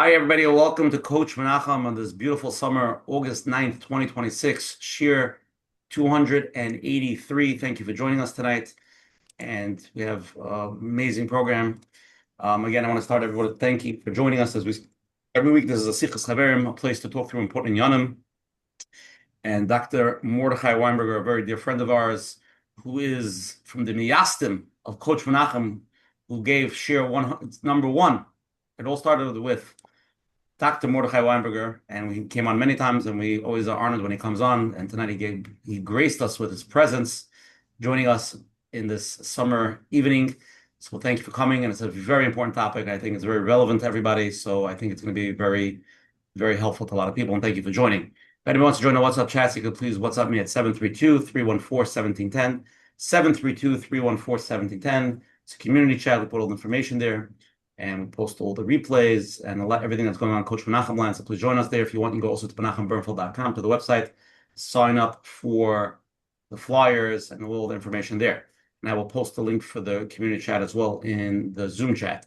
Hi, everybody, and welcome to Coach Menachem on this beautiful summer, August 9th, 2026, Shir 283. Thank you for joining us tonight. And we have an amazing program. Again, I want to start everyone with thank you for joining us every week. This is a Sichas Chaverim, a place to talk through important yanim. And Dr. Mordechai Weinberger, a very dear friend of ours, who is from the Miyastim of Coach Menachem, who gave Shir number one. It all started with Dr. Mordechai Weinberger, and he came on many times, and we always are honored when he comes on. And tonight he graced us with his presence, joining us in this summer evening. So thank you for coming, and it's a very important topic. I think it's very relevant to everybody. So I think it's going to be very, very helpful to a lot of people. And thank you for joining. If anyone wants to join the WhatsApp chats, you can please WhatsApp me at 732-314-1710. 732-314-1710. It's a community chat. We put all the information there. And we post all the replays and everything that's going on Coach Menachem line. So please join us there. If you want, you can go also to menachembernfeld.com, to the website, sign up for the flyers and all the information there. And I will post the link for the community chat as well in the Zoom chat.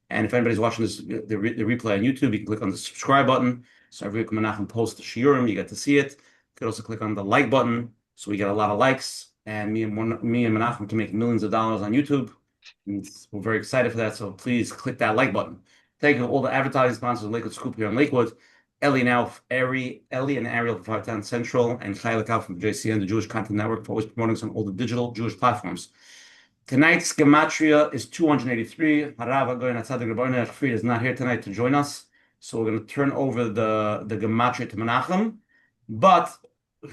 And if anybody's watching the replay on YouTube, you can click on the subscribe button. So every week Menachem posts the shiurim, you get to see it. You can also click on the like button, so we get a lot of likes. And me and Menachem can make millions of dollars on YouTube. And we're very excited for that, so please click that like button. Thank you to all the advertising sponsors of Lakewood Scoop here in Lakewood. Ellie and Ariel from Five Central, and Chai Lakau from JCN, the Jewish Content Network, for always promoting us on all the digital Jewish platforms. Tonight's gematria is 283. Harav Agoyin Atzadik Rabbeinu Fried is not here tonight to join us, so we're going to turn over the gematria to Menachem, but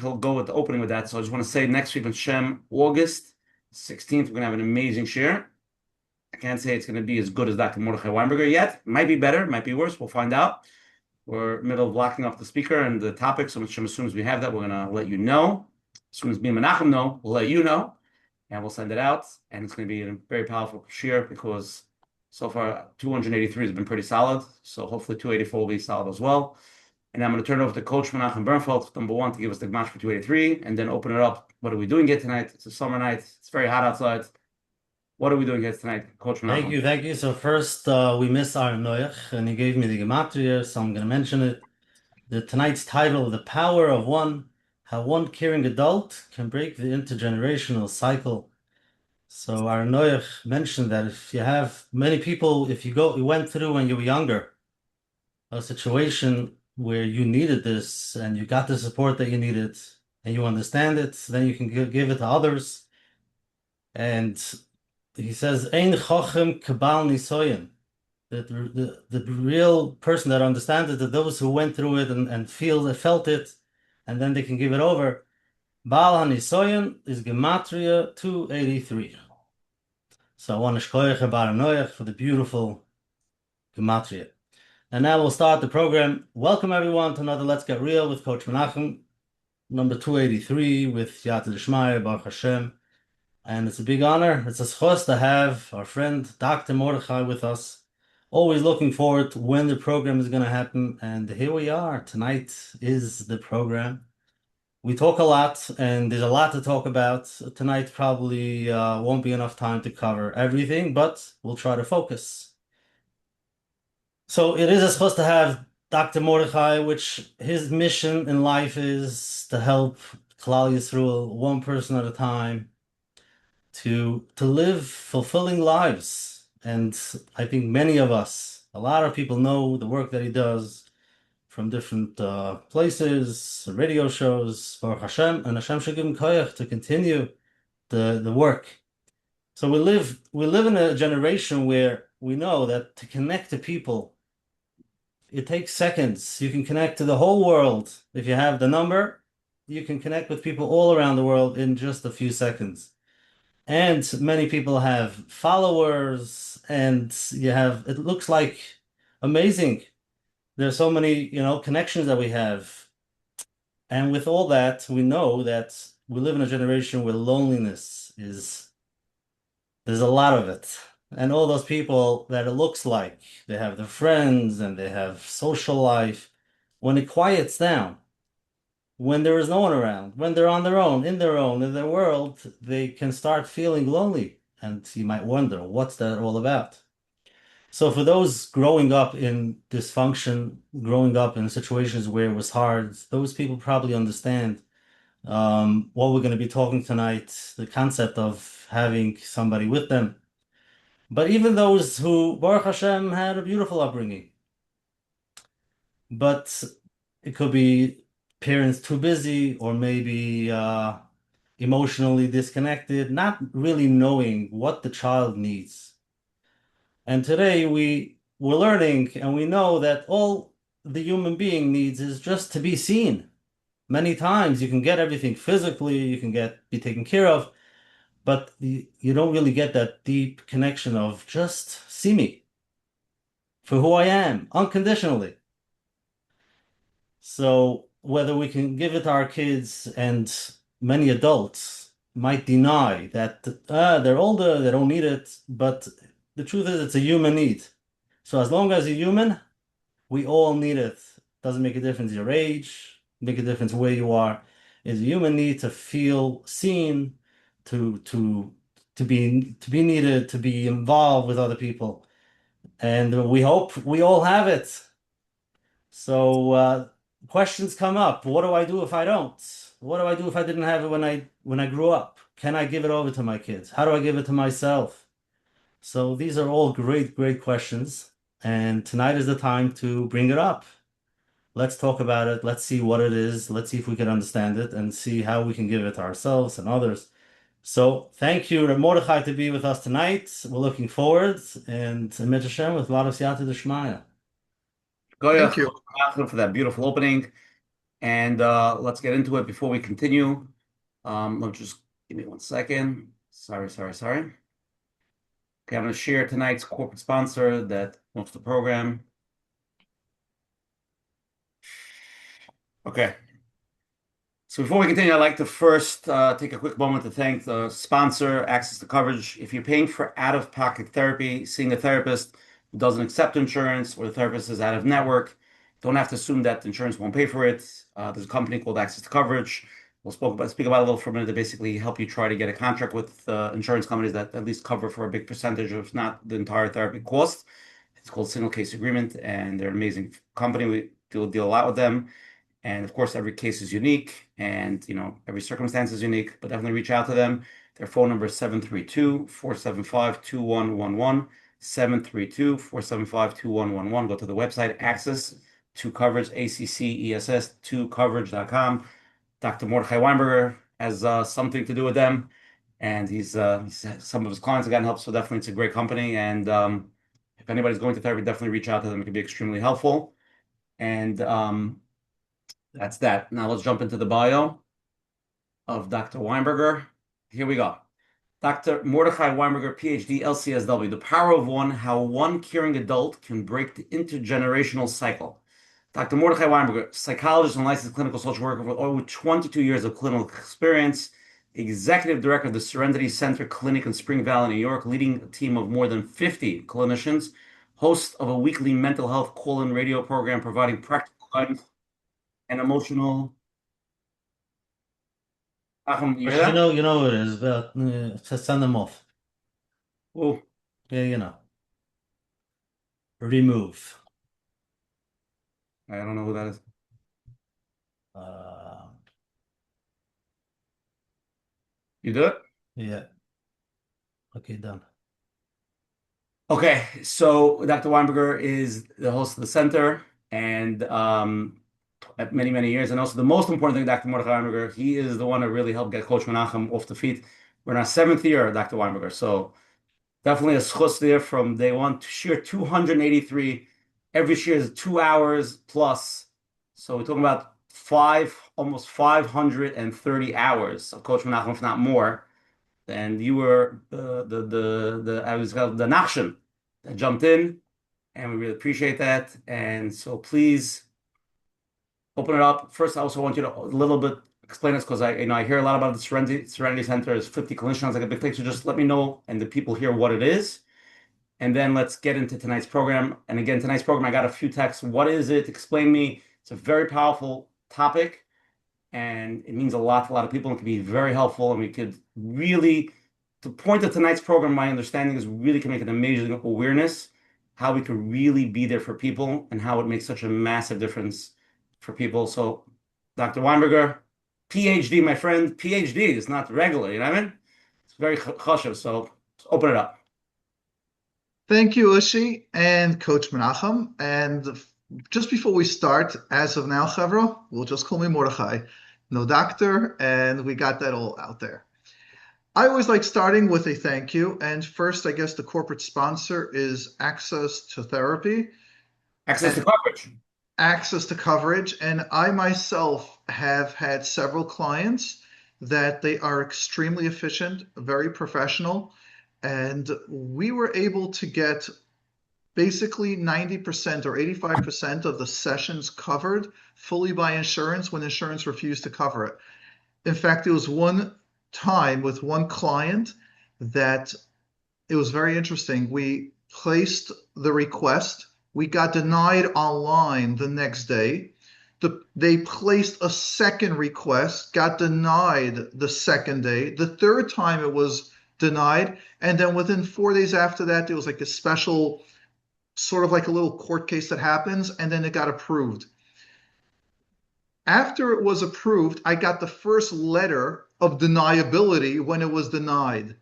he'll go with the opening with that. So I just want to say next week in Shem, August 16th, we're going to have an amazing share. I can't say it's going to be as good as Dr. Mordechai Weinberger yet. Might be better, might be worse. We'll find out. We're in the middle of locking up the speaker and the topic. So as soon as we have that, we're going to let you know. As soon as me and Menachem know, we'll let you know. And we'll send it out. And it's going to be a very powerful share because so far 283 has been pretty solid. So hopefully 284 will be solid as well. And I'm going to turn it over to Coach Menachem Bernfeld, number one, to give us the match for 283 and then open it up. What are we doing here tonight? It's a summer night. It's very hot outside. What are we doing here tonight, Coach Menachem? Thank you. So first, we miss our Noach, and he gave me the gematria, so I'm going to mention it. Tonight's title, The Power of One, How One Caring Adult Can Break the Intergenerational Cycle. So our Noach mentioned that if you have many people, you went through when you were younger, a situation where you needed this, and you got the support that you needed, and you understand it, then you can give it to others. And he says, Ein chochem kabal nisoyen. That the real person that understands it, that those who went through it and felt it, and then they can give it over. Baal hanisoyen is gematria 283. So I want to shkoyach baranoyach for the beautiful gematria. And now we'll start the program. Welcome everyone to another Let's Get Real with Coach Menachem, number 283 with Yad D'Shmaya, Baruch Hashem. And it's a big honor. It's a schos to have our friend Dr. Mordechai with us. Always looking forward to when the program is going to happen. And here we are. Tonight is the program. We talk a lot, and there's a lot to talk about. Tonight probably won't be enough time to cover everything, but we'll try to focus. So it is a schos to have Dr. Mordechai, which his mission in life is to help Klal Yisrael one person at a time to live fulfilling lives. And I think many of us, a lot of people know the work that he does from different places, radio shows, Baruch Hashem, and Hashem should give him koyach to continue the work. So we live in a generation where we know that to connect to people, it takes seconds. You can connect to the whole world. If you have the number, you can connect with people all around the world in just a few seconds. And many people have followers, and it looks like amazing. There's so many, connections that we have. And with all that, we know that we live in a generation where loneliness there's a lot of it. And all those people that it looks like they have their friends and they have social life, when it quiets down, when there is no one around, when they're on their own, in their world, they can start feeling lonely. And you might wonder, what's that all about? So for those growing up in dysfunction, growing up in situations where it was hard, those people probably understand what we're going to be talking tonight, the concept of having somebody with them. But even those who, Baruch Hashem, had a beautiful upbringing, but it could be parents too busy or maybe emotionally disconnected, not really knowing what the child needs. And today we're learning and we know that all the human being needs is just to be seen. Many times you can get everything physically, you can be taken care of, but you don't really get that deep connection of just see me for who I am, unconditionally. So whether we can give it to our kids, and many adults might deny that they're older, they don't need it, but the truth is it's a human need. So as long as you're human, we all need it. Doesn't make a difference your age, make a difference where you are. It's a human need to feel seen, to to to be needed, to be involved with other people. And we hope we all have it. So questions come up. What do I do if I don't? What do I do if I didn't have it when I grew up? Can I give it over to my kids? How do I give it to myself? So these are all great, great questions. And tonight is the time to bring it up. Let's talk about it. Let's see what it is. Let's see if we can understand it and see how we can give it to ourselves and others. So thank you, Mordechai, to be with us tonight. We're looking forward, and Mr. Hashem with a lot of siyata d'shmaya. Goya, Thank you. for that beautiful opening. And let's get into it before we continue. Let me just give me 1 second. Sorry. Okay, I'm going to share tonight's corporate sponsor that promotes the program. Okay. So before we continue, I'd like to first take a quick moment to thank the sponsor, Access to Coverage. If you're paying for out-of-pocket therapy, seeing a therapist who doesn't accept insurance or the therapist is out of network, don't have to assume that the insurance won't pay for it. There's a company called Access to Coverage. We'll speak about it a little for a minute to basically help you try to get a contract with insurance companies that at least cover for a big percentage, if not the entire therapy cost. It's called Single Case Agreement, and they're an amazing company. We deal a lot with them. And of course, every case is unique and, every circumstance is unique, but definitely reach out to them. Their phone number is 732-475-2111, 732-475-2111. Go to the website, Access to Coverage, ACCESS, to coverage.com. Dr. Mordechai Weinberger has something to do with them. And some of his clients have gotten help, so definitely it's a great company. And if anybody's going to therapy, definitely reach out to them. It can be extremely helpful. And that's that. Now let's jump into the bio of Dr. Weinberger. Here we go. Dr. Mordechai Weinberger, PhD, LCSW, The Power of One, How One Caring Adult Can Break the Intergenerational Cycle. Dr. Mordechai Weinberger, psychologist and licensed clinical social worker with over 22 years of clinical experience, executive director of the Serenity Center Clinic in Spring Valley, New York, leading a team of more than 50 clinicians, host of a weekly mental health call-in radio program providing practical guidance and emotional. Achim, you hear that? You know what it is, but send them off. Oh, Yeah, remove. I don't know who that is. Uh, You do it? yeah. Okay, done. Okay, so Dr. Weinberger is the host of the center and at many, many years. And also the most important thing, Dr. Mordechai Weinberger, he is the one that really helped get Coach Menachem off the feet. We're in our 7th year, Dr. Weinberger. So definitely a schus there from day one. Sheer 283. Every year is 2 hours plus. So we're talking about almost 530 hours of Coach Menachem, if not more. And you were I was called the Nachshon that jumped in, and we really appreciate that. And so please open it up. First, I also want you to a little bit explain this because I hear a lot about the Serenity Center. There's 50 clinicians, like a big thing. So just let me know and the people hear what it is. And then let's get into tonight's program. And again, tonight's program, I got a few texts. What is it? Explain me. It's a very powerful topic, and it means a lot to a lot of people. It can be very helpful, and we could really, the point of tonight's program, my understanding is really can make an amazing awareness how we could really be there for people and how it makes such a massive difference for people. So, Dr. Weinberger, PhD, my friend, PhD is not regular, you know what I mean? It's very chashuv, so let's open it up. Thank you, Ushi and Coach Menachem. And just before we start, as of now, Chavra, we'll just call me Mordechai. No doctor, and we got that all out there. I always like starting with a thank you. And first, I guess the corporate sponsor is Access to Therapy. Access to coverage. Access to coverage. And I myself have had several clients that they are extremely efficient, very professional. And we were able to get basically 90% or 85% of the sessions covered fully by insurance when insurance refused to cover it. In fact, there was one time with one client that it was very interesting. We placed the request. We got denied online the next day. They placed a second request, got denied the second day. The third time it was denied. And then within 4 days after that, there was like a special, sort of like a little court case that happens, and then it got approved. After it was approved, I got the first letter of deniability when it was denied.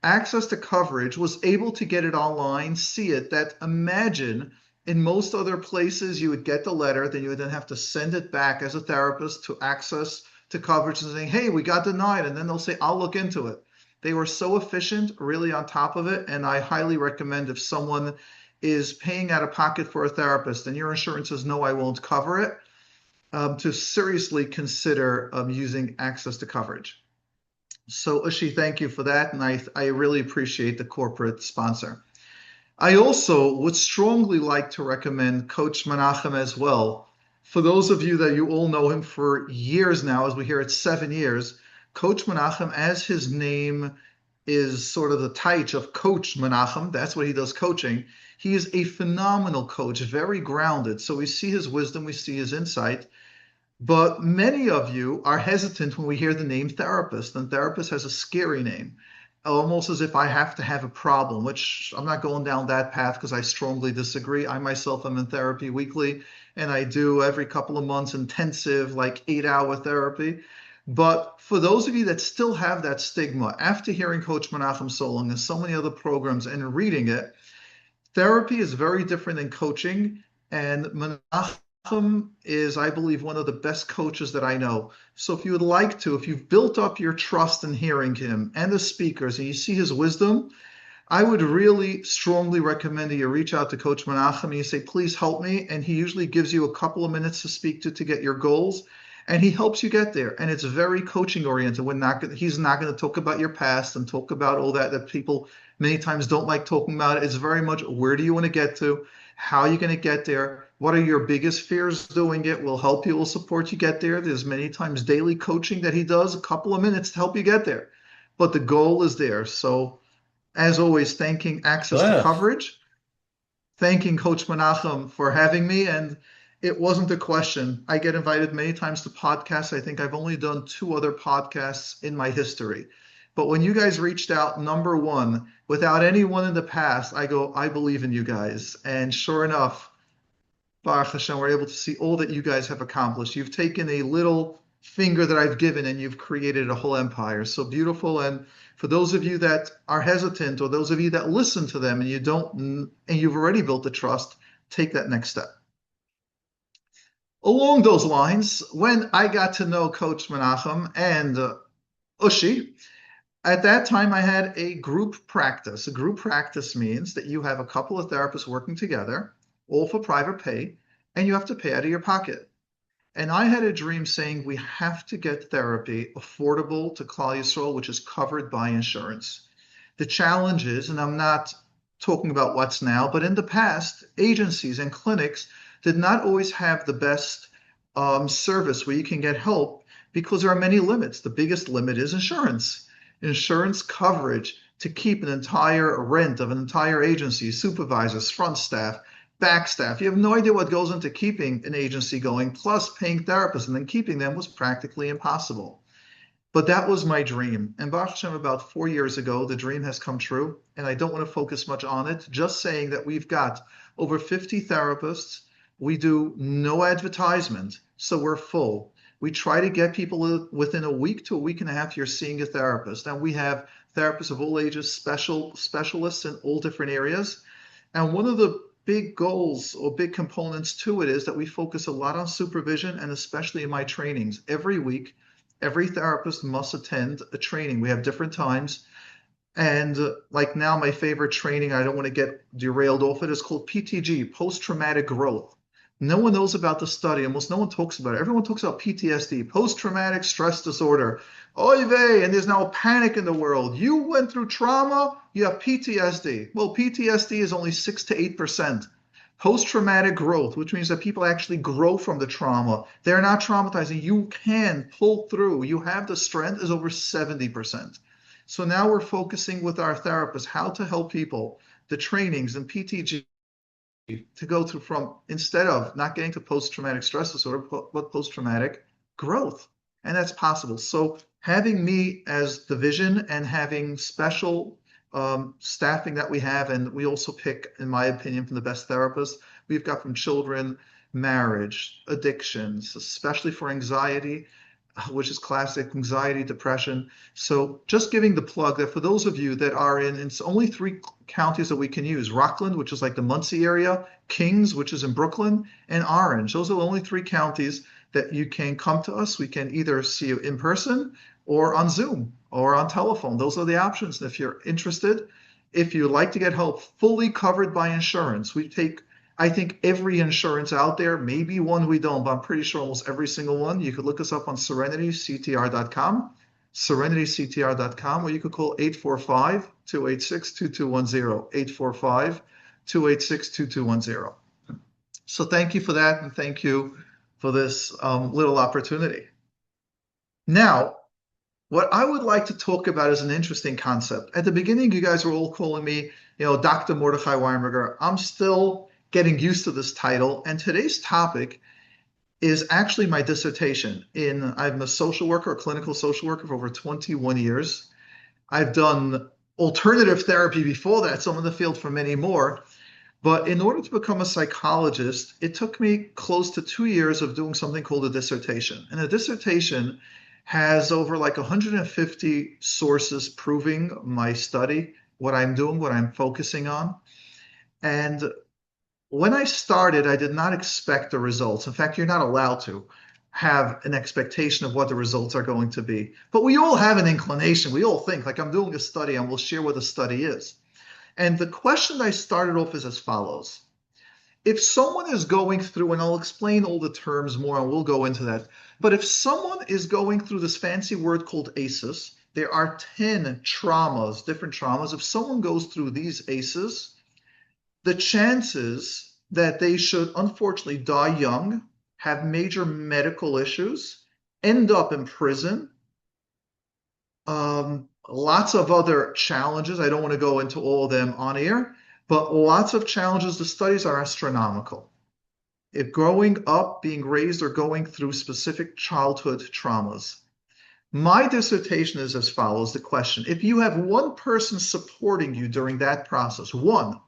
Access to Coverage was able to get it online, see it. That imagine in most other places you would get the letter, then you would then have to send it back as a therapist to Access to Coverage and saying, hey, we got denied. And then they'll say, I'll look into it. They were so efficient, really on top of it. And I highly recommend if someone is paying out of pocket for a therapist and your insurance says, no, I won't cover it, to seriously consider using Access to Coverage. So Ushi, thank you for that. And I really appreciate the corporate sponsor. I also would strongly like to recommend Coach Menachem as well. For those of you that you all know him for years now, as we hear it's 7 years, Coach Menachem, as his name is sort of the title of Coach Menachem, that's what he does coaching. He is a phenomenal coach, very grounded. So we see his wisdom, we see his insight. But many of you are hesitant when we hear the name therapist, and therapist has a scary name, almost as if I have to have a problem, which I'm not going down that path because I strongly disagree. I myself am in therapy weekly, and I do every couple of months intensive, like 8-hour therapy. But for those of you that still have that stigma, after hearing Coach Menachem so long and so many other programs and reading it, therapy is very different than coaching, and Menachem is, I believe, one of the best coaches that I know. So if you would like to, if you've built up your trust in hearing him and the speakers and you see his wisdom, I would really strongly recommend that you reach out to Coach Menachem and you say, please help me. And he usually gives you a couple of minutes to speak to get your goals. And he helps you get there. And it's very coaching oriented. He's not going to talk about your past and talk about all that people many times don't like talking about. It's very much, where do you want to get to? How are you going to get there? What are your biggest fears doing it? We'll help you. We'll support you get there. There's many times daily coaching that he does, a couple of minutes to help you get there. But the goal is there. So as always, thanking Access to Coverage, thanking Coach Menachem for having me. And it wasn't a question. I get invited many times to podcasts. I think I've only done 2 other podcasts in my history. But when you guys reached out, number one, without anyone in the past, I go, I believe in you guys. And sure enough, Baruch Hashem, we're able to see all that you guys have accomplished. You've taken a little finger that I've given and you've created a whole empire. So beautiful. And for those of you that are hesitant, or those of you that listen to them and you've already built the trust, take that next step. Along those lines, when I got to know Coach Menachem and Ushi, at that time I had a group practice. A group practice means that you have a couple of therapists working together, all for private pay, and you have to pay out of your pocket. And I had a dream saying we have to get therapy affordable to Klal Yisrael, which is covered by insurance. The challenge is, and I'm not talking about what's now, but in the past, agencies and clinics did not always have the best service where you can get help because there are many limits. The biggest limit is insurance. Insurance coverage to keep an entire rent of an entire agency, supervisors, front staff, back staff. You have no idea what goes into keeping an agency going, plus paying therapists and then keeping them was practically impossible. But that was my dream. And Baruch Hashem, about 4 years ago, the dream has come true. And I don't want to focus much on it, just saying that we've got over 50 therapists. We do no advertisement, so we're full. We try to get people within a week to a week and a half, you're seeing a therapist. And we have therapists of all ages, specialists in all different areas. And one of the big goals or big components to it is that we focus a lot on supervision, and especially in my trainings. Every week, every therapist must attend a training. We have different times. And like now, my favorite training, I don't want to get derailed off it, is called PTG, post-traumatic growth. No one knows about the study. Almost no one talks about it. Everyone talks about PTSD, post-traumatic stress disorder. Oy vey, and there's now panic in the world. You went through trauma, you have PTSD. Well, PTSD is only 6 to 8%. Post-traumatic growth, which means that people actually grow from the trauma. They're not traumatizing. You can pull through. You have the strength, is over 70%. So now we're focusing with our therapists how to help people, the trainings and PTG, to go through from, instead of not getting to post-traumatic stress disorder, but post-traumatic growth. And that's possible. So having me as the vision and having special staffing that we have, and we also pick, in my opinion, from the best therapists. We've got from children, marriage, addictions, especially for anxiety, which is classic anxiety, depression. So just giving the plug that for those of you that are in, it's only 3 counties that we can use: Rockland, which is like the Muncie area, Kings, which is in Brooklyn, and Orange. Those are the only 3 counties that you can come to us. We can either see you in person or on Zoom or on telephone. Those are the options. And if you're interested, if you'd like to get help fully covered by insurance, we take, I think, every insurance out there, maybe one we don't, but I'm pretty sure almost every single one. You could look us up on serenityctr.com, serenityctr.com, or you could call 845-286-2210, 845-286-2210. So thank you for that, and thank you for this little opportunity. Now, what I would like to talk about is an interesting concept. At the beginning, you guys were all calling me, Dr. Mordechai Weinberger. I'm still getting used to this title, and today's topic is actually my dissertation. I'm a social worker, a clinical social worker for over 21 years. I've done alternative therapy before that, so I'm in the field for many more. But in order to become a psychologist, it took me close to 2 years of doing something called a dissertation. And a dissertation has over like 150 sources proving my study, what I'm doing, what I'm focusing on. And when I started, I did not expect the results. In fact, you're not allowed to have an expectation of what the results are going to be. But we all have an inclination. We all think, like, I'm doing a study and we'll share what the study is. And the question I started off is as follows. If someone is going through, and I'll explain all the terms more and we'll go into that, but if someone is going through this fancy word called ACEs, there are 10 traumas, different traumas. If someone goes through these ACEs, the chances that they should unfortunately die young, have major medical issues, end up in prison, lots of other challenges. I don't want to go into all of them on air, but lots of challenges. The studies are astronomical. If growing up, being raised, or going through specific childhood traumas. My dissertation is as follows, the question. If you have one person supporting you during that process, one,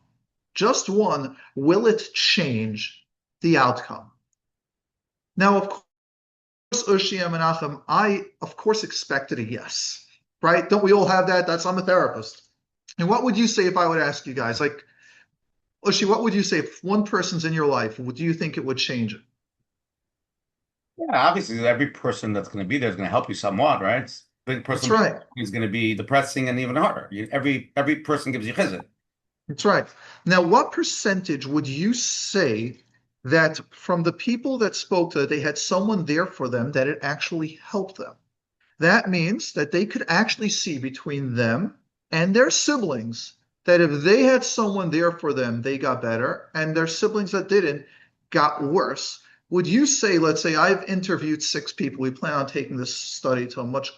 just one, will it change the outcome? Now, of course, Ushi and Menachem, I, of course, expected a yes, right? Don't we all have that? I'm a therapist. And what would you say if I would ask you guys, like, Ushi, what would you say if one person's in your life? Do you think it would change it? Yeah, obviously, every person that's going to be there is going to help you somewhat, right? Big person That's right. is going to be depressing and even harder. Every person gives you chizuk. That's right. Now, what percentage would you say that from the people that spoke to it, they had someone there for them that it actually helped them? That means that they could actually see between them and their siblings that if they had someone there for them, they got better, and their siblings that didn't got worse. Would you say, let's say I've interviewed 6 people. We plan on taking this study to a much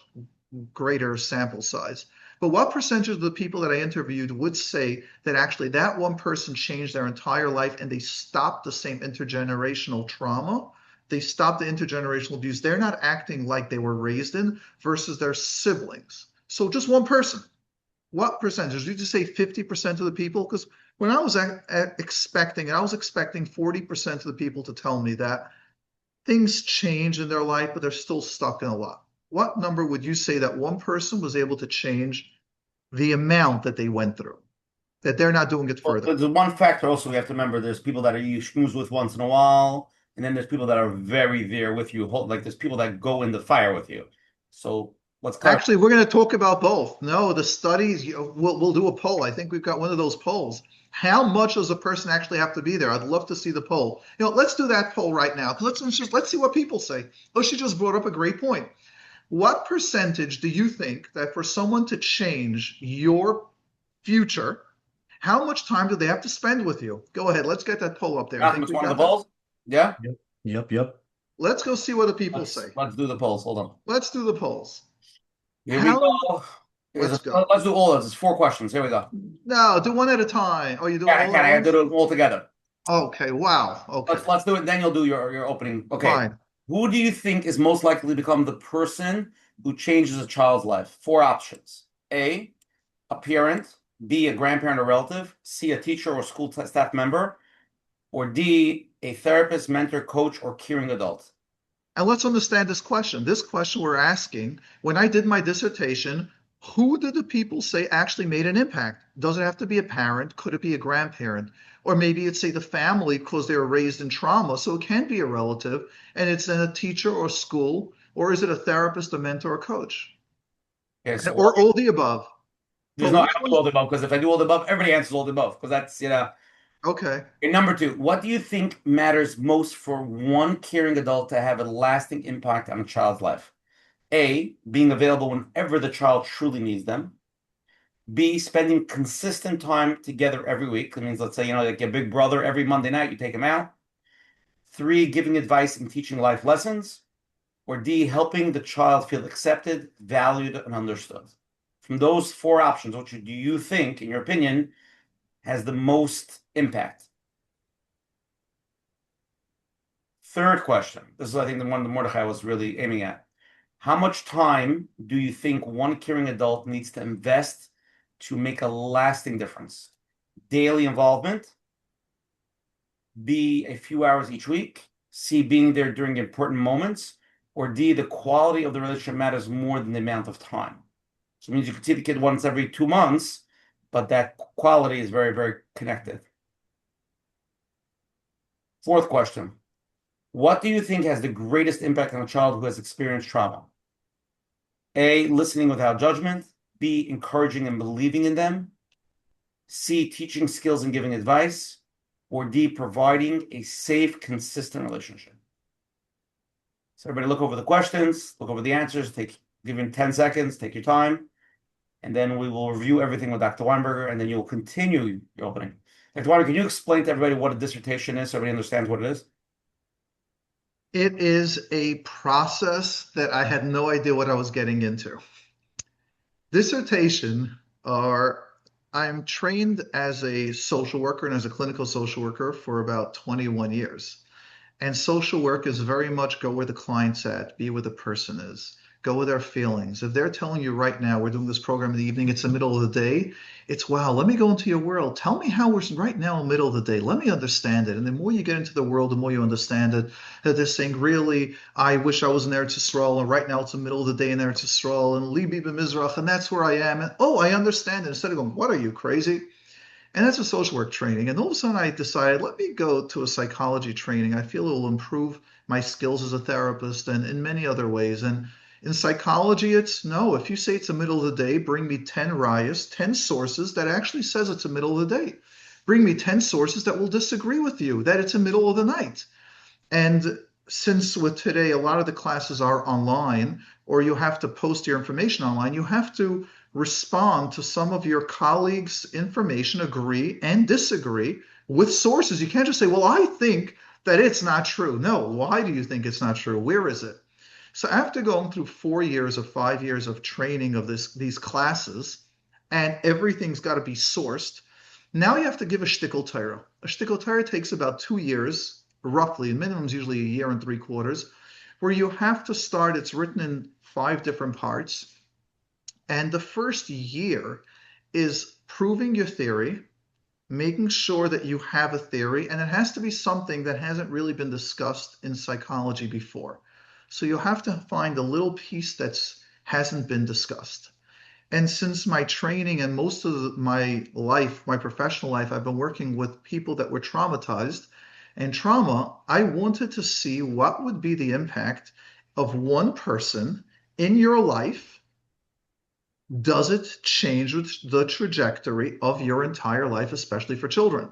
greater sample size. But what percentage of the people that I interviewed would say that actually that one person changed their entire life and they stopped the same intergenerational trauma they stop the intergenerational abuse. They're not acting like they were raised in versus their siblings. So just one person. What percentage? Did you just say 50% of the people? Because when I was expecting 40% of the people to tell me that things change in their life, but they're still stuck in a lot. What number would you say that one person was able to change the amount that they went through, that they're not doing it Well, further? there's one factor also we have to remember. There's people that you schmooze with once in a while, and then there's people that are very there with you. Like there's people that go in the fire with you. So let's clarify. Actually, we're going to talk about both. No, the studies, we'll do a poll. I think we've got one of those polls. How much does a person actually have to be there? I'd love to see the poll. Let's do that poll right now. Let's see what people say. Oh, she just brought up a great point. What percentage do you think that for someone to change your future, how much time do they have to spend with you? Go ahead. Let's get that poll up there. I think It's we one of got the polls. Yeah. Yep. Let's go see what the people say. Let's do the polls. Hold on. Let's do the polls. Here we go. Let's go. Let's do all of this. It's 4 questions. Here we go. No, do one at a time. Oh, you do all I at have to once? do it all together. Okay, wow. Okay. Let's do it. Then you'll do your opening. Okay. Fine. Who do you think is most likely to become the person who changes a child's life? 4 options. A parent. B, a grandparent or relative. C, a teacher or school staff member. Or D, a therapist, mentor, coach, or caring adult. And let's understand this question. This question we're asking, when I did my dissertation, who did the people say actually made an impact? Does it have to be a parent? Could it be a grandparent? Or maybe it's, say, the family because they were raised in trauma. So it can be a relative, and it's in a teacher or school, or is it a therapist, a mentor, or coach? Yes. Or all the above. There's no, I don't do all the above, because if I do all the above, everybody answers all the above, because that's, Okay. Okay, number 2, what do you think matters most for one caring adult to have a lasting impact on a child's life? A, being available whenever the child truly needs them. B, spending consistent time together every week. That means, let's say, like your big brother, every Monday night, you take him out. 3, giving advice and teaching life lessons. Or D, helping the child feel accepted, valued, and understood. From those 4 options, which do you think, in your opinion, has the most impact? Third question. This is, I think, the one that Mordechai was really aiming at. How much time do you think one caring adult needs to invest to make a lasting difference? Daily involvement. B, a few hours each week. C, being there during important moments. Or D, the quality of the relationship matters more than the amount of time. So it means you can see the kid once every 2 months, but that quality is very, very connected. Fourth question. What do you think has the greatest impact on a child who has experienced trauma? A, listening without judgment. B, encouraging and believing in them. C, teaching skills and giving advice. Or D, providing a safe, consistent relationship. So everybody look over the questions, look over the answers, give you 10 seconds, take your time, and then we will review everything with Dr. Weinberger, and then you'll continue your opening. Dr. Weinberger, can you explain to everybody what a dissertation is so everybody understands what it is? It is a process that I had no idea what I was getting into. Dissertation I'm trained as a social worker and as a clinical social worker for about 21 years. And social work is very much go where the client's at, be where the person is, go with their feelings. If they're telling you right now, we're doing this program in the evening, it's the middle of the day, it's, wow, let me go into your world. Tell me how we're right now in the middle of the day. Let me understand it. And the more you get into the world, the more you understand it. That they're saying, really, I wish I was in Eretz Yisrael, and right now it's the middle of the day in Eretz Yisrael, and Libi b'Mizrach, and that's where I am. And, oh, I understand it. Instead of going, what are you, crazy? And that's a social work training. And all of a sudden I decided, let me go to a psychology training. I feel it will improve my skills as a therapist and in many other ways. And in psychology, it's no, if you say it's the middle of the day, bring me 10 rayas, 10 sources that actually says it's the middle of the day. Bring me 10 sources that will disagree with you, that it's the middle of the night. And since with today, a lot of the classes are online, or you have to post your information online, you have to respond to some of your colleagues' information, agree and disagree with sources. You can't just say, well, I think that it's not true. No, why do you think it's not true? Where is it? So after going through 4 years or 5 years of training of these classes, and everything's got to be sourced, now you have to give a shtickle Torah. A shtickle Torah takes about 2 years roughly, minimum is usually a year and 3/4, where you have to start. It's written in 5 different parts. And the first year is proving your theory, making sure that you have a theory, and it has to be something that hasn't really been discussed in psychology before. So you'll have to find a little piece that hasn't been discussed. And since my training and most of my life, my professional life, I've been working with people that were traumatized. And trauma, I wanted to see what would be the impact of one person in your life. Does it change the trajectory of your entire life, especially for children?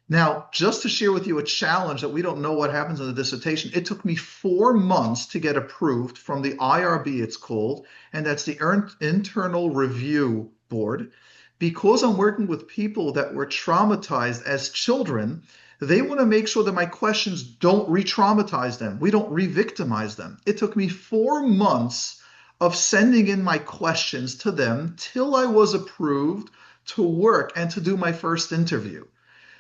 Now, just to share with you a challenge that we don't know what happens in the dissertation, it took me 4 months to get approved from the IRB, it's called, and that's the Internal Review Board. Because I'm working with people that were traumatized as children, they want to make sure that my questions don't re-traumatize them. We don't re-victimize them. It took me 4 months of sending in my questions to them till I was approved to work and to do my first interview.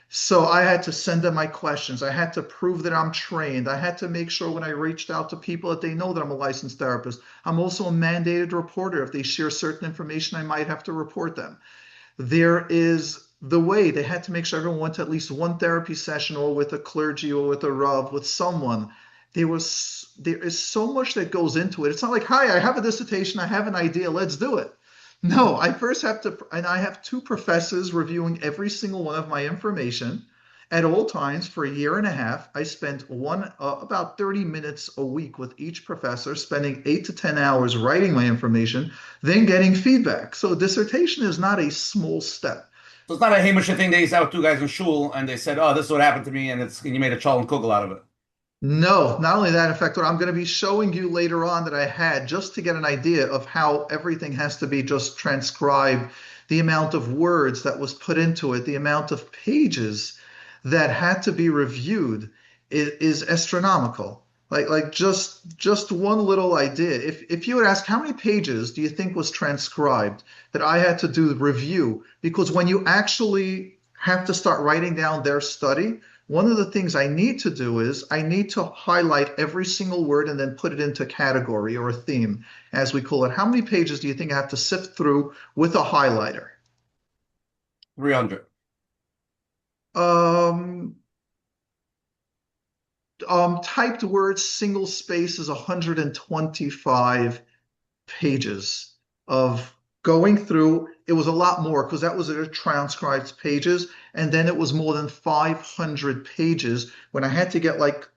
So I had to send them my questions. I had to prove that I'm trained. I had to make sure when I reached out to people that they know that I'm a licensed therapist. I'm also a mandated reporter. If they share certain information, I might have to report them. There is the way they had to make sure everyone went to at least one therapy session or with a clergy or with a rav, with someone. There is so much that goes into it. It's not like, hi, I have a dissertation, I have an idea, let's do it. No, I first have to, and I have 2 professors reviewing every single one of my information at all times for a year and a half. I spent about 30 minutes a week with each professor, spending 8 to 10 hours writing my information, then getting feedback. So a dissertation is not a small step. So it's not a Hamish thing they sat with 2 guys in shul and they said, "Oh, this is what happened to me," and you made a challah and kugel out of it. No, not only that, in fact, what I'm going to be showing you later on that I had just to get an idea of how everything has to be just transcribed, the amount of words that was put into it, the amount of pages that had to be reviewed is astronomical. Like just one little idea. If you would ask how many pages do you think was transcribed that I had to do the review, because when you actually have to start writing down their study, one of the things I need to do is I need to highlight every single word and then put it into a category or a theme, as we call it. How many pages do you think I have to sift through with a highlighter? 300. Typed words, single space is 125 pages of going through. It was a lot more because that was a transcribed pages, and then it was more than 500 pages when I had to get like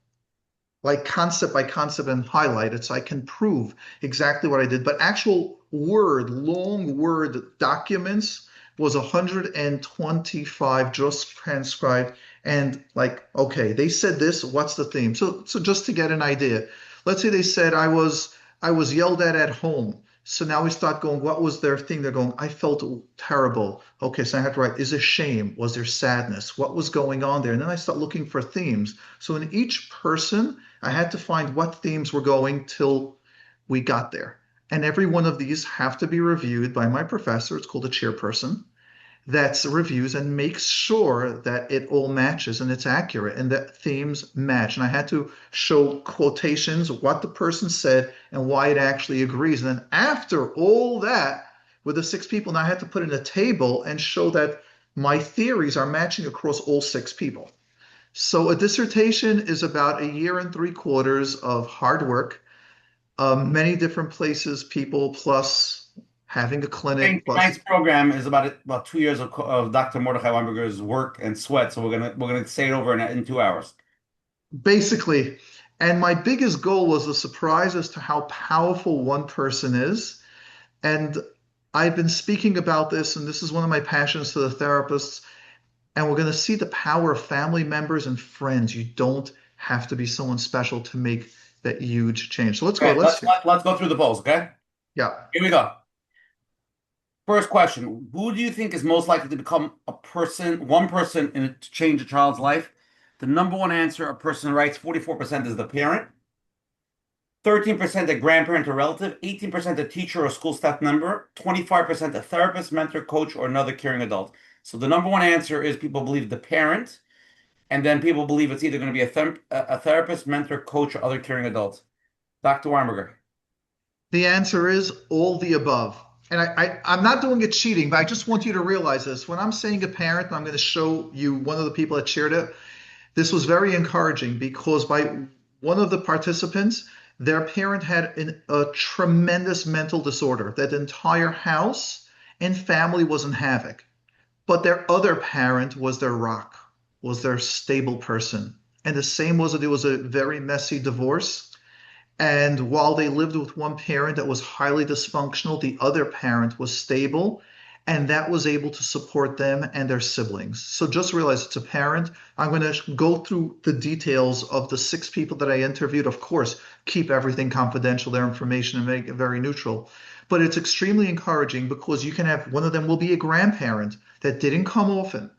concept by concept and highlight it so I can prove exactly what I did. But actual long word documents was 125 just transcribed. And like, okay, they said this, what's the theme? So just to get an idea, let's say they said I was yelled at home. So now we start going, what was their thing? They're going, I felt terrible. Okay, so I have to write, is there shame? Was there sadness? What was going on there? And then I start looking for themes. So in each person, I had to find what themes were going till we got there. And every one of these have to be reviewed by my professor. It's called a chairperson. That reviews and makes sure that it all matches and it's accurate and that themes match. And I had to show quotations, what the person said and why it actually agrees. And then after all that, with the 6 people, now I had to put in a table and show that my theories are matching across all 6 people. So a dissertation is about a year and 3/4 of hard work, many different places, people, plus having a clinic. Tonight's program is about 2 years of Dr. Mordechai Weinberger's work and sweat. So we're gonna say it over in 2 hours. Basically, and my biggest goal was the surprise as to how powerful one person is. And I've been speaking about this, and this is one of my passions to the therapists. And we're going to see the power of family members and friends. You don't have to be someone special to make that huge change. So let's go. Okay, let's go through the polls, okay? Yeah. Here we go. First question: who do you think is most likely to become one person to change a child's life? The number one answer a person writes, 44%, is the parent, 13% a grandparent or relative, 18% a teacher or school staff member, 25% a therapist, mentor, coach, or another caring adult. So the number one answer is people believe the parent, And then people believe it's either going to be a therapist, mentor, coach, or other caring adult. Dr. Weinberger. The answer is all the above. And I'm not doing it cheating, but I just want you to realize this. When I'm saying a parent, and I'm going to show you one of the people that shared it, this was very encouraging because by one of the participants, their parent had a tremendous mental disorder, that the entire house and family was in havoc. But their other parent was their rock, was their stable person. And the same was that it was a very messy divorce. And while they lived with one parent that was highly dysfunctional, the other parent was stable, and that was able to support them and their siblings. So just realize it's a parent. I'm going to go through the details of the 6 people that I interviewed. Of course, keep everything confidential, their information, and make it very neutral. But it's extremely encouraging because you can have one of them will be a grandparent that didn't come often.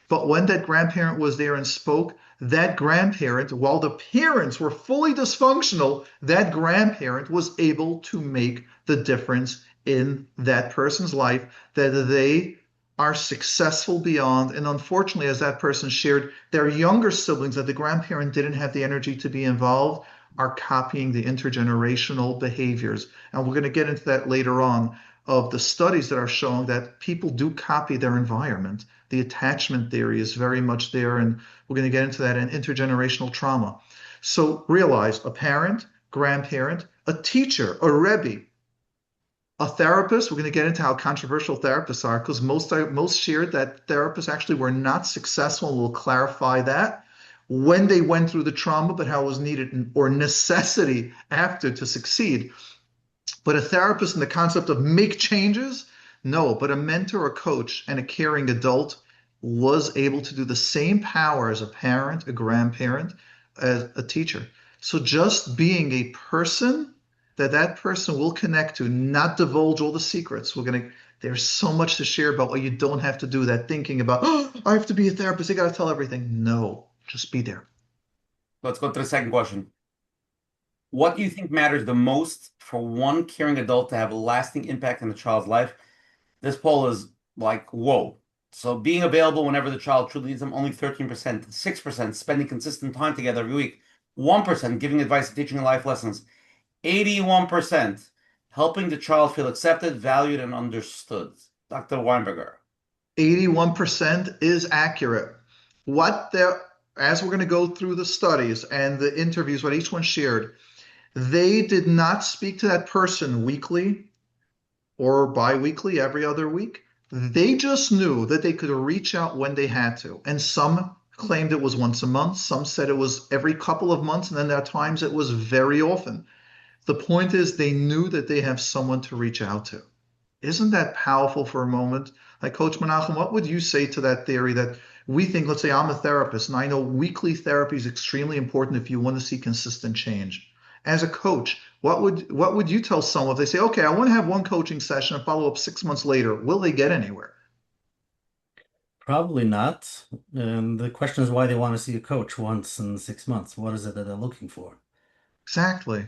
But when that grandparent was there and spoke, that grandparent, while the parents were fully dysfunctional, that grandparent was able to make the difference in that person's life, that they are successful beyond. And unfortunately, as that person shared, their younger siblings that the grandparent didn't have the energy to be involved are copying the intergenerational behaviors. And we're going to get into that later on of the studies that are showing that people do copy their environment. The attachment theory is very much there, and we're going to get into that in intergenerational trauma. So realize a parent, grandparent, a teacher, a rebbe, a therapist. We're going to get into how controversial therapists are because most shared that therapists actually were not successful. We'll clarify that when they went through the trauma, but how it was needed or necessity after to succeed. But a therapist in the concept of make changes, no, but a mentor, a coach, and a caring adult was able to do the same power as a parent, a grandparent, as a teacher. So just being a person that person will connect to, not divulge all the secrets. There's so much to share about what you don't have to do, that thinking about, oh, I have to be a therapist, I got to tell everything. No, just be there. Let's go to the second question. What do you think matters the most for one caring adult to have a lasting impact in the child's life? This poll is like, whoa. So being available whenever the child truly needs them, only 13%, 6% spending consistent time together every week, 1% giving advice and teaching life lessons, 81% helping the child feel accepted, valued, and understood. Dr. Weinberger. 81% is accurate. As we're going to go through the studies and the interviews, what each one shared, they did not speak to that person weekly or bi-weekly, every other week. They just knew that they could reach out when they had to. And some claimed it was once a month. Some said it was every couple of months. And then there are times it was very often. The point is they knew that they have someone to reach out to. Isn't that powerful for a moment? Like Coach Menachem, what would you say to that theory that we think, let's say I'm a therapist and I know weekly therapy is extremely important if you want to see consistent change. As a coach, what would you tell someone if they say, okay, I want to have one coaching session and follow up 6 months later? Will they get anywhere? Probably not. And the question is why they want to see a coach once in 6 months. What is it that they're looking for? Exactly.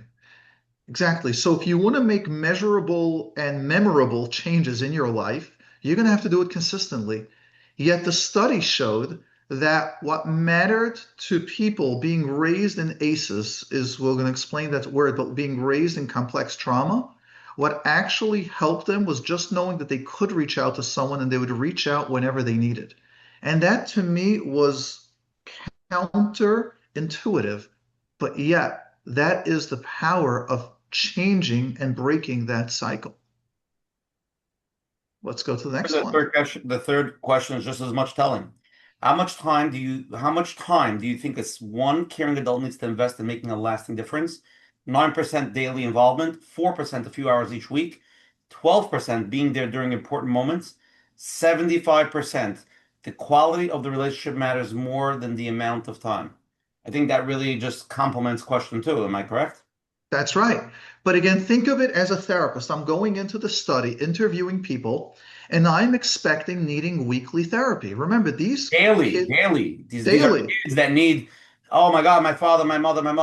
So if you want to make measurable and memorable changes in your life, you're going to have to do it consistently. Yet the study showed that what mattered to people being raised in ACEs is, we're going to explain that word, but being raised in complex trauma, what actually helped them was just knowing that they could reach out to someone and they would reach out whenever they needed. And that to me was counterintuitive, but yet that is the power of changing and breaking that cycle. Let's go to the next one. The third question is just as much telling. How much time do you think this one caring adult needs to invest in making a lasting difference? 9% daily involvement, 4% a few hours each week, 12% being there during important moments, 75% the quality of the relationship matters more than the amount of time. I think that really just complements question 2. Am I correct? That's right. But again, think of it as a therapist. I'm going into the study, interviewing people, and I'm expecting needing weekly therapy. Remember, these daily. These are kids that need, oh my God, my father, my mother, you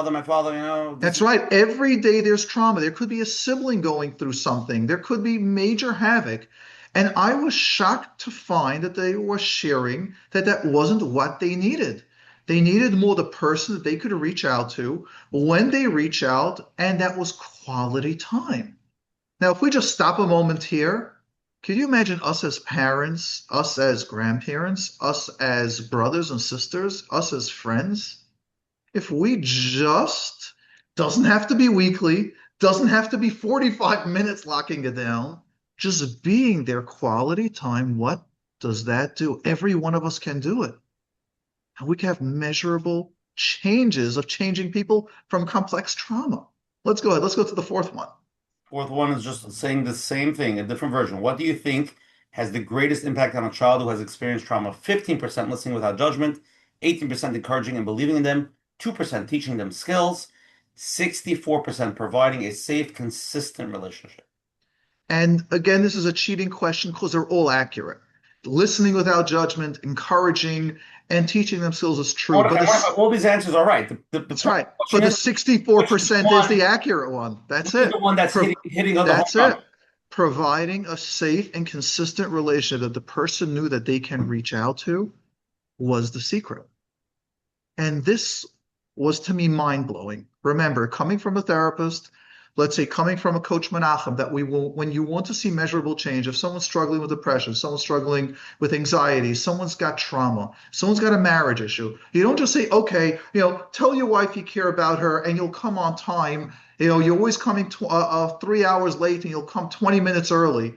know. That's right. Every day there's trauma. There could be a sibling going through something. There could be major havoc. And I was shocked to find that they were sharing that wasn't what they needed. They needed more the person that they could reach out to when they reach out, and that was quality time. Now, if we just stop a moment here, can you imagine us as parents, us as grandparents, us as brothers and sisters, us as friends? If we just, doesn't have to be weekly, doesn't have to be 45 minutes locking it down, just being there quality time, what does that do? Every one of us can do it. And we can have measurable changes of changing people from complex trauma. Let's go ahead. Let's go to the fourth one. Fourth one is just saying the same thing, a different version. What do you think has the greatest impact on a child who has experienced trauma? 15% listening without judgment, 18% encouraging and believing in them, 2% teaching them skills, 64% providing a safe, consistent relationship. And again, this is a cheating question because they're all accurate. Listening without judgment, encouraging, and teaching them skills is true. All these answers are right. That's right. But the 64% is the accurate one. That's it. The one that's hitting on the That's home it. Providing a safe and consistent relationship that the person knew that they can reach out to was the secret. And this was, to me, mind-blowing. Remember, coming from a therapist, let's say coming from a Coach Menachem, that we will, when you want to see measurable change, if someone's struggling with depression, someone's struggling with anxiety, someone's got trauma, someone's got a marriage issue, you don't just say, okay, tell your wife you care about her and you'll come on time. You're always coming 3 hours late and you'll come 20 minutes early.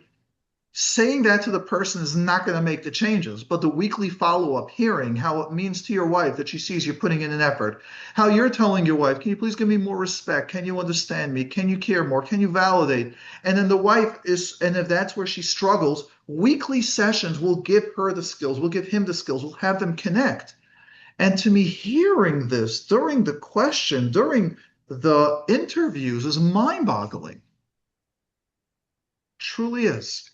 Saying that to the person is not going to make the changes, but the weekly follow-up, hearing how it means to your wife that she sees you putting in an effort, how you're telling your wife, can you please give me more respect? Can you understand me? Can you care more? Can you validate? And then the wife is, and if that's where she struggles, weekly sessions will give her the skills, we'll give him the skills, we'll have them connect. And to me, hearing this during the question, during the interviews is mind-boggling. Truly is.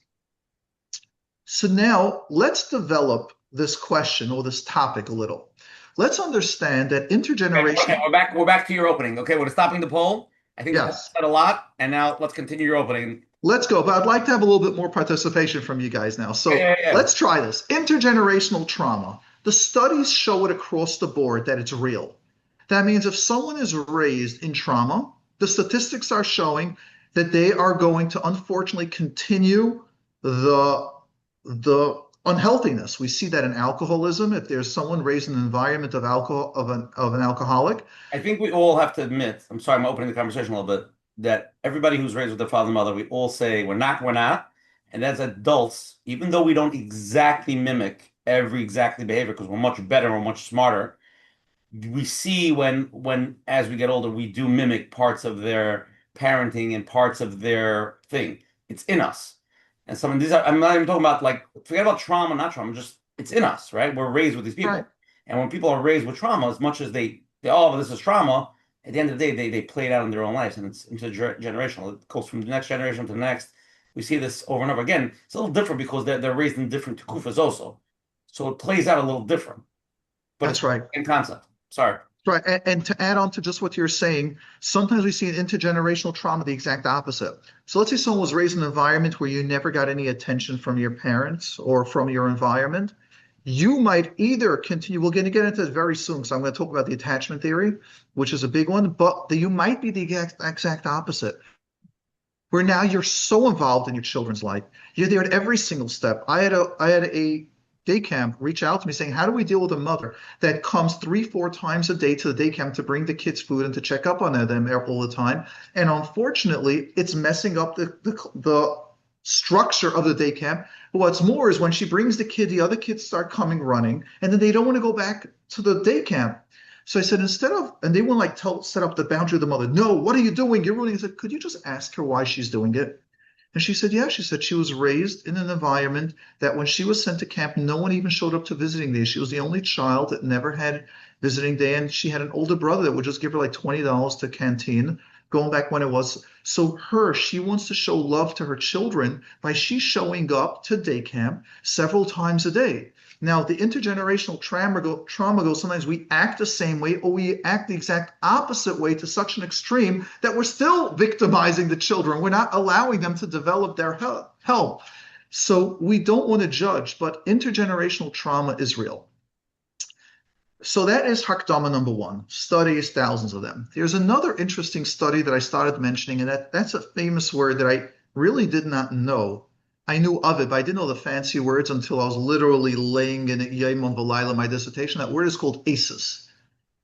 So now let's develop this question or this topic a little. Let's understand that intergenerational. Okay, we're back to your opening. Okay, we're stopping the poll. I think you said a lot, and now let's continue your opening. Let's go, but I'd like to have a little bit more participation from you guys now. So let's try this. Intergenerational trauma. The studies show it across the board that it's real. That means if someone is raised in trauma, the statistics are showing that they are going to unfortunately continue the unhealthiness. We see that in alcoholism. If there's someone raised in an environment of alcohol, of an alcoholic. I think we all have to admit, I'm sorry, I'm opening the conversation a little bit, that everybody who's raised with their father and mother, we all say we're not. And as adults, even though we don't exactly mimic every exactly behavior because we're much better, we're much smarter, we see when as we get older, we do mimic parts of their parenting and parts of their thing. It's in us. And some of these I'm not even talking about, like, forget about trauma, not trauma, just it's in us, right? We're raised with these people. Right. And when people are raised with trauma, as much as they this is trauma, at the end of the day, they play it out in their own lives, and it's intergenerational. It goes from the next generation to the next. We see this over and over again. It's a little different because they're raised in different tukufas also. So it plays out a little different. But that's right. In concept. Sorry. Right. And to add on to just what you're saying, sometimes we see in intergenerational trauma the exact opposite. So let's say someone was raised in an environment where you never got any attention from your parents or from your environment. You might either continue, we're going to get into it very soon, so I'm going to talk about the attachment theory, which is a big one, but you might be the exact opposite, where now you're so involved in your children's life. You're there at every single step. I had a day camp reach out to me saying, how do we deal with a mother that comes 3-4 times a day to the day camp to bring the kids food and to check up on them all the time? And unfortunately, it's messing up the structure of the day camp. But what's more is when she brings the kid, the other kids start coming running, and then they don't want to go back to the day camp. So I said, and they wouldn't set up the boundary of the mother. No, what are you doing? You're ruining. I said, could you just ask her why she's doing it? And she said, yeah, she said she was raised in an environment that when she was sent to camp, no one even showed up to visiting day. She was the only child that never had visiting day. And she had an older brother that would just give her like $20 to canteen, going back when it was. So she wants to show love to her children by she showing up to day camp several times a day. Now, the intergenerational trauma goes, sometimes we act the same way or we act the exact opposite way to such an extreme that we're still victimizing the children. We're not allowing them to develop their help. So we don't want to judge, but intergenerational trauma is real. So that is Hakdama number one. Studies, thousands of them. There's another interesting study that I started mentioning, and that's a famous word that I really did not know. I knew of it, but I didn't know the fancy words until I was literally laying in Yom V'Layla, my dissertation. That word is called ACEs.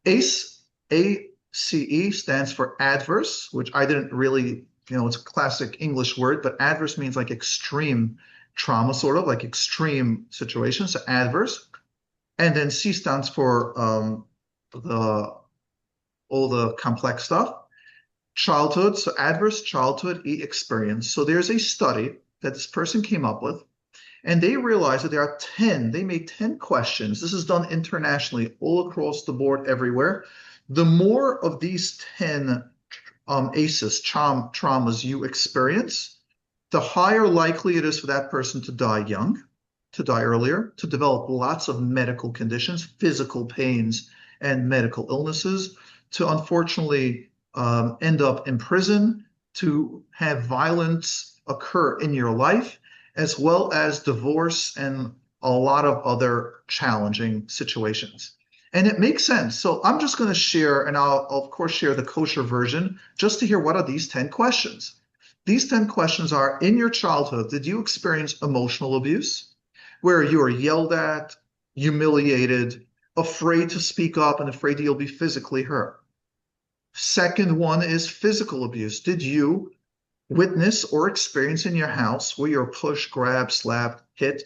ACE, ACE stands for adverse, which I didn't really, it's a classic English word, but adverse means like extreme trauma, sort of like extreme situations, so adverse. And then C stands for all the complex stuff. Childhood, so adverse childhood experience. So there's a study that this person came up with, and they realized that there are 10, they made 10 questions. This is done internationally, all across the board, everywhere. The more of these 10 ACEs, traumas you experience, the higher likely it is for that person to die young, to die earlier, to develop lots of medical conditions, physical pains, and medical illnesses, to unfortunately end up in prison, to have violence occur in your life, as well as divorce and a lot of other challenging situations. And it makes sense. So I'm just going to share, and I'll of course share the kosher version, just to hear what are these 10 questions. These 10 questions are, in your childhood, did you experience emotional abuse, where you are yelled at, humiliated, afraid to speak up, and afraid that you'll be physically hurt? Second one is physical abuse. Did you witness or experience in your house where you're pushed, grabbed, slapped, hit,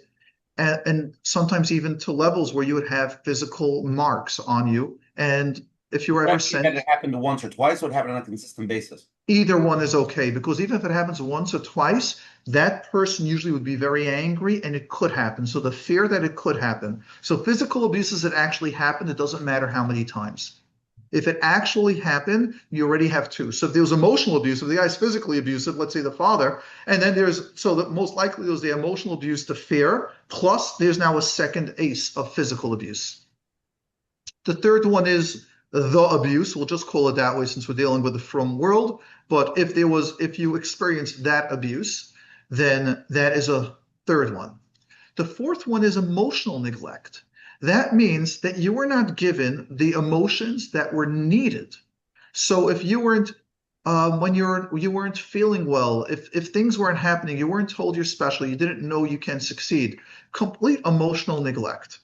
and sometimes even to levels where you would have physical marks on you? And if you were ever sent... That it happened once or twice, or it happened on a consistent basis? Either one is okay, because even if it happens once or twice, that person usually would be very angry, and it could happen. So the fear that it could happen. So physical abuses that actually happen, it doesn't matter how many times. If it actually happened, you already have two. So if there was emotional abuse, if the guy's physically abusive, let's say the father, and then so that most likely there's the emotional abuse, the fear, plus there's now a second ACE of physical abuse. The third one is the abuse. We'll just call it that way since we're dealing with the frum world. But if you experienced that abuse, then that is a third one. The fourth one is emotional neglect. That means that you were not given the emotions that were needed. So if you weren't, when you weren't feeling well, if things weren't happening, you weren't told you're special, you didn't know you can succeed. Complete emotional neglect.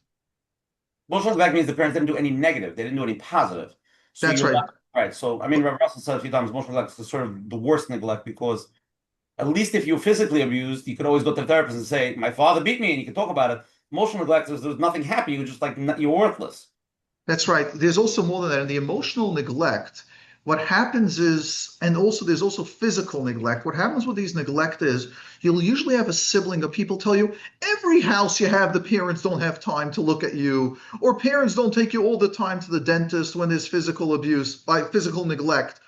Emotional neglect means the parents didn't do any negative; they didn't do any positive. So That's right. Right. So I mean, Rabbi Russell said a few times, emotional neglect is sort of the worst neglect, because at least if you're physically abused, you could always go to the therapist and say, "My father beat me," and you can talk about it. Emotional neglect is there's nothing happy. You're just like, you're worthless. That's right. There's also more than that. In the emotional neglect, what happens is, and also there's also physical neglect. What happens with these neglect is you'll usually have a sibling of people tell you, every house you have, the parents don't have time to look at you, or parents don't take you all the time to the dentist when there's physical abuse, like physical neglect.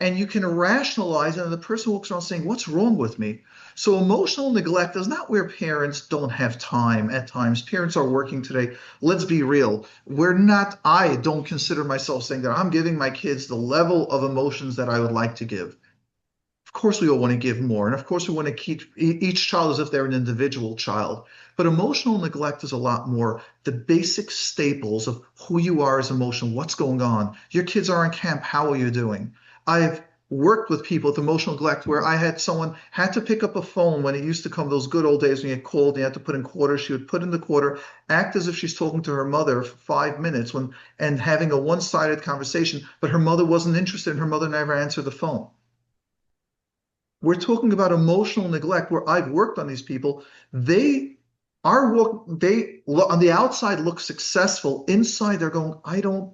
And you can rationalize it, and the person walks around saying, what's wrong with me? So emotional neglect is not where parents don't have time at times. Parents are working today. Let's be real. I don't consider myself saying that I'm giving my kids the level of emotions that I would like to give. Of course, we all want to give more. And of course, we want to keep each child as if they're an individual child. But emotional neglect is a lot more the basic staples of who you are as emotional. What's going on? Your kids are in camp. How are you doing? I've worked with people with emotional neglect where I had someone had to pick up a phone when it used to come those good old days when you called and you had to put in quarters. She would put in the quarter, act as if she's talking to her mother for 5 minutes and having a one-sided conversation, but her mother wasn't interested and her mother never answered the phone. We're talking about emotional neglect where I've worked on these people. They on the outside look successful. Inside they're going,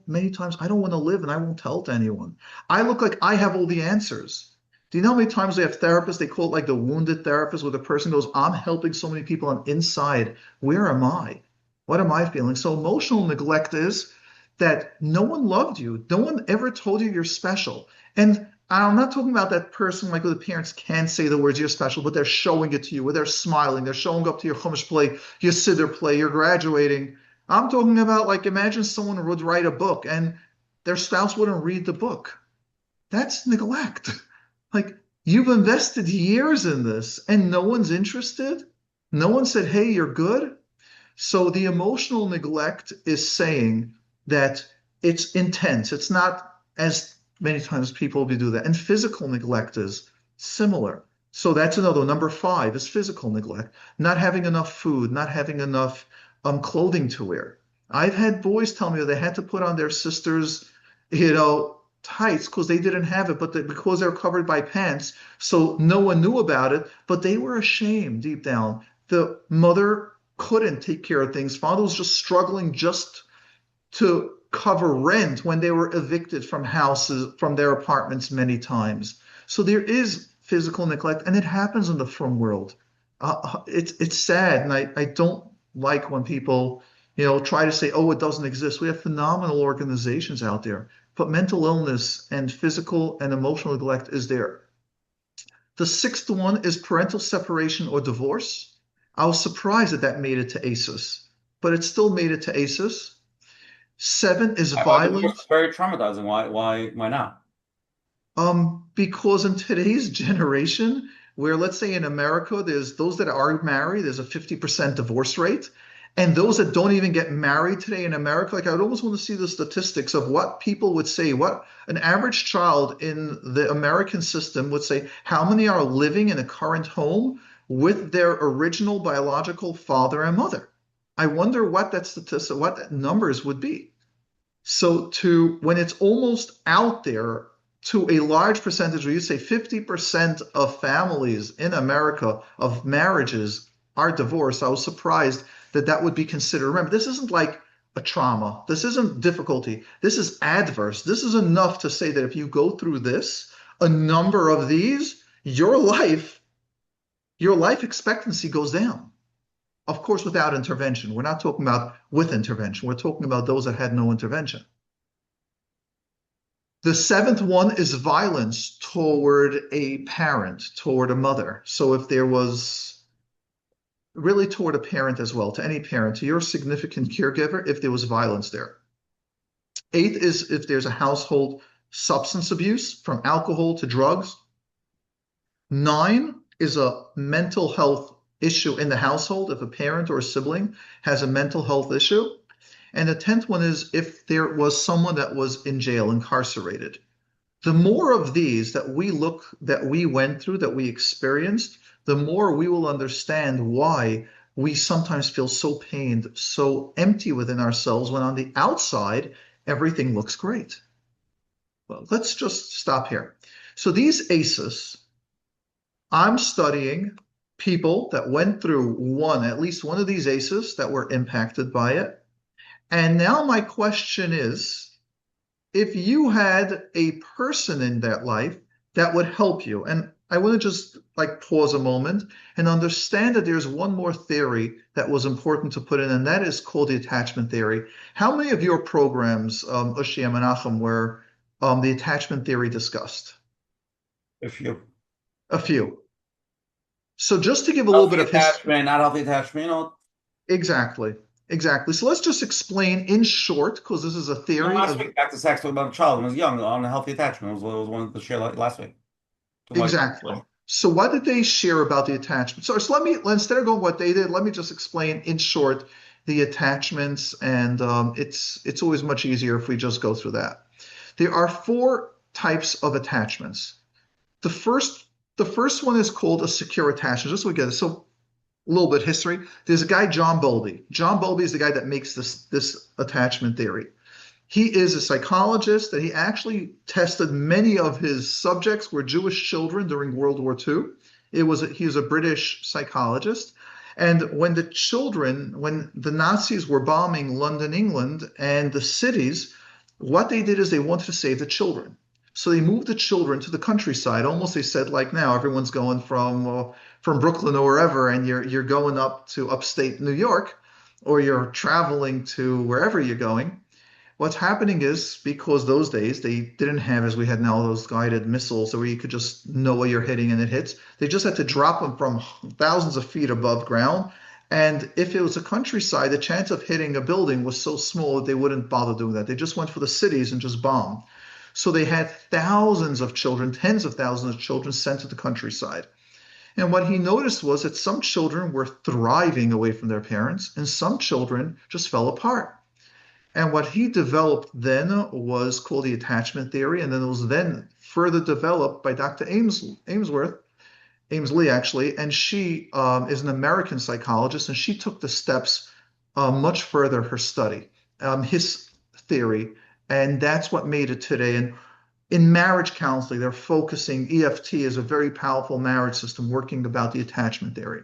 many times I don't want to live and I won't tell it to anyone. I look like I have all the answers. Do you know how many times they have therapists, they call it like the wounded therapist, where the person goes, I'm helping so many people on inside. Where am I? What am I feeling? So emotional neglect is that no one loved you. No one ever told you you're special. And I'm not talking about that person like where the parents can't say the words you're special, but they're showing it to you, where they're smiling, they're showing up to your chumash play, your siddur play, you're graduating. I'm talking about, like, imagine someone would write a book and their spouse wouldn't read the book. That's neglect. Like, you've invested years in this and no one's interested. No one said, hey, you're good. So the emotional neglect is saying, that it's intense. It's not as many times people will do that. And physical neglect is similar. So that's another one. Number 5 is physical neglect. Not having enough food, not having enough clothing to wear. I've had boys tell me that they had to put on their sisters, tights because they didn't have it, but because they're covered by pants, so no one knew about it, but they were ashamed deep down. The mother couldn't take care of things. Father was just struggling just to cover rent when they were evicted from houses, from their apartments many times. So there is physical neglect, and it happens in the frum world. It's sad, and I don't like when people, try to say, oh, it doesn't exist. We have phenomenal organizations out there, but mental illness and physical and emotional neglect is there. The 6th one is parental separation or divorce. I was surprised that made it to ACEs, but it still made it to ACEs. 7 is violence. It's very traumatizing. Why not? Because in today's generation, where let's say in America, there's those that are married, there's a 50% divorce rate. And those that don't even get married today in America, like I would almost want to see the statistics of what people would say, what an average child in the American system would say, how many are living in a current home with their original biological father and mother. I wonder what that statistic, what that numbers would be. So when it's almost out there to a large percentage, where you say 50% of families in America of marriages are divorced, I was surprised that would be considered. Remember, this isn't like a trauma. This isn't difficulty. This is adverse. This is enough to say that if you go through this, a number of these, your life expectancy goes down. Of course, without intervention. We're not talking about with intervention. We're talking about those that had no intervention. The 7th one is violence toward a parent, toward a mother. So if there was really toward a parent as well, to any parent, to your significant caregiver, if there was violence there. 8th is if there's a household substance abuse, from alcohol to drugs. 9 is a mental health issue in the household, if a parent or a sibling has a mental health issue. And the 10th one is if there was someone that was in jail, incarcerated. The more of these that we went through, that we experienced, the more we will understand why we sometimes feel so pained, so empty within ourselves, when on the outside, everything looks great. Well, let's just stop here. So these ACEs, I'm studying people that went through at least one of these ACEs that were impacted by it. And now my question is, if you had a person in that life that would help you, and I want to just pause a moment and understand that there's one more theory that was important to put in, and that is called the attachment theory. How many of your programs, Ushi and Menachem, were the attachment theory discussed? A few. A few. So just to give a little bit of history. Not healthy attachment, Exactly. So let's just explain in short, because this is a theory. Last week, back to sex about a child when he was young on a healthy attachment. It was one of the share last week. Exactly. So what did they share about the attachment? So instead of going what they did, let me just explain in short the attachments, and it's always much easier if we just go through that. There are 4 types of attachments. The first one is called a secure attachment. Just so we get it. So a little bit of history. There's a guy, John Bowlby. John Bowlby is the guy that makes this attachment theory. He is a psychologist that he actually tested. Many of his subjects were Jewish children during World War II. He was a British psychologist. And when the Nazis were bombing London, England, and the cities, what they did is they wanted to save the children. So they moved the children to the countryside. Almost, they said, like now everyone's going from Brooklyn or wherever, and you're going up to upstate New York, or you're traveling to wherever you're going. What's happening is, because those days they didn't have, as we had now, those guided missiles where you could just know where you're hitting and it hits. They just had to drop them from thousands of feet above ground. And if it was a countryside, the chance of hitting a building was so small that they wouldn't bother doing that. They just went for the cities and just bombed. So they had thousands of children, tens of thousands of children sent to the countryside. And what he noticed was that some children were thriving away from their parents, and some children just fell apart. And what he developed then was called the attachment theory, and then it was then further developed by Dr. Amesley actually, and she is an American psychologist, and she took the steps much further, her study, his theory, and that's what made it today. And in marriage counseling, they're focusing, EFT is a very powerful marriage system working about the attachment theory.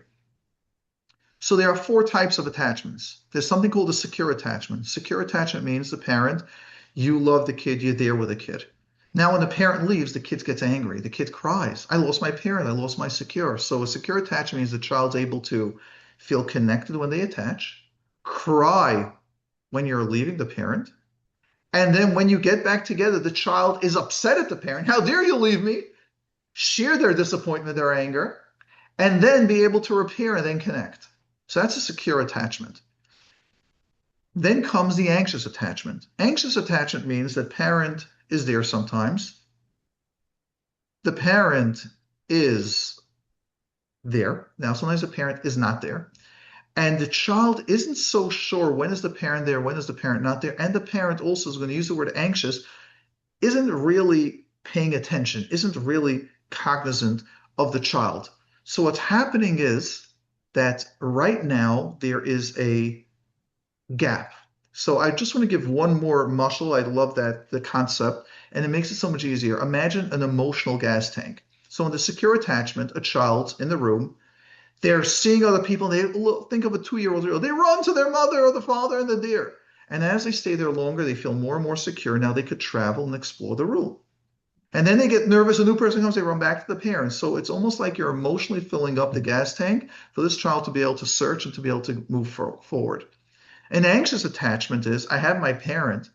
So there are 4 types of attachments. There's something called a secure attachment. Secure attachment means the parent, you love the kid, you're there with the kid. Now, when the parent leaves, the kid gets angry. The kid cries. I lost my parent. I lost my secure. So a secure attachment means the child's able to feel connected when they attach, cry when you're leaving the parent, and then when you get back together, the child is upset at the parent. How dare you leave me? Share their disappointment, their anger, and then be able to repair and then connect. So that's a secure attachment. Then comes the anxious attachment. Anxious attachment means that parent is there sometimes. The parent is there. Now, sometimes the parent is not there. And the child isn't so sure when is the parent there, when is the parent not there. And the parent also is going to use the word anxious, isn't really paying attention, isn't really cognizant of the child. So what's happening is that right now there is a gap. So I just want to give one more muscle. I love the concept, and it makes it so much easier. Imagine an emotional gas tank. So in the secure attachment, a child's in the room, they're seeing other people, and they think of a 2-year-old, they run to their mother or the father and they're there. And as they stay there longer, they feel more and more secure. Now they could travel and explore the room. And then they get nervous, a new person comes, they run back to the parents. So it's almost like you're emotionally filling up the gas tank for this child to be able to search and to be able to move forward. An anxious attachment is, I have my parent,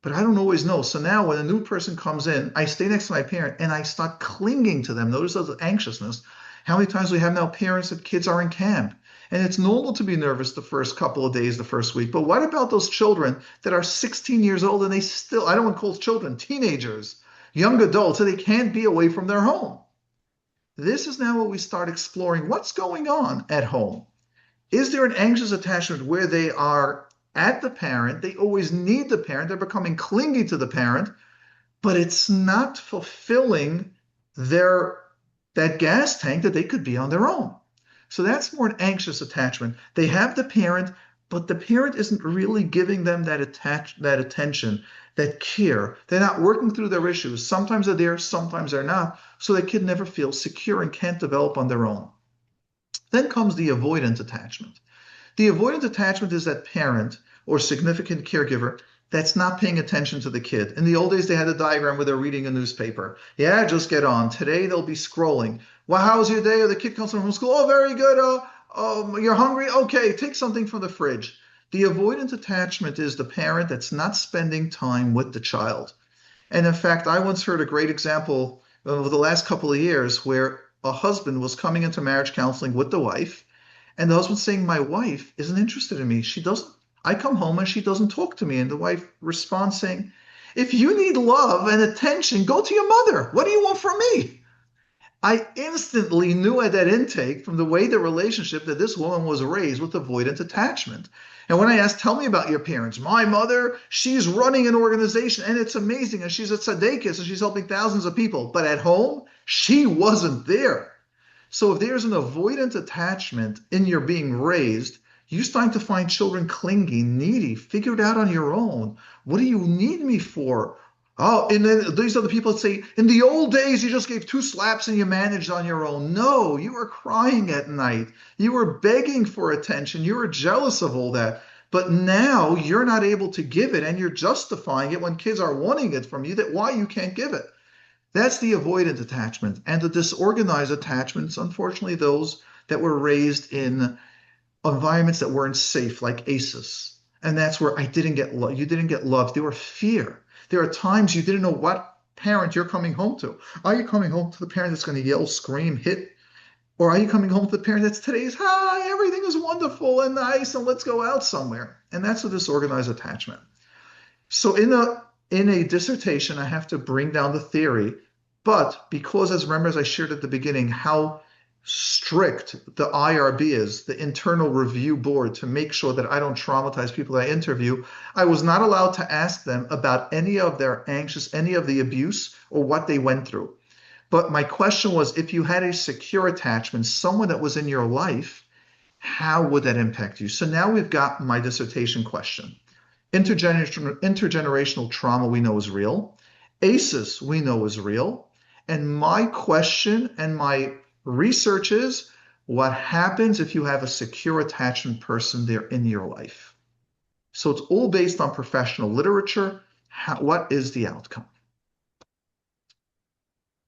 but I don't always know. So now when a new person comes in, I stay next to my parent and I start clinging to them. Notice the anxiousness. How many times we have now parents that kids are in camp? And it's normal to be nervous the first couple of days, the first week. But what about those children that are 16 years old and they still, I don't want to call children, teenagers, young adults, so they can't be away from their home? This is now where we start exploring what's going on at home. Is there an anxious attachment where they are at the parent, they always need the parent, they're becoming clingy to the parent, but it's not fulfilling that gas tank that they could be on their own. So that's more an anxious attachment. They have the parent, but the parent isn't really giving them that attention, that care. They're not working through their issues. Sometimes they're there, sometimes they're not. So the kid never feels secure and can't develop on their own. Then comes the avoidant attachment. The avoidant attachment is that parent or significant caregiver that's not paying attention to the kid. In the old days, they had a diagram where they're reading a newspaper. Yeah, just get on. Today, they'll be scrolling. Well, how was your day? Or the kid comes home from school. Oh, very good. You're hungry? Okay, take something from the fridge. The avoidant attachment is the parent that's not spending time with the child. And in fact, I once heard a great example over the last couple of years where a husband was coming into marriage counseling with the wife, and the husband saying, my wife isn't interested in me. I come home and she doesn't talk to me. And the wife responds saying, if you need love and attention, go to your mother. What do you want from me? I instantly knew at that intake from the way the relationship that this woman was raised with avoidant attachment. And when I asked, tell me about your parents, my mother, she's running an organization and it's amazing. And she's at Tzadekis and she's helping thousands of people. But at home, she wasn't there. So if there's an avoidant attachment in your being raised, you're starting to find children clingy, needy, figure it out on your own. What do you need me for? Oh, and then these are the people that say, in the old days, you just gave 2 slaps and you managed on your own. No, you were crying at night. You were begging for attention. You were jealous of all that. But now you're not able to give it and you're justifying it when kids are wanting it from you, that why you can't give it. That's the avoidant attachment. And the disorganized attachments, unfortunately, those that were raised in environments that weren't safe, like ACEs. And that's where I didn't get love. You didn't get love. There were fear. There are times you didn't know what parent you're coming home to. Are you coming home to the parent that's going to yell, scream, hit? Or are you coming home to the parent that's today's, hi, everything is wonderful and nice and let's go out somewhere? And that's a disorganized attachment. So in a dissertation, I have to bring down the theory, but because, as remember, as I shared at the beginning, how strict the IRB is, the internal review board, to make sure that I don't traumatize people that I interview, I was not allowed to ask them about any of their anxious, any of the abuse or what they went through. But my question was, if you had a secure attachment, someone that was in your life, how would that impact you? So now we've got my dissertation question. Intergenerational trauma we know is real. ACEs we know is real. And my question and my research is, what happens if you have a secure attachment person there in your life? So it's all based on professional literature. What is the outcome?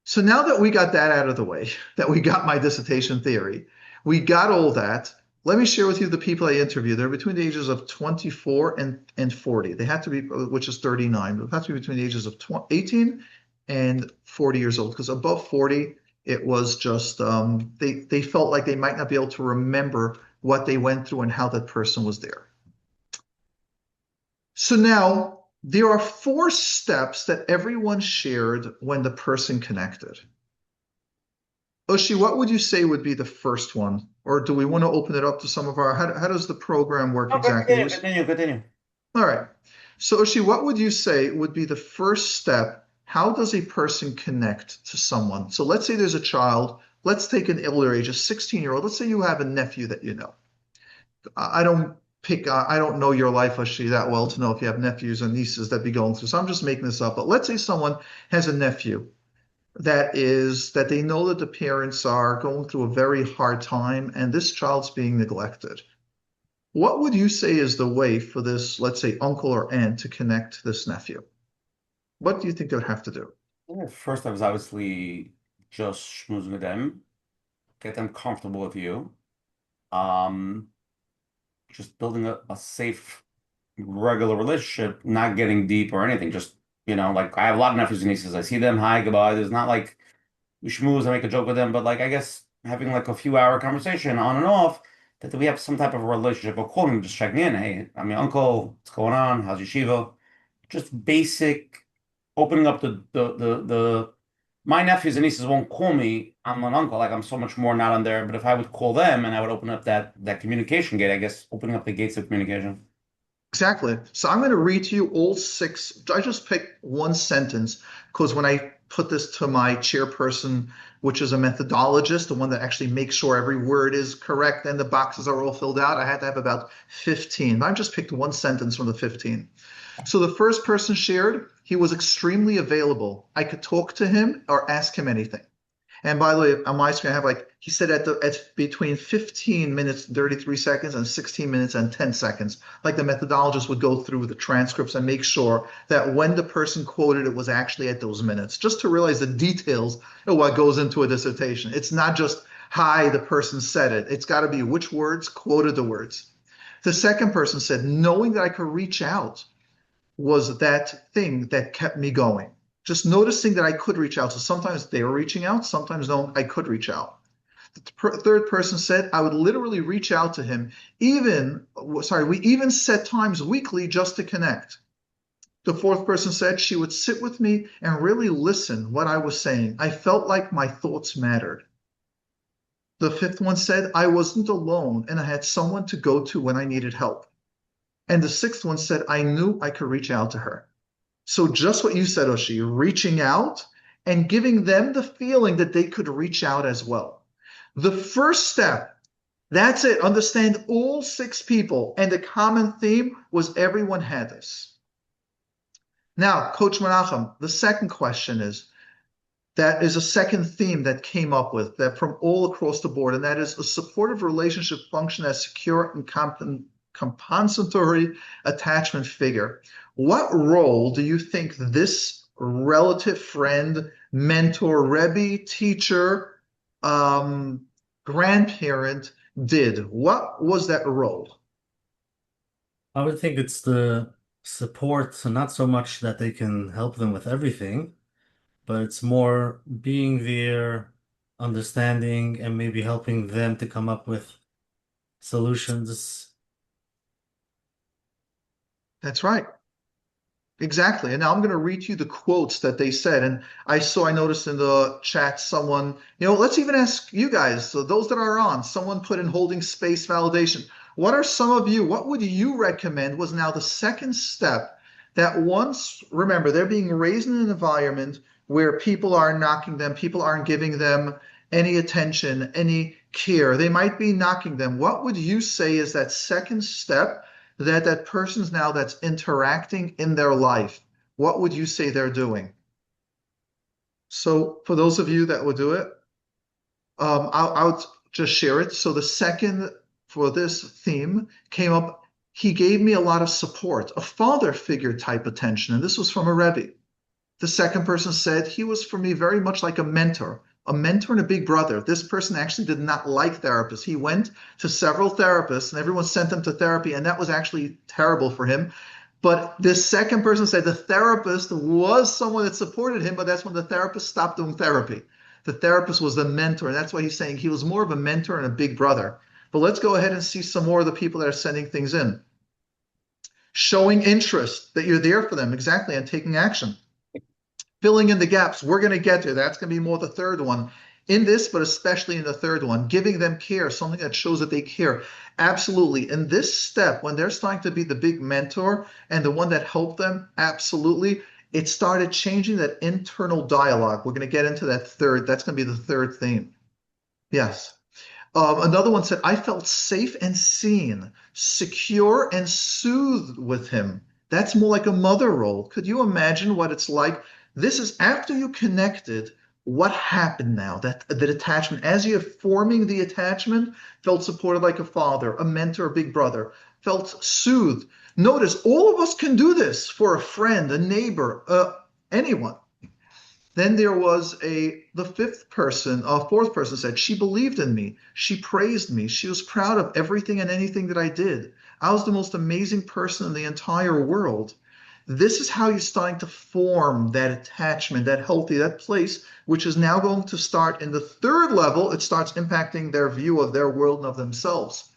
So now that we got that out of the way, that we got my dissertation theory, we got all that, let me share with you the people I interviewed. They're between the ages of 24 and 40. They have to be, which is 39, but it has to be between the ages of 18 and 40 years old, because above 40, it was just, they felt like they might not be able to remember what they went through and how that person was there. So now there are 4 steps that everyone shared when the person connected. Oshi, what would you say would be the first one? Or do we want to open it up to some of our, how does the program work exactly? Continue. All right. So Oshi, what would you say would be the first step? How does a person connect to someone? So let's say there's a child. Let's take an older age, a 16-year-old. Let's say you have a nephew that you know. I don't know your life, Oshi, that well to know if you have nephews and nieces that be going through. So I'm just making this up. But let's say someone has a nephew that they know that the parents are going through a very hard time and this child's being neglected. What would you say is the way for this, let's say, uncle or aunt to connect to this nephew? What do you think they would have to do? First, I was obviously just schmoozing with them, get them comfortable with you. Just building a safe, regular relationship, not getting deep or anything. Just, like I have a lot of nephews and nieces. I see them, hi, goodbye. There's not like we schmooze, I make a joke with them, but like I guess having like a few hour conversation on and off, that we have some type of a relationship or calling them, just checking in. Hey, I'm your uncle, what's going on? How's yeshiva? Just basic opening up the my nephews and nieces won't call me. I'm an uncle, like I'm so much more not on there. But if I would call them and I would open up that communication gate, I guess opening up the gates of communication. Exactly. So I'm going to read to you all 6. I just picked one sentence because when I put this to my chairperson, which is a methodologist, the one that actually makes sure every word is correct and the boxes are all filled out, I had to have about 15. But I just picked one sentence from the 15. So the first person shared, he was extremely available. I could talk to him or ask him anything. And by the way, on my screen, I have he said at between 15 minutes and 33 seconds and 16 minutes and 10 seconds. Like the methodologist would go through the transcripts and make sure that when the person quoted, it was actually at those minutes, just to realize the details of what goes into a dissertation. It's not just, hi, the person said it. It's got to be which words quoted the words. The second person said, knowing that I could reach out was that thing that kept me going. Just noticing that I could reach out. So sometimes they were reaching out, sometimes no, I could reach out. The third person said, I would literally reach out to him. We even set times weekly just to connect. The fourth person said she would sit with me and really listen what I was saying. I felt like my thoughts mattered. The fifth one said, I wasn't alone and I had someone to go to when I needed help. And the sixth one said, I knew I could reach out to her. So just what you said, Oshi, reaching out and giving them the feeling that they could reach out as well. The first step, that's it. Understand all 6 people. And the common theme was everyone had this. Now, Coach Menachem, the second question that is a second theme that came up with that from all across the board, and that is a supportive relationship function as secure and compensatory attachment figure. What role do you think this relative friend, mentor, rebbe, teacher, grandparent did? What was that role? I would think it's the support, so not so much that they can help them with everything, but it's more being there, understanding, and maybe helping them to come up with solutions. That's right. Exactly. And now I'm going to read you the quotes that they said. And I noticed in the chat someone, let's even ask you guys, so those that are on, someone put in holding space validation. What would you recommend was now the second step that once, remember, they're being raised in an environment where people are knocking them, people aren't giving them any attention, any care. They might be knocking them. What would you say is that second step that person's now that's interacting in their life? What would you say they're doing? So for those of you that will do it, I'll just share it. So the second for this theme came up, he gave me a lot of support, a father figure type attention, and this was from a rebbe. The second person said he was for me very much like a mentor and a big brother. This person actually did not like therapists. He went to several therapists and everyone sent him to therapy, and that was actually terrible for him. But this second person said the therapist was someone that supported him, but that's when the therapist stopped doing therapy. The therapist was the mentor, and that's why he's saying he was more of a mentor and a big brother. But let's go ahead and see some more of the people that are sending things in. Showing interest, that you're there for them, exactly, and taking action. Filling in the gaps, we're going to get there. That's going to be more the third one. In this, but especially in the third one, giving them care, something that shows that they care. Absolutely. In this step, when they're starting to be the big mentor and the one that helped them, absolutely, it started changing that internal dialogue. We're going to get into that third. That's going to be the third theme. Yes. Another one said, I felt safe and seen, secure and soothed with him. That's more like a mother role. Could you imagine what it's like? This is after you connected. What happened now? That the attachment, as you're forming the attachment, felt supported like a father, a mentor, a big brother, felt soothed. Notice all of us can do this for a friend, a neighbor, anyone. Then there was the fourth person said, she believed in me. She praised me. She was proud of everything and anything that I did. I was the most amazing person in the entire world. This is how you're starting to form that attachment, that place, which is now going to start in the third level. It starts impacting their view of their world and of themselves.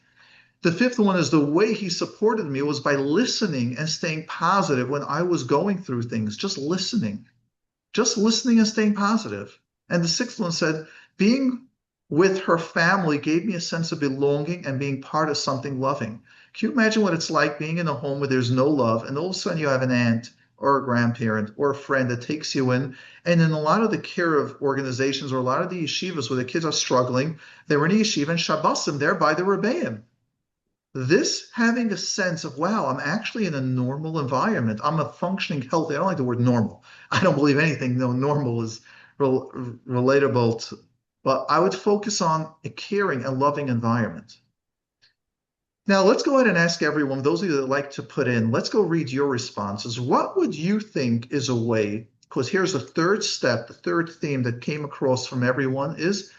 The fifth one is the way he supported me was by listening and staying positive when I was going through things, just listening and staying positive. And the sixth one said, being with her family gave me a sense of belonging and being part of something loving. Can you imagine what it's like being in a home where there's no love, and all of a sudden you have an aunt or a grandparent or a friend that takes you in? And in a lot of the care of organizations or a lot of the yeshivas where the kids are struggling, they're in a yeshiva and Shabbosim, they're by the rebbeim. This having a sense of, wow, I'm actually in a normal environment. I'm a functioning, healthy. I don't like the word normal. I don't believe anything normal is relatable to, but I would focus on a caring and loving environment. Now, let's go ahead and ask everyone, those of you that like to put in, let's go read your responses. What would you think is a way, because here's the third step, the third theme that came across from everyone is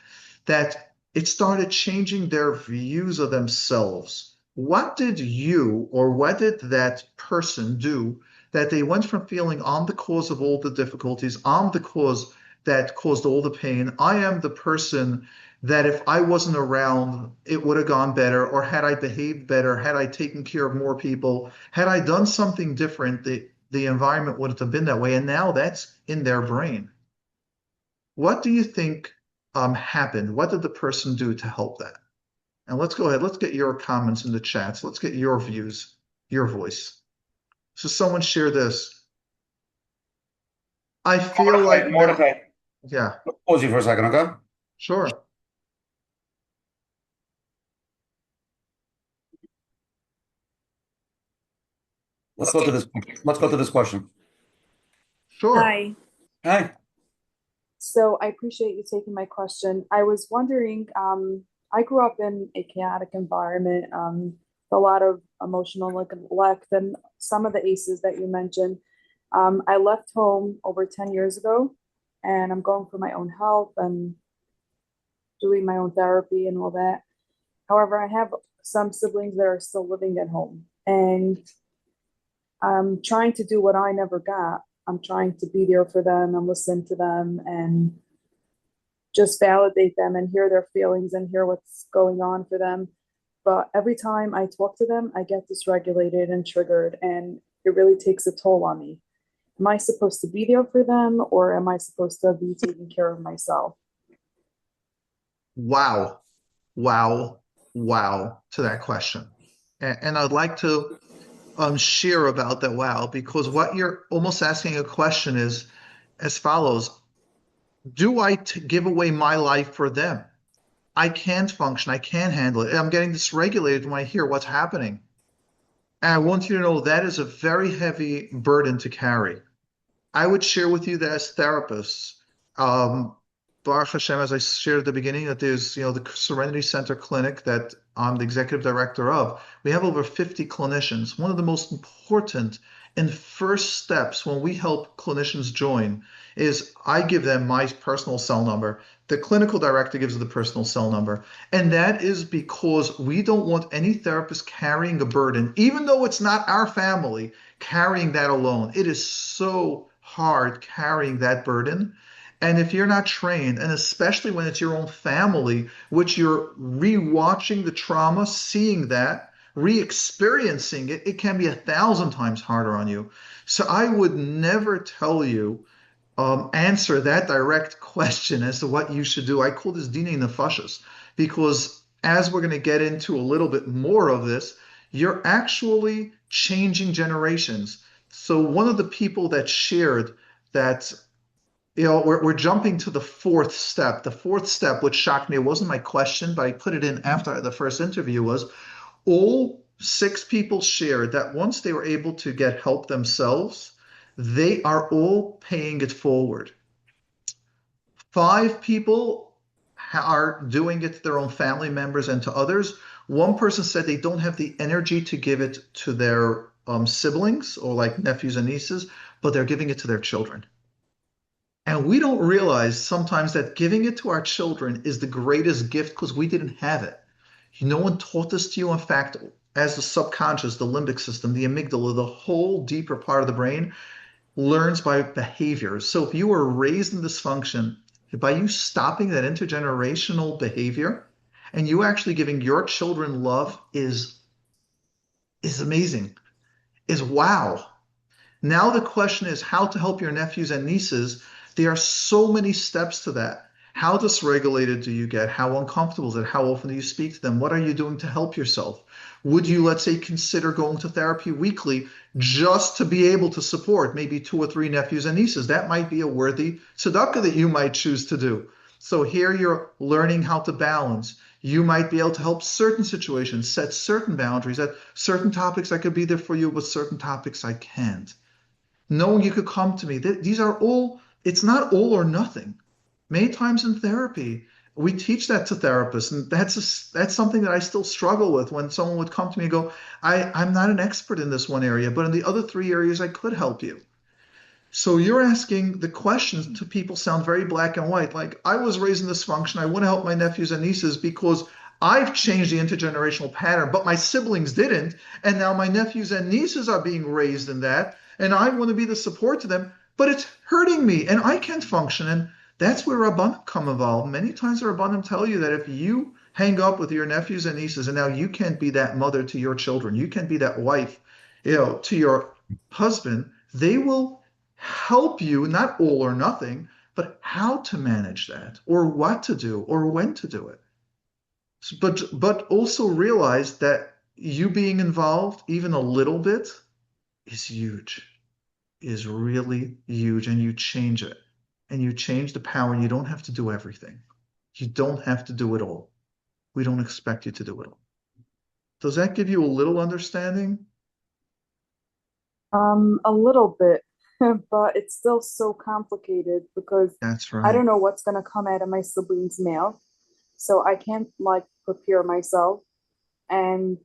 that it started changing their views of themselves. What did you or what did that person do that they went from feeling I'm the cause of all the difficulties, I'm the cause that caused all the pain, I am the person that if I wasn't around, it would have gone better, or had I behaved better, had I taken care of more people, had I done something different, the environment wouldn't have been that way. And now that's in their brain. What do you think happened? What did the person do to help that? And let's go ahead. Let's get your comments in the chats. Let's get your views, your voice. So someone share this. I feel like Mordechai. Yeah. Pause you for a second, okay? Sure. Let's go to this question. Sure. Hi. Hi. So I appreciate you taking my question. I was wondering, I grew up in a chaotic environment, a lot of emotional neglect, and some of the ACEs that you mentioned. I left home over 10 years ago, and I'm going for my own help and doing my own therapy and all that. However, I have some siblings that are still living at home, and I'm trying to do what I never got. I'm trying to be there for them and listen to them and just validate them and hear their feelings and hear what's going on for them. But every time I talk to them, I get dysregulated and triggered, and it really takes a toll on me. am I supposed to be there for them, or am I supposed to be taking care of myself? Wow, wow, wow to that question. And I'd like to share about that wow, because what you're almost asking a question is as follows. Do I give away my life for them? I can't function. I can't handle it. I'm getting dysregulated when I hear what's happening. And I want you to know that is a very heavy burden to carry. I would share with you that as therapists, Baruch Hashem, as I shared at the beginning, that there's, the Serenity Center Clinic that I'm the executive director of. We have over 50 clinicians. One of the most important and first steps when we help clinicians join is I give them my personal cell number. The clinical director gives the personal cell number. And that is because we don't want any therapist carrying a burden, even though it's not our family, carrying that alone. It is so hard carrying that burden. And if you're not trained, and especially when it's your own family, which you're re-watching the trauma, seeing that, re-experiencing it, it can be 1,000 times harder on you. So I would never tell you, answer that direct question as to what you should do. I call this dinei nefashos, because as we're going to get into a little bit more of this, you're actually changing generations. So one of the people that shared that, we're jumping to the fourth step. The fourth step, which shocked me, it wasn't my question, but I put it in after the first interview, was all 6 people shared that once they were able to get help themselves, they are all paying it forward. 5 people are doing it to their own family members and to others. One person said they don't have the energy to give it to their siblings or like nephews and nieces, but they're giving it to their children. And we don't realize sometimes that giving it to our children is the greatest gift because we didn't have it. No one taught this to you. In fact, as the subconscious, the limbic system, the amygdala, the whole deeper part of the brain learns by behavior. So if you were raised in dysfunction, by you stopping that intergenerational behavior and you actually giving your children love is amazing, is wow. Now the question is how to help your nephews and nieces. There are so many steps to that. How dysregulated do you get? How uncomfortable is it? How often do you speak to them? What are you doing to help yourself? Would you, let's say, consider going to therapy weekly just to be able to support maybe 2 or 3 nephews and nieces? That might be a worthy tzedakah that you might choose to do. So here you're learning how to balance. You might be able to help certain situations, set certain boundaries. At certain topics I could be there for you, but certain topics I can't. Knowing you could come to me. These are all, it's not all or nothing. Many times in therapy, we teach that to therapists, and that's something that I still struggle with when someone would come to me and go, I'm not an expert in this one area, but in the other 3 areas I could help you. So you're asking the questions to people sound very black and white. Like, I was raised in dysfunction. I want to help my nephews and nieces because I've changed the intergenerational pattern, but my siblings didn't. And now my nephews and nieces are being raised in that. And I want to be the support to them, but it's hurting me and I can't function. And that's where Rabbanim come involved. Many times the Rabbanim tell you that if you hang up with your nephews and nieces and now you can't be that mother to your children, you can't be that wife, to your husband, they will help you, not all or nothing, but how to manage that or what to do or when to do it. But also realize that you being involved even a little bit is huge, is really huge, and you change it. And you change the power, and you don't have to do everything. You don't have to do it all. We don't expect you to do it all. Does that give you a little understanding? A little bit, but it's still so complicated because That's right. I don't know what's going to come out of my siblings' mouth. So I can't prepare myself. And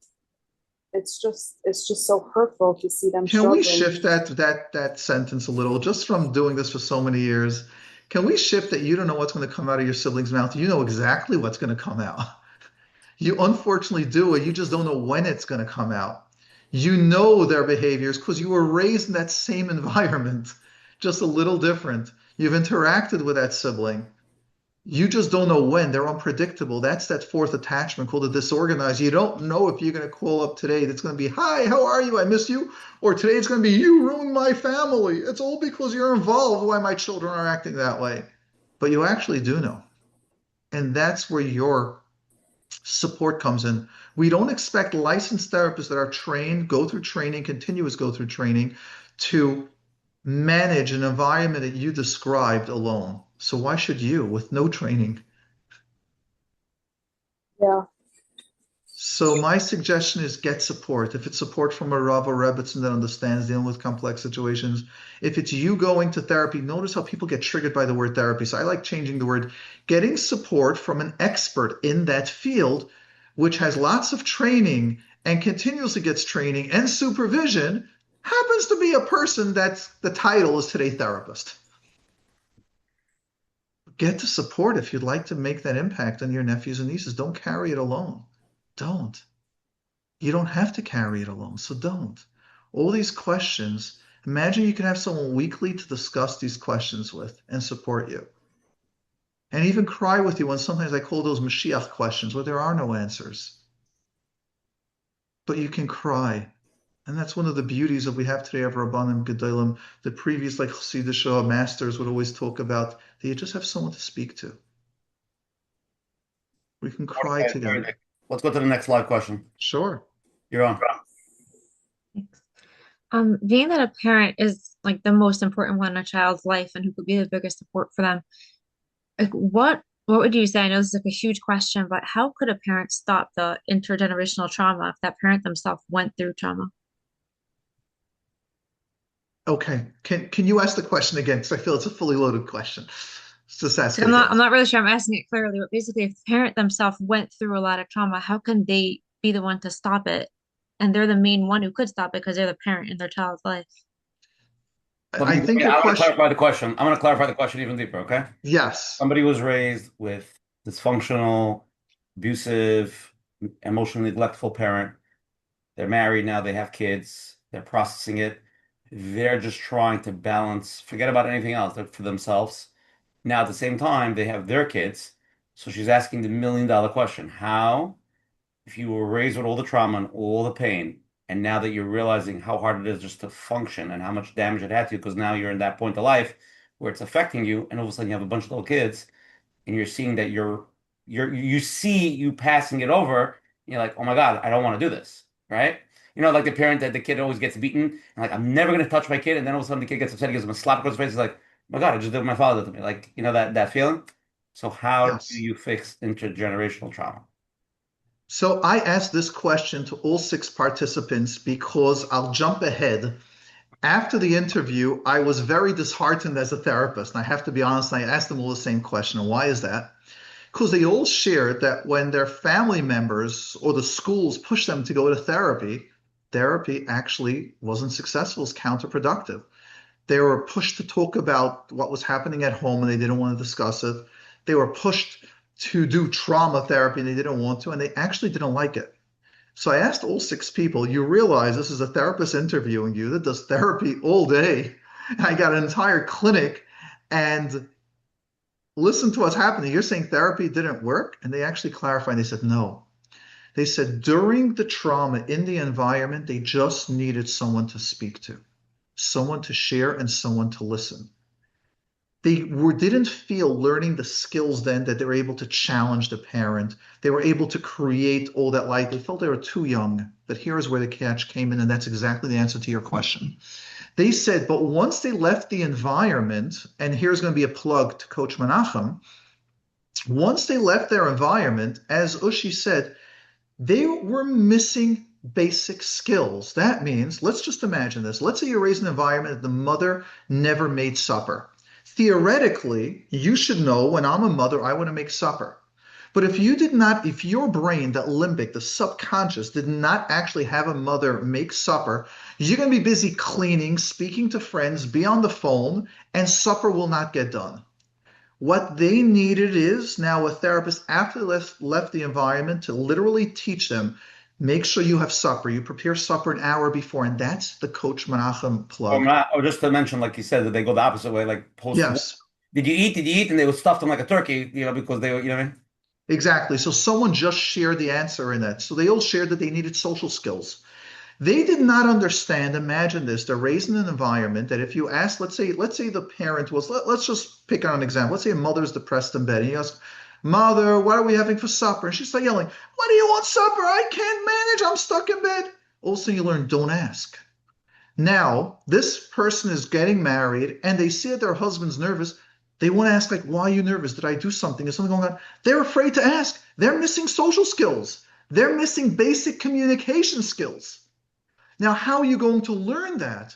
it's just so hurtful to see them Can we struggling. shift that sentence a little, just from doing this for so many years? Can we shift that you don't know what's going to come out of your sibling's mouth? You know exactly what's going to come out. You unfortunately do it. You just don't know when it's going to come out. You know their behaviors because you were raised in that same environment, just a little different. You've interacted with that sibling. You just don't know when. They're unpredictable. That's that fourth attachment called a disorganized. You don't know if you're going to call up today. That's going to be, hi, how are you? I miss you. Or today it's going to be, you ruined my family. It's all because you're involved why my children are acting that way. But you actually do know. And that's where your support comes in. We don't expect licensed therapists that are trained, go through training, continuous go through training to manage an environment that you described alone. So why should you with no training? Yeah. So my suggestion is get support. If it's support from a Rav or Rebbetzin that understands dealing with complex situations, if it's you going to therapy, notice how people get triggered by the word therapy. So I like changing the word, getting support from an expert in that field, which has lots of training and continuously gets training and supervision, happens to be a person that's the title is today therapist. Get the support if you'd like to make that impact on your nephews and nieces. Don't carry it alone. Don't. You don't have to carry it alone, so don't. All these questions, imagine you can have someone weekly to discuss these questions with and support you. And even cry with you when sometimes I call those Mashiach questions where there are no answers. But you can cry. And that's one of the beauties that we have today of Rabbanim Gedolim. The previous, like Chassidisha masters would always talk about, that you just have someone to speak to. We can cry together. Let's go to the next live question. Sure. You're on. Thanks. Being that a parent is like the most important one in a child's life and who could be the biggest support for them, like what would you say? I know this is like a huge question, but how could a parent stop the intergenerational trauma if that parent themselves went through trauma? Okay. Can you ask the question again? Because I feel it's a fully loaded question. Just ask it I'm again. not really sure I'm asking it clearly, but basically if the parent themselves went through a lot of trauma, how can they be the one to stop it? And they're the main one who could stop it because they're the parent in their child's life. I think your I'm going to question, clarify the question. I'm going to clarify the question even deeper, okay? yes. Somebody was raised with dysfunctional, abusive, emotionally neglectful parent. They're married now, they have kids, they're processing it. They're just trying to balance, forget about anything else, they're for themselves. Now, at the same time, they have their kids. So she's asking the $1 million question. How, if you were raised with all the trauma and all the pain, and now that you're realizing how hard it is just to function and how much damage it had to you, because now you're in that point of life where it's affecting you, and all of a sudden you have a bunch of little kids, and you're seeing that you see you passing it over, and you're like, oh my God, I don't want to do this, right? You know, like the parent that the kid always gets beaten, and like, I'm never going to touch my kid, and then all of a sudden the kid gets upset, he gives him a slap across his face, he's like, oh my God, I just did what my father did to me. Like, you know, that feeling. So how Yes. do you fix intergenerational trauma? So I asked this question to all 6 participants because I'll jump ahead. After the interview, I was very disheartened as a therapist. And I have to be honest, I asked them all the same question. And why is that? Because they all shared that when their family members or the schools pushed them to go to therapy, therapy actually wasn't successful, it was counterproductive. They were pushed to talk about what was happening at home and they didn't want to discuss it. They were pushed to do trauma therapy and they didn't want to, and they actually didn't like it. So I asked all 6 people, you realize this is a therapist interviewing you that does therapy all day. I got an entire clinic and listen to what's happening. You're saying therapy didn't work? And they actually clarified. They said, no. They said during the trauma in the environment, they just needed someone to speak to, someone to share and someone to listen. They didn't feel learning the skills then that they were able to challenge the parent. They were able to create all that light. They felt they were too young. But here's where the catch came in, and that's exactly the answer to your question. They said, but once they left the environment, and here's going to be a plug to Coach Menachem, once they left their environment, as Ushi said, they were missing basic skills. That means, let's just imagine this. Let's say you're raised in an environment that the mother never made supper. Theoretically, you should know when I'm a mother, I want to make supper. But if your brain, the limbic, the subconscious, did not actually have a mother make supper, you're going to be busy cleaning, speaking to friends, be on the phone, and supper will not get done. What they needed is now a therapist after they left the environment to literally teach them, make sure you have supper. You prepare supper an hour before, and that's the Coach Menachem plug. Or just to mention, like you said, that they go the opposite way, like post-war. Yes. Did you eat? Did you eat? And they would stuff them like a turkey, because they were, you know what I mean? Exactly. So someone just shared the answer in that. So they all shared that they needed social skills. They did not understand. Imagine this. They're raised in an environment that if you ask, let's say the parent was, let's just pick on an example. Let's say a mother's depressed in bed and you ask, Mother, what are we having for supper? And she start yelling, What do you want supper? I can't manage. I'm stuck in bed. Also, you learn, don't ask. Now, this person is getting married and they see that their husband's nervous. They want to ask, like, why are you nervous? Did I do something? Is something going on? They're afraid to ask. They're missing social skills. They're missing basic communication skills. Now, how are you going to learn that?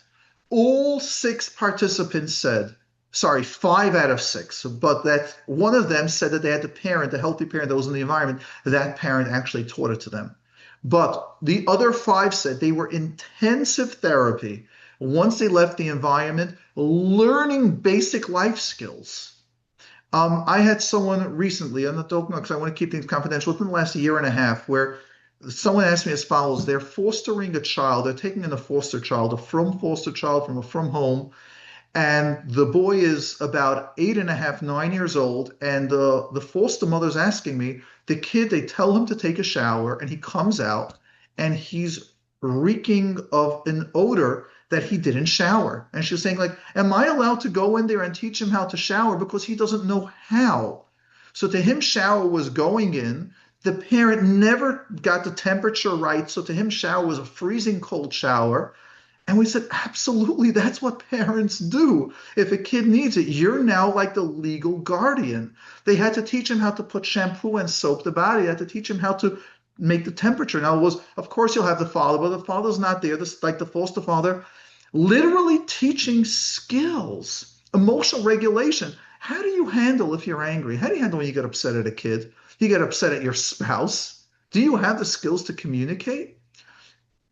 All six participants said, sorry, 5 out of 6, but that one of them said that they had a healthy parent that was in the environment, that parent actually taught it to them. But the other 5 said they were intensive therapy once they left the environment, learning basic life skills. I had someone recently, I'm not talking because I want to keep things confidential, within the last year and a half, where someone asked me as follows. They're fostering a child, they're taking in a foster child, a from foster child from a from home, and the boy is about 8.5, 9 years old. And the foster mother's asking me, the kid, they tell him to take a shower, and he comes out and he's reeking of an odor that he didn't shower. And she's saying, like, am I allowed to go in there and teach him how to shower because he doesn't know how? So to him, shower was going in. The parent never got the temperature right. So to him, shower was a freezing cold shower. And we said, absolutely, that's what parents do. If a kid needs it, you're now like the legal guardian. They had to teach him how to put shampoo and soap the body. They had to teach him how to make the temperature. Now, of course, you'll have the father, but the father's not there. This, like the foster father, literally teaching skills, emotional regulation. How do you handle if you're angry? How do you handle when you get upset at a kid? You get upset at your spouse? Do you have the skills to communicate?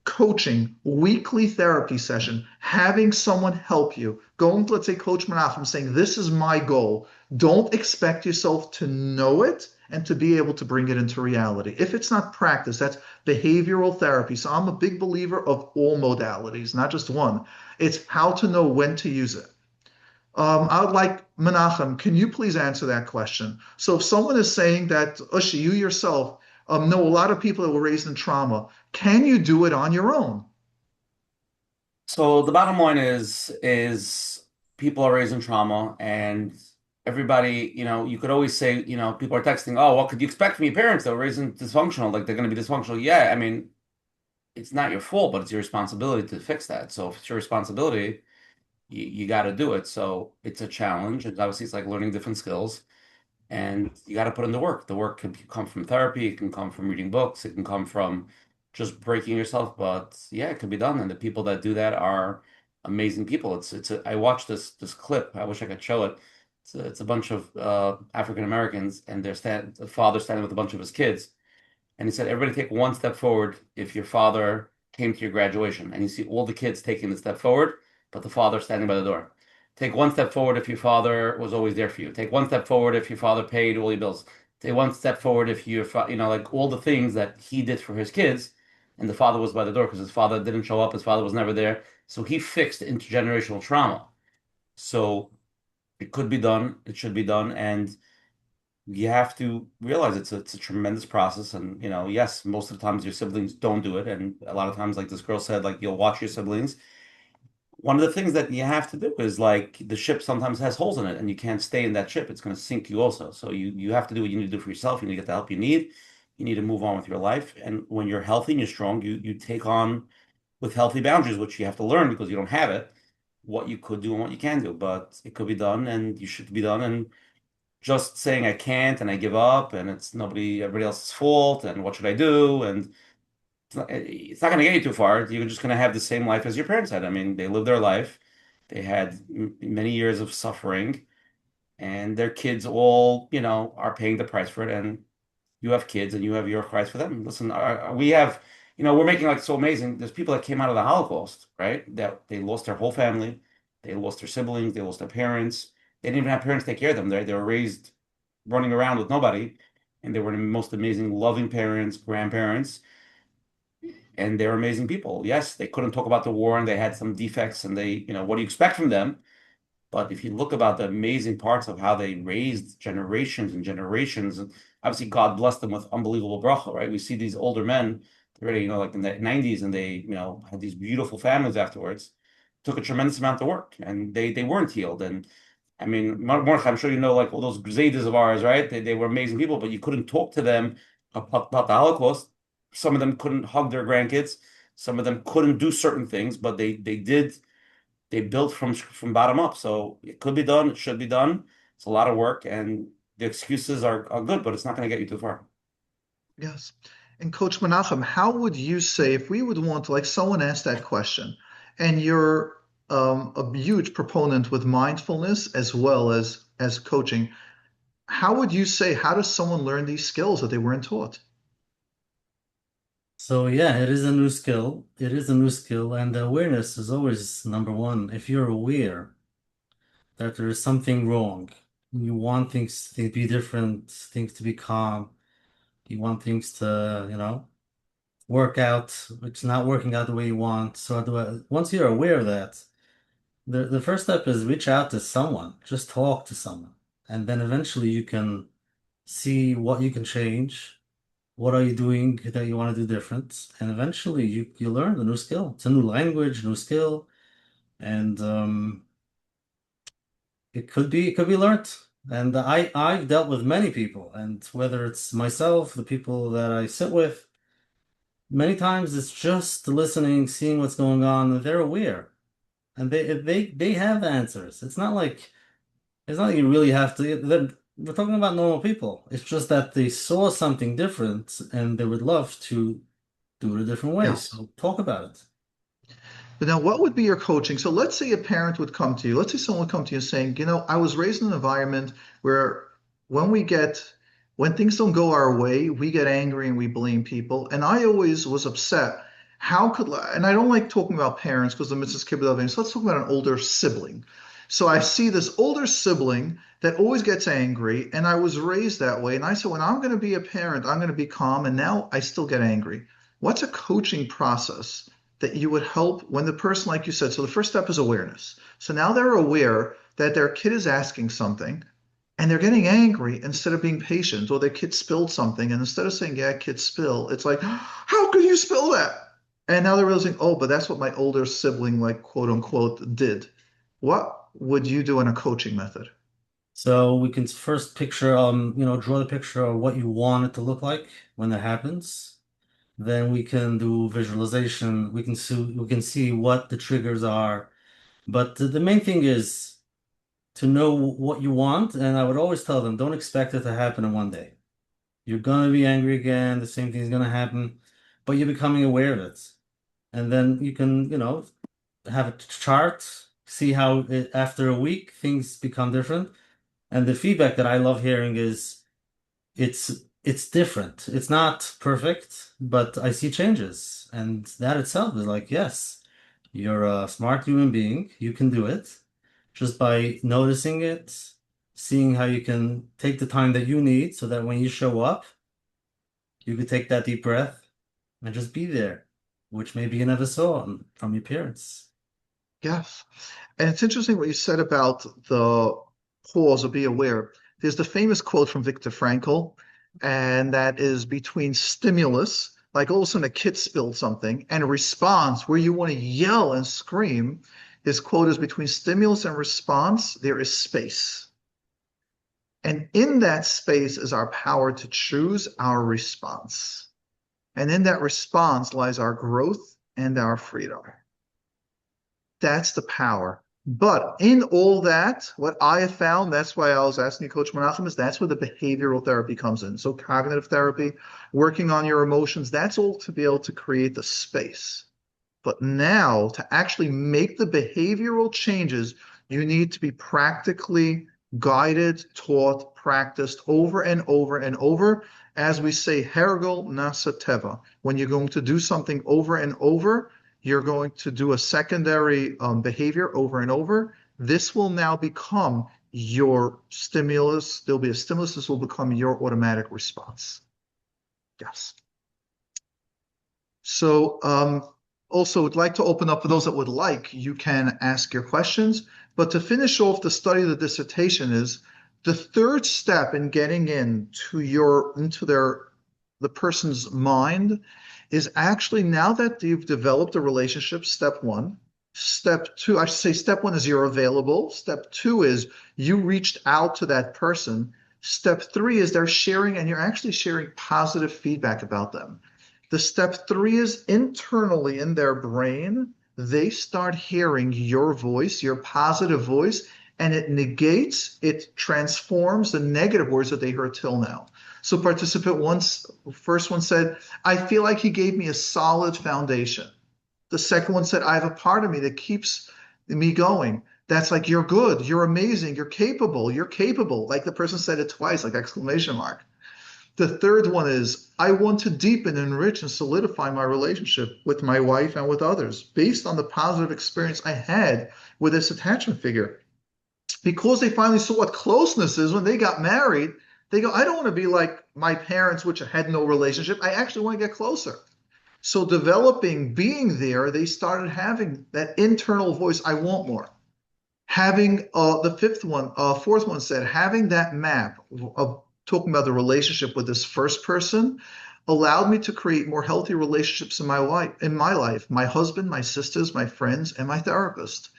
Coaching, weekly therapy session, having someone help you, going to, let's say, Coach Menachem, saying, This is my goal. Don't expect yourself to know it and to be able to bring it into reality. If it's not practice, that's behavioral therapy. So I'm a big believer of all modalities, not just one. It's how to know when to use it. I would like Menachem, can you please answer that question? So if someone is saying that, Ushi, you yourself know a lot of people that were raised in trauma, can you do it on your own? So the bottom line is people are raised in trauma, and everybody, you could always say, people are texting, oh, what could you expect from your parents? They were raised in dysfunctional, like they're going to be dysfunctional. Yeah, I mean, it's not your fault, but it's your responsibility to fix that. So if it's your responsibility, you got to do it. So it's a challenge, and obviously it's like learning different skills, and you got to put in the work. The work can come from therapy, it can come from reading books, it can come from just breaking yourself. But yeah, it can be done. And the people that do that are amazing people. I watched this clip. I wish I could show it. It's a bunch of African Americans, and the father standing with a bunch of his kids, and he said, everybody take one step forward if your father came to your graduation. And you see all the kids taking the step forward, but the father standing by the door. Take one step forward if your father was always there for you. Take one step forward if your father paid all your bills. Take one step forward if like all the things that he did for his kids, and the father was by the door because his father didn't show up, his father was never there. So he fixed intergenerational trauma. So it could be done, it should be done, and you have to realize it's a tremendous process. And yes, most of the times your siblings don't do it, and a lot of times, like this girl said, like you'll watch your siblings. One of the things that you have to do is, like, the ship sometimes has holes in it, and you can't stay in that ship. It's going to sink you also. So you have to do what you need to do for yourself. You need to get the help you need. You need to move on with your life. And when you're healthy and you're strong, you take on with healthy boundaries, which you have to learn because you don't have it, what you could do and what you can do. But it could be done, and you should be done. And just saying I can't and I give up and it's everybody else's fault and what should I do, and it's not going to get you too far. You're just going to have the same life as your parents had. I mean, they lived their life. They had many years of suffering, and their kids all, are paying the price for it. And you have kids and you have your price for them. Listen, we have, we're making like so amazing. There's people that came out of the Holocaust, right? That they lost their whole family, they lost their siblings, they lost their parents. They didn't even have parents take care of them. They were raised running around with nobody, and they were the most amazing, loving parents, grandparents, and they're amazing people. Yes, they couldn't talk about the war, and they had some defects, and what do you expect from them? But if you look about the amazing parts of how they raised generations and generations, and obviously God blessed them with unbelievable bracha, right? We see these older men, already, like in the 90s, and they, had these beautiful families afterwards. Took a tremendous amount of work, and they weren't healed. And I mean, Mordechai, I'm sure you know, like all those Crusaders of ours, right? They were amazing people, but you couldn't talk to them about the Holocaust. Some of them couldn't hug their grandkids. Some of them couldn't do certain things, but they did. They built from bottom up. So it could be done. It should be done. It's a lot of work, and the excuses are good, but it's not going to get you too far. Yes. And Coach Menachem, how would you say if we would want to, like someone asked that question, and you're a huge proponent with mindfulness as well as coaching, how would you say, how does someone learn these skills that they weren't taught? So yeah, it is a new skill. It is a new skill, and the awareness is always number one. If you're aware that there is something wrong, you want things to be different, things to be calm, you want things to, work out, it's not working out the way you want. So once you're aware of that, the first step is reach out to someone, just talk to someone, and then eventually you can see what you can change. What are you doing that you want to do different? And eventually you learn the new skill. It's a new language, new skill, and it could be learned. And I've dealt with many people, and whether it's myself, the people that I sit with, many times it's just listening, seeing what's going on, and they're aware. And they have answers. It's not like you really have to. We're talking about normal people. It's just that they saw something different and they would love to do it a different way. Yes. So talk about it. But now, what would be your coaching? So let's say a parent would come to you. Let's say someone would come to you saying, I was raised in an environment where when when things don't go our way, we get angry and we blame people. And I always was upset. And I don't like talking about parents because the Mrs. Kibbutz, so let's talk about an older sibling. So I see this older sibling that always gets angry, and I was raised that way. And I said, when I'm going to be a parent, I'm going to be calm. And now I still get angry. What's a coaching process that you would help when the person, like you said, so the first step is awareness. So now they're aware that their kid is asking something and they're getting angry instead of being patient, or their kid spilled something. And instead of saying, yeah, kid spill, it's like, how could you spill that? And now they're realizing, oh, but that's what my older sibling, like quote unquote, did. What would you do in a coaching method? So we can first picture, draw the picture of what you want it to look like when that happens. Then we can do visualization. We can see what the triggers are. But the main thing is to know what you want. And I would always tell them, don't expect it to happen in one day. You're gonna be angry again. The same thing is gonna happen, but you're becoming aware of it. And then you can, have a chart, see how after a week things become different. And the feedback that I love hearing is it's different. It's not perfect, but I see changes. And that itself is like, yes, you're a smart human being. You can do it just by noticing it, seeing how you can take the time that you need so that when you show up, you could take that deep breath and just be there, which maybe you never saw from your parents. Yes. And it's interesting what you said about the pause or be aware. There's the famous quote from Viktor Frankl, and that is between stimulus, like all of a sudden a kid spilled something, and a response where you want to yell and scream. His quote is between stimulus and response, there is space. And in that space is our power to choose our response. And in that response lies our growth and our freedom. That's the power. But in all that, what I have found, that's why I was asking you, Coach Menachem, is that's where the behavioral therapy comes in. So cognitive therapy, working on your emotions, that's all to be able to create the space. But now to actually make the behavioral changes, you need to be practically guided, taught, practiced over and over and over. As we say, hergel nasa teva. When you're going to do something over and over, you're going to do a secondary behavior over and over. This will now become your stimulus. There'll be a stimulus. This will become your automatic response. Yes. So also would like to open up for those that would like, you can ask your questions. But to finish off the study of the dissertation is the third step in getting the person's mind is actually, now that you've developed a relationship, step one. Step two, I should say step one is you're available. Step two is you reached out to that person. Step three is they're sharing, and you're actually sharing positive feedback about them. The step three is internally in their brain, they start hearing your voice, your positive voice, and it transforms the negative words that they heard till now. So first one said, I feel like he gave me a solid foundation. The second one said, I have a part of me that keeps me going. That's like, you're good, you're amazing, you're capable, you're capable. Like the person said it twice, like exclamation mark. The third one is, I want to deepen, enrich, and solidify my relationship with my wife and with others based on the positive experience I had with this attachment figure. Because they finally saw what closeness is when they got married, they go, I don't want to be like my parents, which had no relationship. I actually want to get closer. So being there, they started having that internal voice, I want more. Having fourth one said, having that map of talking about the relationship with this first person allowed me to create more healthy relationships in my life, my husband, my sisters, my friends, and my therapist.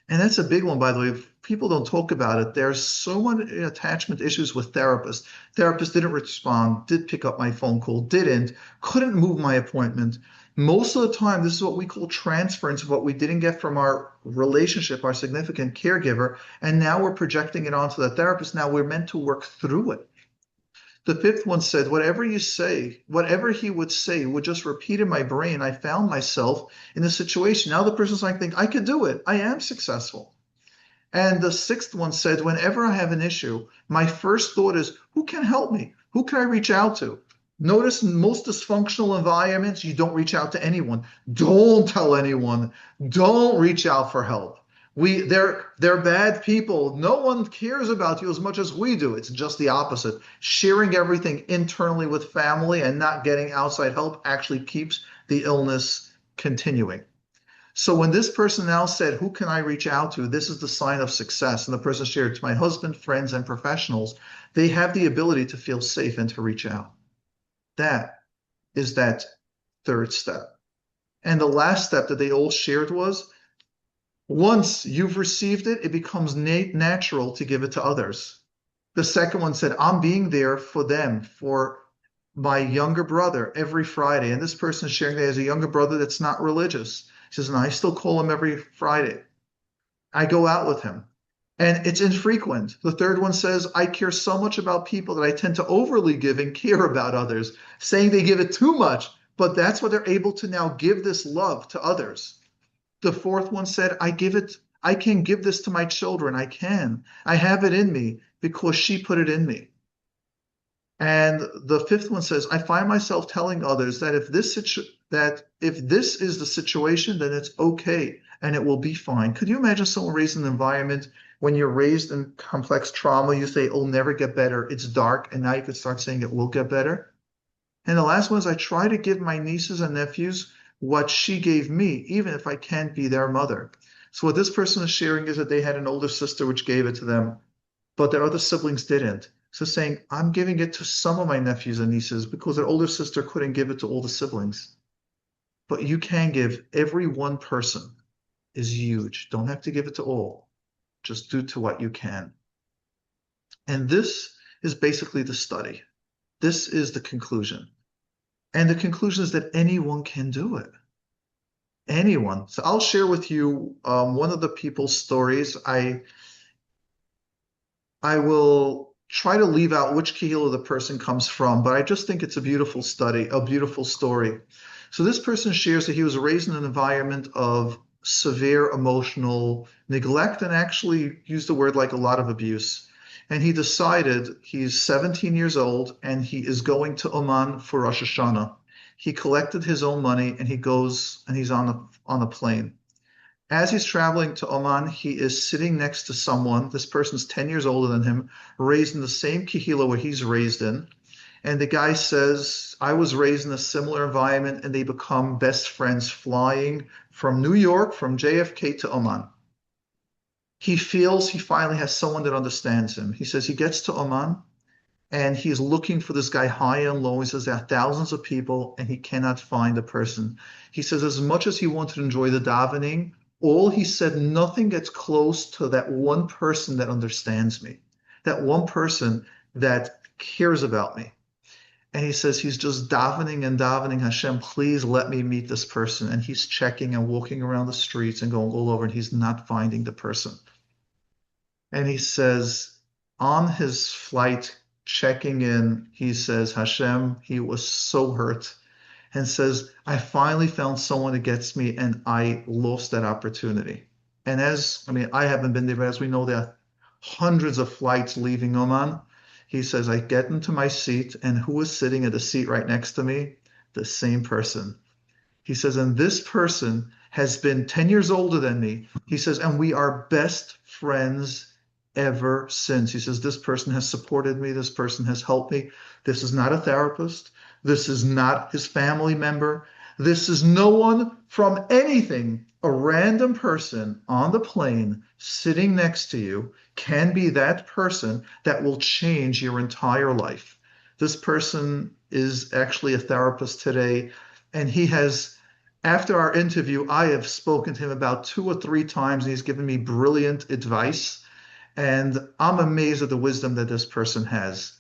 And that's a big one, by the way. If people don't talk about it, there's so many attachment issues with therapists. Therapist didn't respond, did pick up my phone call, couldn't move my appointment. Most of the time, this is what we call transference of what we didn't get from our relationship, our significant caregiver, and now we're projecting it onto the therapist. Now we're meant to work through it. The fifth one said, whatever you say, whatever he would say would just repeat in my brain. I found myself in a situation. Now the person's like, think, I could do it. I am successful. And the sixth one said, whenever I have an issue, my first thought is, who can help me? Who can I reach out to? Notice in most dysfunctional environments, you don't reach out to anyone. Don't tell anyone. Don't reach out for help. They're bad people. No one cares about you as much as we do. It's just the opposite. Sharing everything internally with family and not getting outside help actually keeps the illness continuing. So when this person now said, who can I reach out to? This is the sign of success. And the person shared, to my husband, friends, and professionals. They have the ability to feel safe and to reach out. That is that third step. And the last step that they all shared was, once you've received it, it becomes natural to give it to others. The second one said, I'm being there for them, for my younger brother every Friday. And this person is sharing that as a younger brother that's not religious. He says, and I still call him every Friday. I go out with him. And it's infrequent. The third one says, I care so much about people that I tend to overly give and care about others, saying they give it too much. But that's what they're able to now give this love to others. The fourth one said, I can give this to my children. I can. I have it in me because she put it in me. And the fifth one says, I find myself telling others that if this is the situation, then it's okay and it will be fine. Could you imagine someone raised in an environment when you're raised in complex trauma, you say, it'll never get better. It's dark. And now you could start saying it will get better. And the last one is, I try to give my nieces and nephews what she gave me, even if I can't be their mother. So what this person is sharing is that they had an older sister which gave it to them, but their other siblings didn't. So saying, I'm giving it to some of my nephews and nieces because their older sister couldn't give it to all the siblings. But you can give. Every one person is huge. Don't have to give it to all. Just do to what you can. And this is basically the study. This is the conclusion. And the conclusion is that anyone can do it. Anyone. So I'll share with you one of the people's stories. I will try to leave out which kehillah the person comes from, but I just think it's a beautiful study, a beautiful story. So this person shares that he was raised in an environment of severe emotional neglect and actually used the word like a lot of abuse. And he decided, he's 17 years old and he is going to Oman for Rosh Hashanah. He collected his own money and he goes and he's on a plane. As he's traveling to Oman, he is sitting next to someone. This person's 10 years older than him, raised in the same kehillah where he's raised in. And the guy says, I was raised in a similar environment, and they become best friends flying from New York, from JFK to Oman. he feels he finally has someone that understands him. He says he gets to Oman and he's looking for this guy high and low. He says there are thousands of people and he cannot find a person. He says as much as he wanted to enjoy the davening, all he said, nothing gets close to that one person that understands me, that one person that cares about me. And he says he's just davening and davening, Hashem, please let me meet this person. And he's checking and walking around the streets and going all over, and he's not finding the person. And he says, on his flight, checking in, he says, Hashem, he was so hurt and says, I finally found someone that gets me, and I lost that opportunity. And I haven't been there, but as we know, there are hundreds of flights leaving Oman. He says, I get into my seat, and who is sitting at the seat right next to me? The same person. He says, and this person has been 10 years older than me. He says, and we are best friends ever since. He says, this person has supported me. This person has helped me. This is not a therapist. This is not his family member. This is no one from anything. A random person on the plane sitting next to you can be that person that will change your entire life. This person is actually a therapist today, and he has, after our interview, I have spoken to him about 2 or 3 times, and he's given me brilliant advice, and I'm amazed at the wisdom that this person has.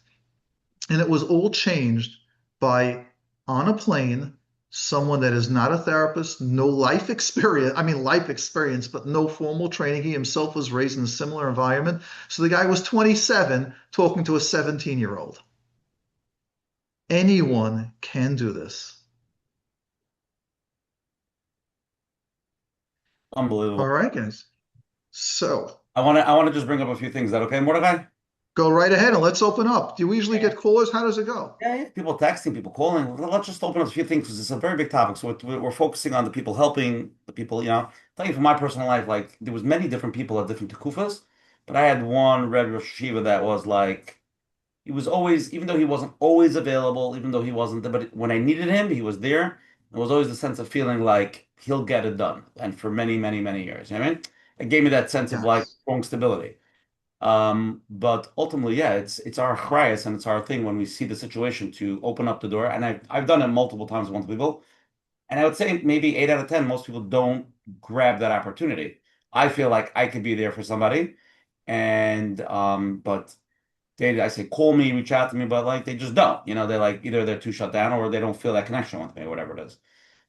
And it was all changed by, on a plane, someone that is not a therapist, no life experience, but no formal training. He himself was raised in a similar environment. So the guy was 27 talking to a 17-year-old. Anyone can do this. Unbelievable. All right, guys. So I want to just bring up a few things. Is that okay, Mordechai? go right ahead and let's open up. Do you usually get callers? How does it go? Yeah. People texting, people calling. Let's just open up a few things because it's a very big topic. So we're focusing on the people helping, the people, tell you from my personal life, like there was many different people at different tekufas, but I had one Rebbe Rosh Yeshiva that was like, he was always, even though he wasn't always available, even though he wasn't there, but when I needed him, he was there. There was always the sense of feeling like he'll get it done. And for many, many, many years, you know what I mean? It gave me that sense of like Yes. strong stability. But ultimately, yeah, it's our chrayas and it's our thing when we see the situation to open up the door. And I've done it multiple times with people. And I would say maybe 8 out of 10, most people don't grab that opportunity. I feel like I could be there for somebody. And but I say call me, reach out to me, but like they just don't. They're like either they're too shut down or they don't feel that connection with me or whatever it is.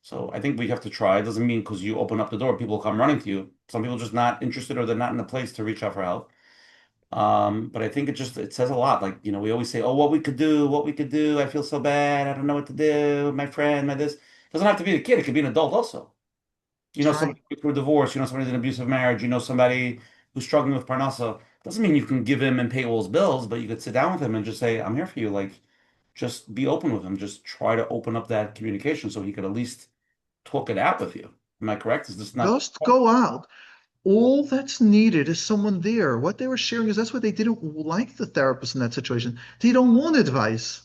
So I think we have to try. It doesn't mean because you open up the door, people come running to you. Some people just not interested or they're not in a place to reach out for help. But I think it says a lot. Like, we always say, oh, what we could do, what we could do. I feel so bad. I don't know what to do. My friend, my this. It doesn't have to be the kid. It could be an adult also. That's right. Somebody through a divorce, somebody's in an abusive marriage, somebody who's struggling with parnasa. Doesn't mean you can give him and pay all his bills, but you could sit down with him and just say, I'm here for you. Like, just be open with him. Just try to open up that communication so he could at least talk it out with you. Am I correct? Is this not? Just go out. All that's needed is someone there. What they were sharing is that's what they didn't like the therapist in that situation. They don't want advice.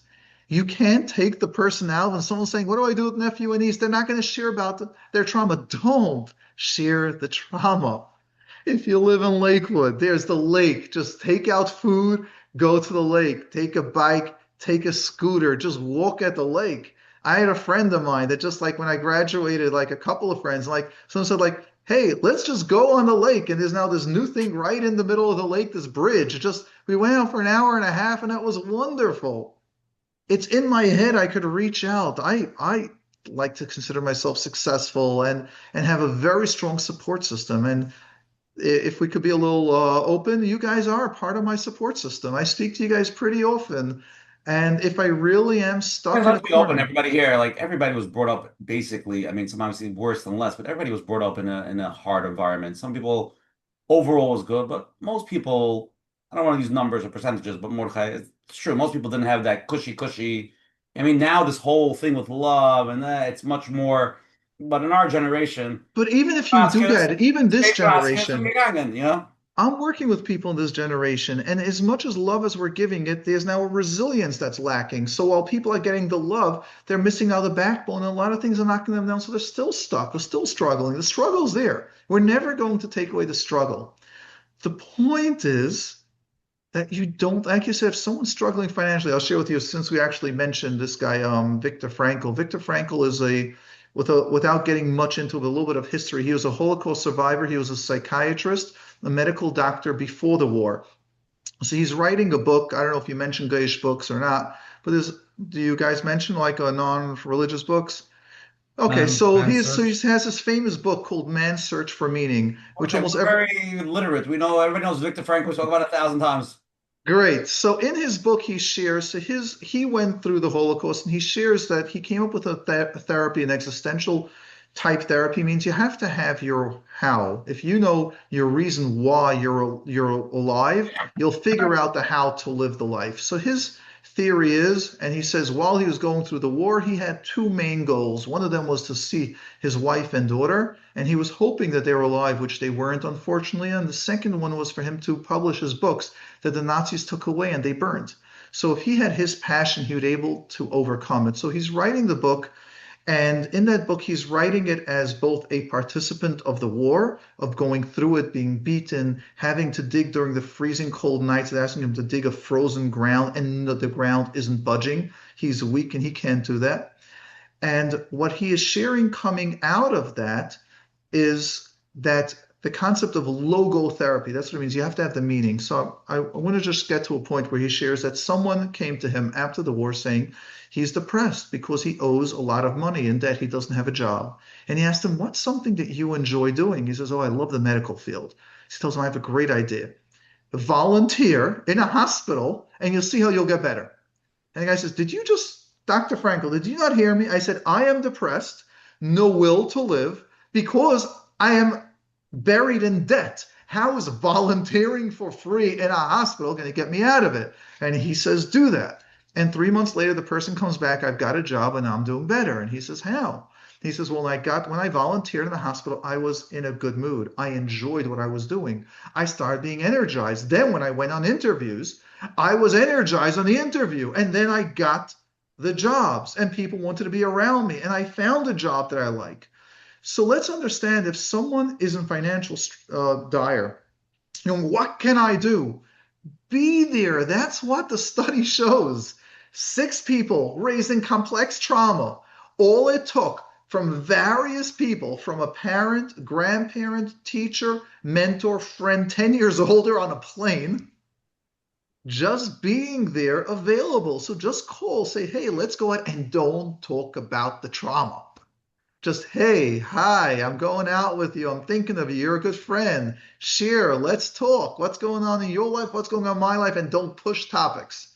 You can't take the person out and someone's saying, what do I do with nephew and niece? They're not going to share about their trauma. Don't share the trauma. If you live in Lakewood, there's the lake. Just take out food, go to the lake, take a bike, take a scooter, just walk at the lake. I had a friend of mine that just like when I graduated, like a couple of friends, like someone said like, hey, let's just go on the lake. And there's now this new thing right in the middle of the lake, this bridge. We went out for an hour and a half and it was wonderful. It's in my head. I could reach out. I like to consider myself successful and have a very strong support system. And if we could be a little open, you guys are part of my support system. I speak to you guys pretty often. And if I really am stuck in a Let's be open. corner, Everybody here, like everybody was brought up basically. I mean, some obviously worse than less, but everybody was brought up in a hard environment. Some people overall was good, but most people, I don't want to use numbers or percentages, but Mordechai, it's true. Most people didn't have that cushy. I mean, now this whole thing with love and that, it's much more. But in our generation, but even if you do that, even this generation, I'm working with people in this generation, and as much as love as we're giving it, there's now a resilience that's lacking. So while people are getting the love, they're missing out the backbone, and a lot of things are knocking them down. So they're still stuck. They're still struggling. The struggle's there. We're never going to take away the struggle. The point is that you don't, like you said, if someone's struggling financially, I'll share with you, since we actually mentioned this guy, Viktor Frankl. Viktor Frankl is without getting much into a little bit of history, he was a Holocaust survivor. He was a psychiatrist, a medical doctor before the war. So he's writing a book. I don't know if you mentioned Goyish books or not, but do you guys mention like non-religious books? Okay, so he has this famous book called Man's Search for Meaning, which Okay, we're very literate. Everybody knows Viktor Frankl. We talk about it 1,000 times. Great. So in his book, he shares, he went through the Holocaust, and he shares that he came up with a therapy, an existential type therapy. Means you have to have your how. If you know your reason why you're alive, you'll figure out the how to live the life. So his theory is, and he says while he was going through the war, he had two main goals. One of them was to see his wife and daughter, and he was hoping that they were alive, which they weren't, unfortunately. And the second one was for him to publish his books that the Nazis took away and they burned. So if he had his passion, he would be able to overcome it. So he's writing the book, and in that book, he's writing it as both a participant of the war, of going through it, being beaten, having to dig during the freezing cold nights, asking him to dig a frozen ground, and the ground isn't budging. He's weak and he can't do that. And what he is sharing coming out of that is that the concept of logotherapy, that's what it means. You have to have the meaning. So I want to just get to a point where he shares that someone came to him after the war saying he's depressed because he owes a lot of money in debt. He doesn't have a job. And he asked him, what's something that you enjoy doing? He says, oh, I love the medical field. He tells him, I have a great idea. Volunteer in a hospital and you'll see how you'll get better. And the guy says, Dr. Frankl, did you not hear me? I said, I am depressed, no will to live because I am buried in debt. How is volunteering for free in a hospital going to get me out of it? And he says, do that. And 3 months later, the person comes back, I've got a job and I'm doing better. And he says, how? He says, well, when I volunteered in the hospital, I was in a good mood. I enjoyed what I was doing. I started being energized. Then when I went on interviews, I was energized on the interview. And then I got the jobs and people wanted to be around me. And I found a job that I like. So let's understand, if someone is in financial dire, what can I do? Be there. That's what the study shows. 6 people raising complex trauma. All it took from various people, from a parent, grandparent, teacher, mentor, friend, 10 years older on a plane, just being there available. So just call, say, hey, let's go out, and don't talk about the trauma. Just, hey, hi, I'm going out with you. I'm thinking of you. You're a good friend. Share, let's talk. What's going on in your life? What's going on in my life? And don't push topics.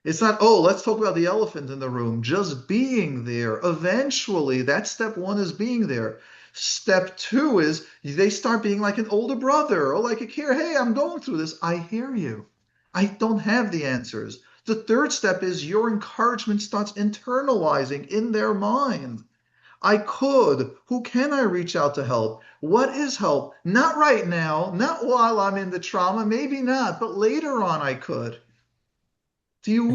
It's not, oh, let's talk about the elephant in the room. Just being there. Eventually, that's step 1 is being there. Step 2 is they start being like an older brother or like a kid. Hey, I'm going through this. I hear you. I don't have the answers. The third step is your encouragement starts internalizing in their mind. I could. Who can I reach out to help? What is help? Not right now, not while I'm in the trauma, maybe not, but later on I could. And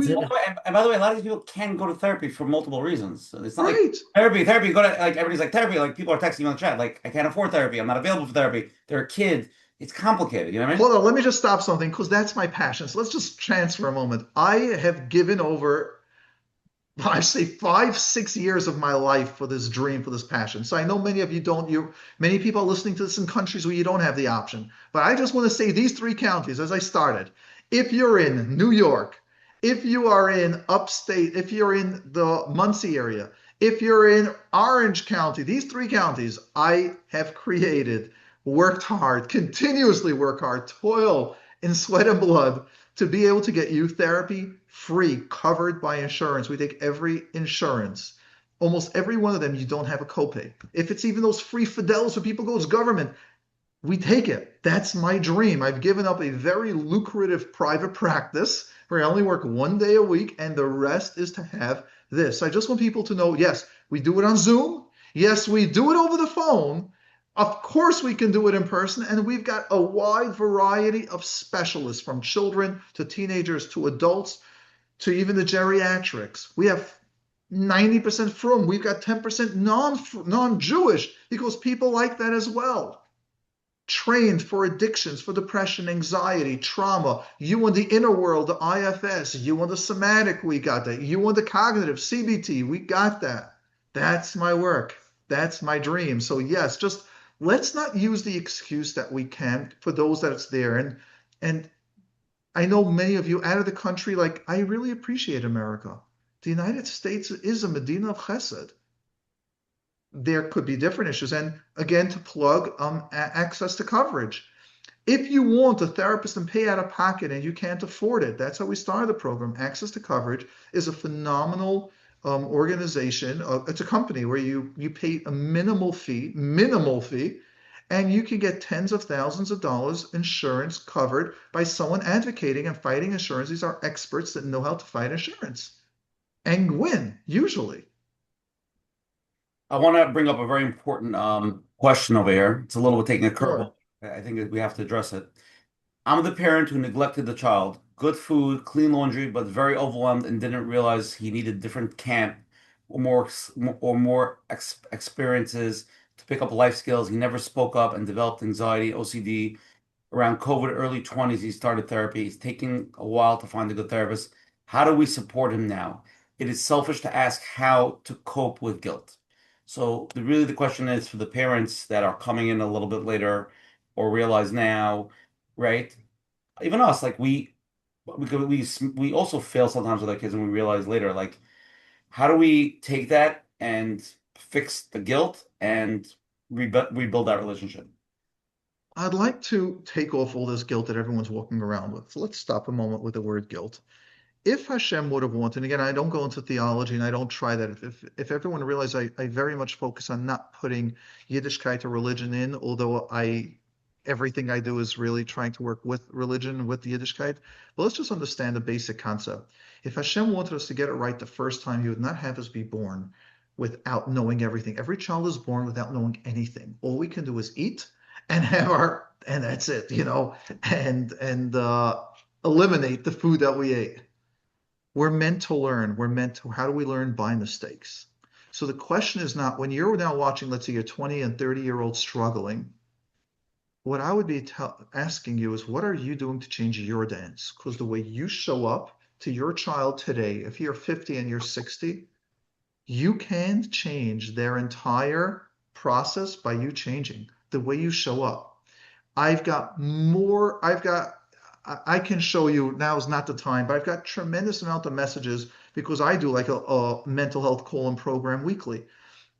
by the way, a lot of these people can go to therapy for multiple reasons. So it's not right. like therapy, go to, like, everybody's like, therapy, like people are texting me on the chat, like, I can't afford therapy, I'm not available for therapy, they're a kid. It's complicated, you know what I mean? Hold on, let me just stop something, because that's my passion. So let's just transfer a moment. I have given over, I say 5-6 years of my life for this dream, for this passion. So I know many of you don't, many people are listening to this in countries where you don't have the option. But I just want to say these 3 counties as I started. If you're in New York, if you are in upstate, if you're in the Muncie area, if you're in Orange County, these 3 counties I have created, worked hard, continuously work hard, toil in sweat and blood to be able to get you therapy free, covered by insurance. We take every insurance. Almost every one of them, you don't have a copay. If it's even those free Fidelis where people go, it's government, we take it. That's my dream. I've given up a very lucrative private practice where I only work 1 day a week, and the rest is to have this. I just want people to know, yes, we do it on Zoom. Yes, we do it over the phone. Of course, we can do it in person, and we've got a wide variety of specialists, from children to teenagers to adults to even the geriatrics. We have 90% frum. We've got 10% non-Jewish, because people like that as well. trained for addictions, for depression, anxiety, trauma. You in the inner world, the IFS. You in the somatic, we got that. You in the cognitive, CBT, we got that. That's my work. That's my dream. So yes, just let's not use the excuse that we can't for those that it's there. And I know many of you out of the country, like I really appreciate America. The United States is a Medina of Chesed. There could be different issues. And again, to plug access to coverage. If you want a therapist and pay out of pocket and you can't afford it, that's how we started the program. Access to Coverage is a phenomenal organization. It's a company where you pay a minimal fee, and you can get tens of thousands of dollars insurance covered by someone advocating and fighting insurance. These are experts that know how to fight insurance and win, usually. I want to bring up a very important question over here. It's a little bit taking a curveball. Sure. I think we have to address it. I'm the parent who neglected the child. Good food, clean laundry, but very overwhelmed and didn't realize he needed different camp or more experiences to pick up life skills. He never spoke up and developed anxiety, OCD. Around COVID, early 20s, he started therapy. He's taking a while to find a good therapist. How do we support him now? It is selfish to ask how to cope with guilt. So really the question is for the parents that are coming in a little bit later or realize now, right? Even us, like we also fail sometimes with our kids and we realize later, like how do we take that and fix the guilt and rebuild that relationship? I'd like to take off all this guilt that everyone's walking around with. So let's stop a moment with the word guilt. If Hashem would have wanted, and again, I don't go into theology and I don't try that. If everyone realized I very much focus on not putting Yiddishkeit or religion in, although everything I do is really trying to work with religion, with the Yiddishkeit. But let's just understand the basic concept. If Hashem wanted us to get it right the first time, He would not have us be born without knowing everything. Every child is born without knowing anything. All we can do is eat and and that's it, and eliminate the food that we ate. We're meant to learn. How do we learn? By mistakes. So the question is not when you're now watching, let's say your 20 and 30-year-old struggling, what I would be asking you is, what are you doing to change your dance? Because the way you show up to your child today, if you're 50 and you're 60, you can change their entire process by you changing the way you show up. I can show you, now is not the time, but I've got tremendous amount of messages because I do like a mental health call-in program weekly.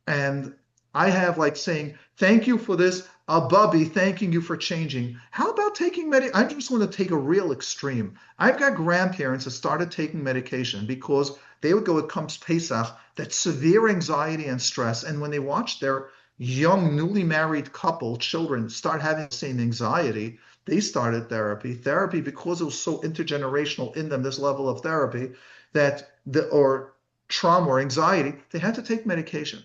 And I have like saying, thank you for this, Bubby, thanking you for changing. How about taking medication? I just want to take a real extreme. I've got grandparents that started taking medication because they would go, it comes Pesach, that severe anxiety and stress. And when they watch their young, newly married couple, children, start having the same anxiety, they started therapy, because it was so intergenerational in them, this level of therapy, or trauma or anxiety, they had to take medication.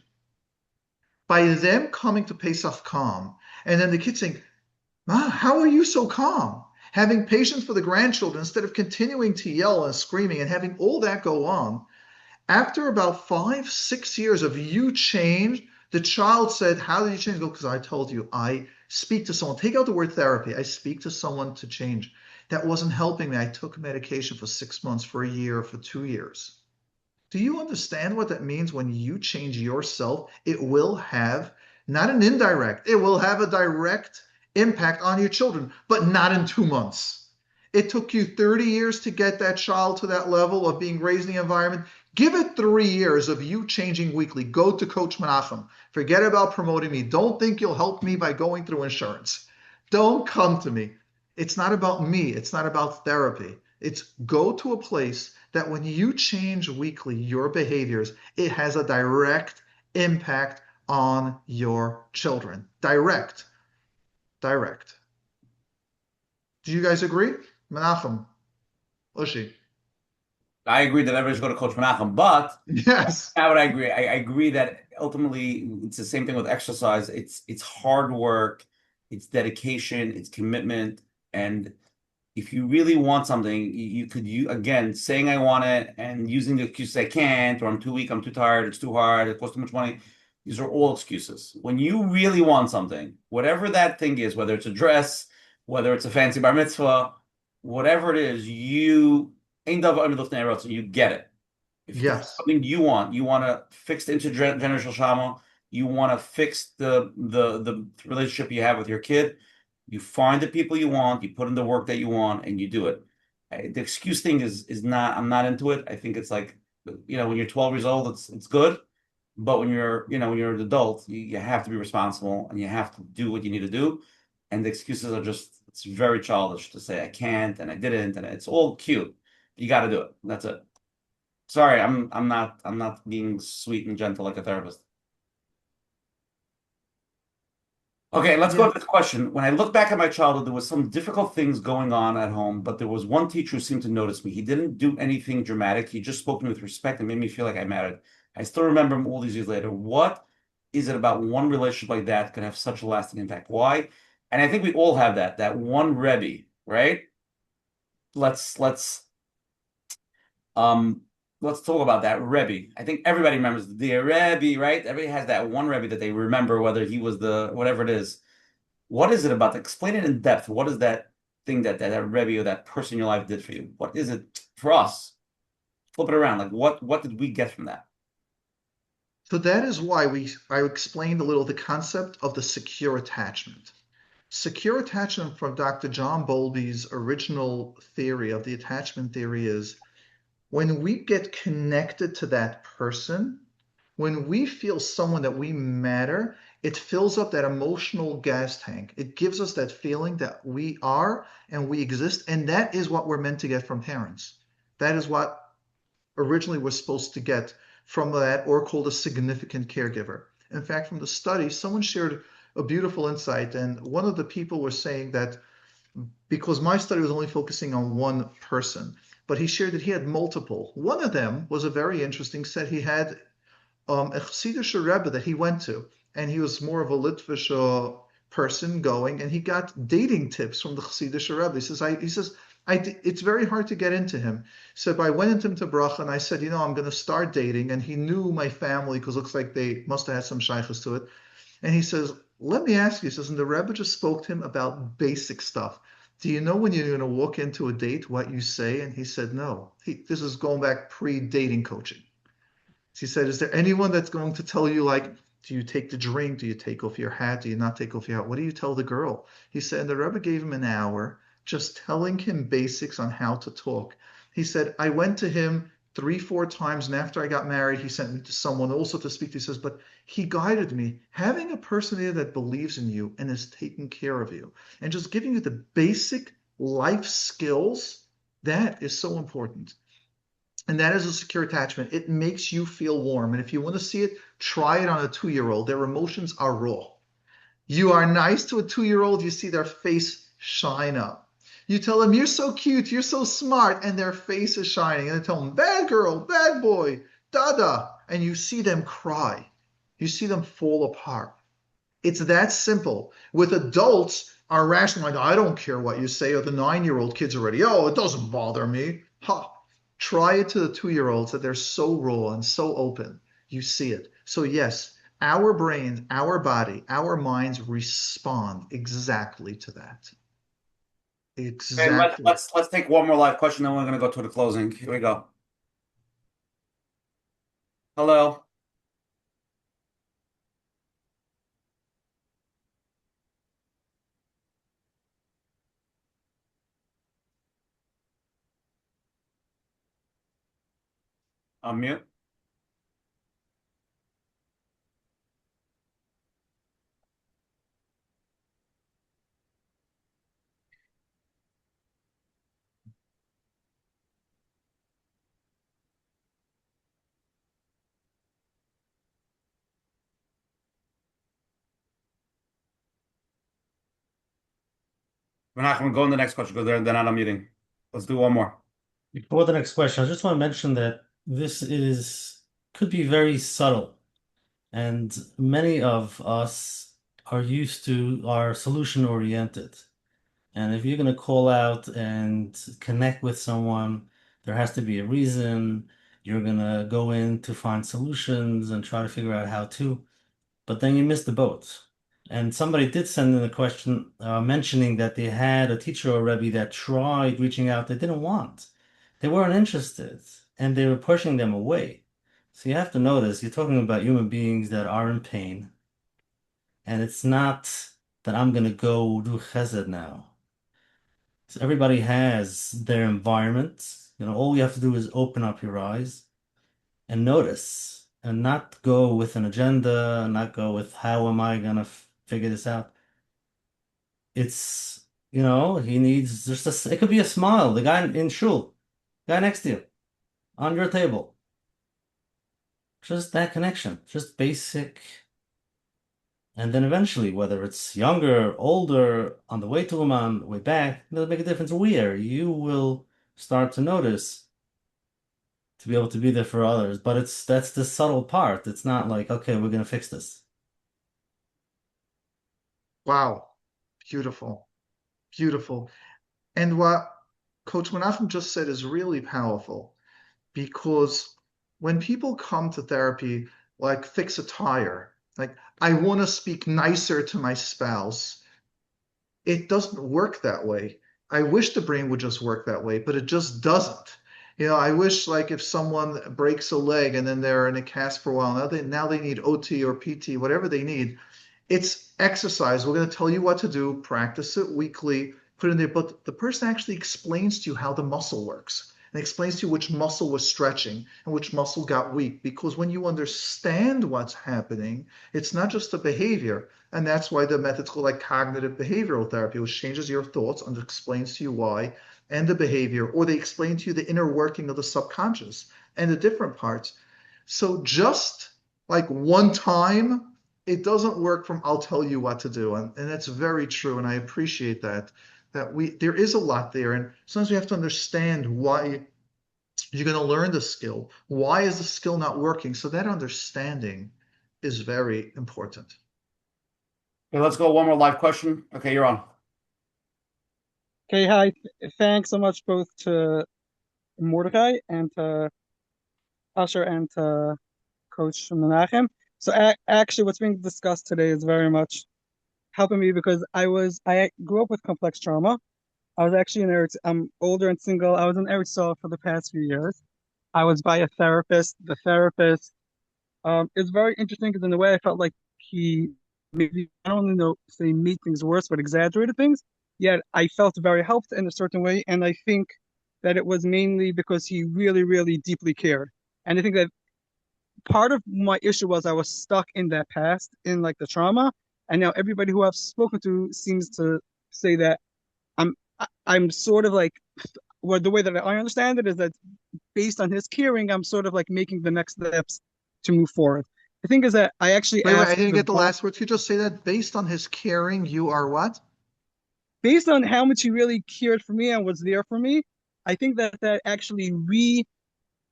By them coming to Pesach calm, and then the kids saying, Ma, how are you so calm? Having patience for the grandchildren instead of continuing to yell and screaming and having all that go on. After about 5-6 years of you change, the child said, how did you change? Because I told you, I speak to someone. Take out the word therapy. I speak to someone to change. That wasn't helping me. I took medication for 6 months, for a year, for 2 years. Do you understand what that means? When you change yourself, it will have not an indirect, it will have a direct impact on your children, but not in 2 months. It took you 30 years to get that child to that level of being raised in the environment. Give it 3 years of you changing weekly. Go to Coach Menachem. Forget about promoting me. Don't think you'll help me by going through insurance. Don't come to me. It's not about me. It's not about therapy. It's go to a place that when you change weekly your behaviors, it has a direct impact on your children. Direct. Do you guys agree? Menachem, Ushi. I agree that everybody should go to Coach Menachem, but yes, how would I agree? I agree that ultimately it's the same thing with exercise. It's hard work, it's dedication, it's commitment, and if you really want something, you could again saying I want it and using the excuse I can't, or I'm too weak, I'm too tired, it's too hard, it costs too much money. These are all excuses. When you really want something, whatever that thing is, whether it's a dress, whether it's a fancy bar mitzvah, whatever it is, you ain't so you get it. If there's Yes. something you want to fix the intergenerational shama, you want to fix the relationship you have with your kid, you find the people you want, you put in the work that you want, and you do it. The excuse thing is not, I'm not into it. I think it's like, when you're 12 years old, it's good. But when you're an adult, you have to be responsible and you have to do what you need to do. And the excuses are just, it's very childish to say I can't and I didn't, and it's all cute. You got to do it. That's it. Sorry, I'm not being sweet and gentle like a therapist. Okay, let's go to this question. When I look back at my childhood, there was some difficult things going on at home, but there was one teacher who seemed to notice me. He didn't do anything dramatic. He just spoke to me with respect and made me feel like I mattered. I still remember him all these years later. What is it about one relationship like that can have such a lasting impact? Why? And I think we all have that one rebbe, right? Let's talk about that rebbe. I think everybody remembers the rebbe, right? Everybody has that one rebbe that they remember, whether he was the whatever it is. What is it about? Explain it in depth. What is that thing that rebbe or that person in your life did for you? What is it for us? Flip it around. Like what did we get from that? So that is why I explained a little the concept of the secure attachment. Secure attachment from Dr. John Bowlby's original theory of the attachment theory is when we get connected to that person, when we feel someone that we matter, it fills up that emotional gas tank. It gives us that feeling that we are and we exist. And that is what we're meant to get from parents. That is what originally we're supposed to get from that, or called a significant caregiver. In fact, from the study, someone shared a beautiful insight. And one of the people was saying that because my study was only focusing on one person, but he shared that he had multiple. One of them was a very interesting, said he had a Chassidish rebbe that he went to, and he was more of a Litvish person going, and he got dating tips from the Chassidish rebbe. He says, it's very hard to get into him. So I went into him to bracha, and I said, I'm going to start dating, and he knew my family because it looks like they must have had some shaykhs to it. And he says, let me ask you, he says, and the rebbe just spoke to him about basic stuff. Do you know when you're going to walk into a date what you say? And he said, no. This is going back pre-dating coaching. He said, is there anyone that's going to tell you, like, do you take the drink? Do you take off your hat? Do you not take off your hat? What do you tell the girl? He said, and the Rebbe gave him an hour just telling him basics on how to talk. He said, I went to him 3-4 times, and after I got married, he sent me to someone also to speak to. He says, but he guided me. Having a person there that believes in you and is taking care of you and just giving you the basic life skills, that is so important. And that is a secure attachment. It makes you feel warm. And if you want to see it, try it on a 2-year-old. Their emotions are raw. You are nice to a 2-year-old, you see their face shine up. You tell them, you're so cute, you're so smart, and their face is shining. And they tell them, bad girl, bad boy, dada. And you see them cry. You see them fall apart. It's that simple. With adults, our rational mind, I don't care what you say, or the 9-year-old kids already, it doesn't bother me. Try it to the 2-year-olds that they're so raw and so open. You see it. So yes, our brain, our body, our minds respond exactly to that. Exactly. Okay, let's take one more live question, then we're going to go to the closing. Here we go. Hello. Unmute. Menachem, go on the next question because they're not unmuting. Let's do one more. Before the next question, I just want to mention that this could be very subtle, and many of us are solution oriented. And if you're going to call out and connect with someone, there has to be a reason. You're going to go in to find solutions and try to figure out how to. but then you missed the boat. And somebody did send in a question mentioning that they had a teacher or rebbe that tried reaching out, they didn't want. They weren't interested, and they were pushing them away. So you have to notice, you're talking about human beings that are in pain, and it's not that I'm going to go do chesed now. So everybody has their environment. All you have to do is open up your eyes and notice, and not go with an agenda, not go with how am I gonna figure this out. It's, he needs just it could be a smile. The guy in shul, guy next to you, on your table. Just that connection, just basic. And then eventually, whether it's younger, older, on the way to Uman, way back, it doesn't make a difference where, you will start to notice to be able to be there for others. But that's the subtle part. It's not like, okay, we're gonna fix this. Wow. Beautiful. Beautiful. And what Coach Menachem just said is really powerful, because when people come to therapy, like fix a tire, like I want to speak nicer to my spouse, it doesn't work that way. I wish the brain would just work that way, but it just doesn't. I wish, like, if someone breaks a leg and then they're in a cast for a while, now they need OT or PT, whatever they need. It's exercise. We're going to tell you what to do, practice it weekly, put it in there. But the person actually explains to you how the muscle works and explains to you which muscle was stretching and which muscle got weak. Because when you understand what's happening, it's not just the behavior. And that's why the method's called like cognitive behavioral therapy, which changes your thoughts and explains to you why, and the behavior, or they explain to you the inner working of the subconscious and the different parts. So just like one time, it doesn't work from I'll tell you what to do. And that's very true. And I appreciate that there is a lot there. And sometimes we have to understand why you're going to learn the skill. Why is the skill not working? So that understanding is very important. Okay, let's go. One more live question. Okay, you're on. Okay, hi. Thanks so much both to Mordechai and to Usher and to Coach Menachem. So actually what's being discussed today is very much helping me, because I grew up with complex trauma. I was actually I'm older and single. I was in Eretz Yisrael for the past few years. I was by a therapist. The therapist is very interesting, because in a way I felt like he maybe, I don't know, say made things worse, but exaggerated things. Yet I felt very helped in a certain way. And I think that it was mainly because he really, really deeply cared. And I think that part of my issue was I was stuck in that past, in like the trauma. And now everybody who I've spoken to seems to say that I'm sort of like, well, the way that I understand it is that based on his caring, I'm sort of like making the next steps to move forward. The thing is that I actually Wait, asked I didn't get the last word. Could you just say that based on his caring, you are what? Based on how much he really cared for me and was there for me, I think that actually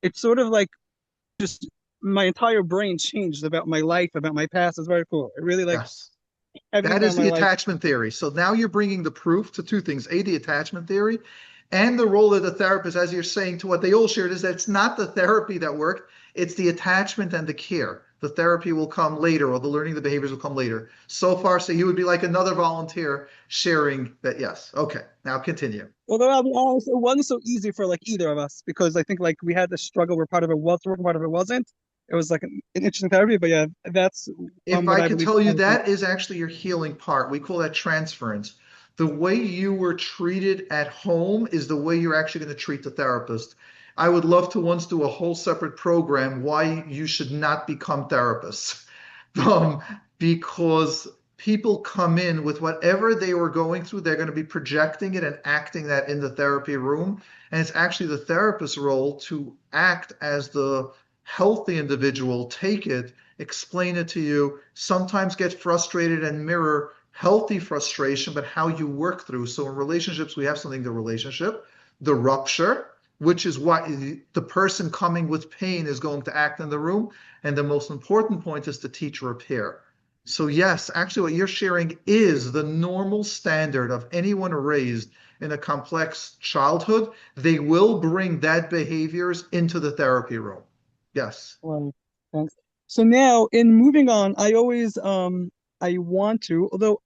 it's sort of like just my entire brain changed about my life, about my past. It's very cool. It really like Yes. everything That is about my the life. attachment theory. So now you're bringing the proof to two things: A, the attachment theory, and the role of the therapist, as you're saying, to what they all shared, is that it's not the therapy that worked, it's the attachment and the care. The therapy will come later, or the learning the behaviors will come later. So far, so you would be like another volunteer sharing that. Yes. Okay. Now continue. Although I'll be honest, it wasn't so easy for like either of us, because I think like we had this struggle where part of it was working, part of it wasn't. It was like an interesting therapy, but yeah, that's If what I I can believe. tell you, that is actually your healing part. We call that transference. The way you were treated at home is the way you're actually going to treat the therapist. I would love to once do a whole separate program why you should not become therapists. Um, because people come in with whatever they were going through, they're going to be projecting it and acting that in the therapy room. And it's actually the therapist's role to act as the healthy individual, take it, explain it to you, sometimes get frustrated and mirror healthy frustration, but how you work through. So in relationships, we have something, the relationship, the rupture, which is what the person coming with pain is going to act in the room. And the most important point is to teach repair. So yes, actually what you're sharing is the normal standard of anyone raised in a complex childhood. They will bring that behaviors into the therapy room. Yes. Well, thanks. So now in moving on, I always I want to, although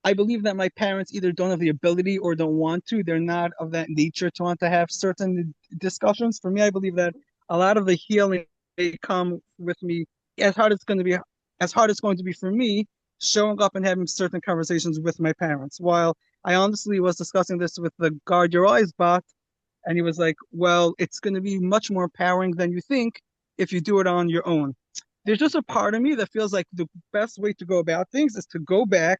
I believe that my parents either don't have the ability or don't want to. They're not of that nature to want to have certain discussions. For me, I believe that a lot of the healing may come with me as hard it's going to be as hard it's going to be for me showing up and having certain conversations with my parents. While I honestly was discussing this with the Guard Your Eyes bot, and he was like, well, it's going to be much more empowering than you think if you do it on your own. There's just a part of me that feels like the best way to go about things is to go back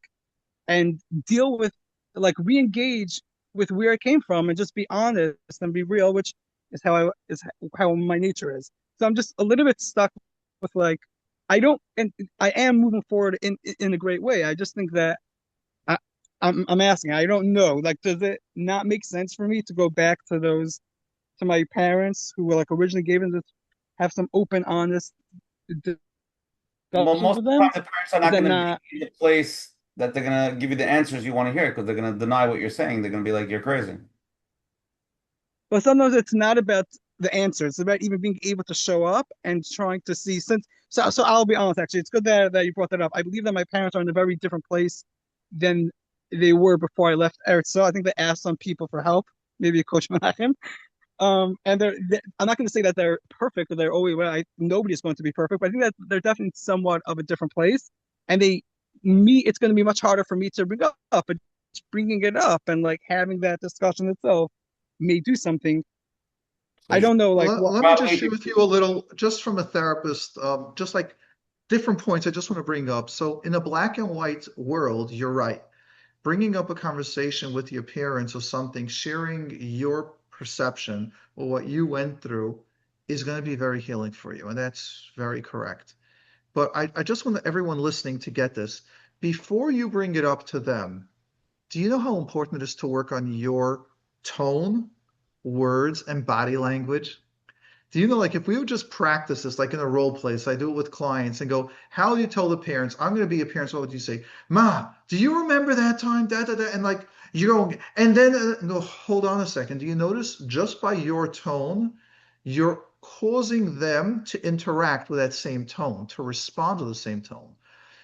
and deal with, like, re-engage with where it came from and just be honest and be real, which is how my nature is. So I'm just a little bit stuck with, like, I don't, and I am moving forward in a great way. I just think that I, I'm asking, I don't know, like, does it not make sense for me to go back to my parents who were like originally gave them this, have some open, honest Well, discussions most with of the them? time, the parents are Is not that going to be not? in the place that they're going to give you the answers you want to hear because they're going to deny what you're saying. They're going to be like, you're crazy. But sometimes it's not about the answers. It's about even being able to show up and trying to see. So I'll be honest, actually, it's good that you brought that up. I believe that my parents are in a very different place than they were before I left Eretz. So I think they asked some people for help, maybe Coach Menachem. And I'm not going to say that they're perfect or they're always well. Nobody's going to be perfect, but I think that they're definitely somewhat of a different place. And it's going to be much harder for me to bring up, but bringing it up and like having that discussion itself may do something. So I you should don't know, like what. Let me just share probably, with you a little, just from a therapist, just like different points I just want to bring up. So in a black and white world, you're right. Bringing up a conversation with your parents or something, sharing your perception or what you went through is going to be very healing for you. And that's very correct. But I just want everyone listening to get this. Before you bring it up to them, do you know how important it is to work on your tone, words, and body language? Do you know, like, if we would just practice this, like in a role play, so I do it with clients and go, how do you tell the parents, I'm going to be a parent, so what would you say? Ma, do you remember that time? Da, da, da. And like, you're going, and then no, hold on a second. Do you notice just by your tone, you're causing them to interact with that same tone, to respond to the same tone?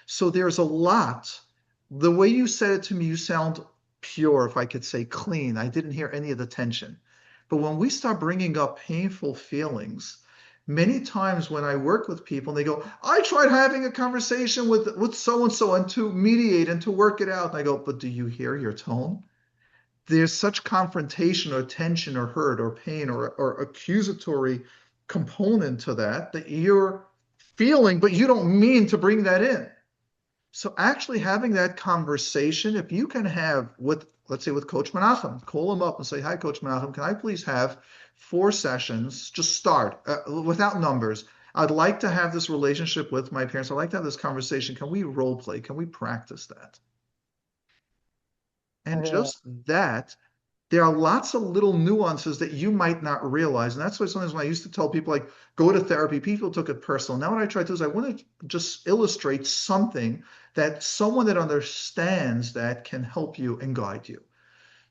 So there's a lot. The way you said it to me, you sound pure, if I could say clean. I didn't hear any of the tension. But when we start bringing up painful feelings, many times when I work with people, they go, I tried having a conversation with so and so and to mediate and to work it out. And I go, but do you hear your tone? There's such confrontation or tension or hurt or pain or accusatory component to that you're feeling, but you don't mean to bring that in. So actually having that conversation, if you can have with, let's say with Coach Menachem, call him up and say, hi, Coach Menachem, can I please have 4 sessions, just start without numbers. I'd like to have this relationship with my parents. I'd like to have this conversation. Can we role play? Can we practice that? And just that, there are lots of little nuances that you might not realize. And that's why sometimes when I used to tell people, like, go to therapy, people took it personal. Now what I try to do is I want to just illustrate something that someone that understands that can help you and guide you.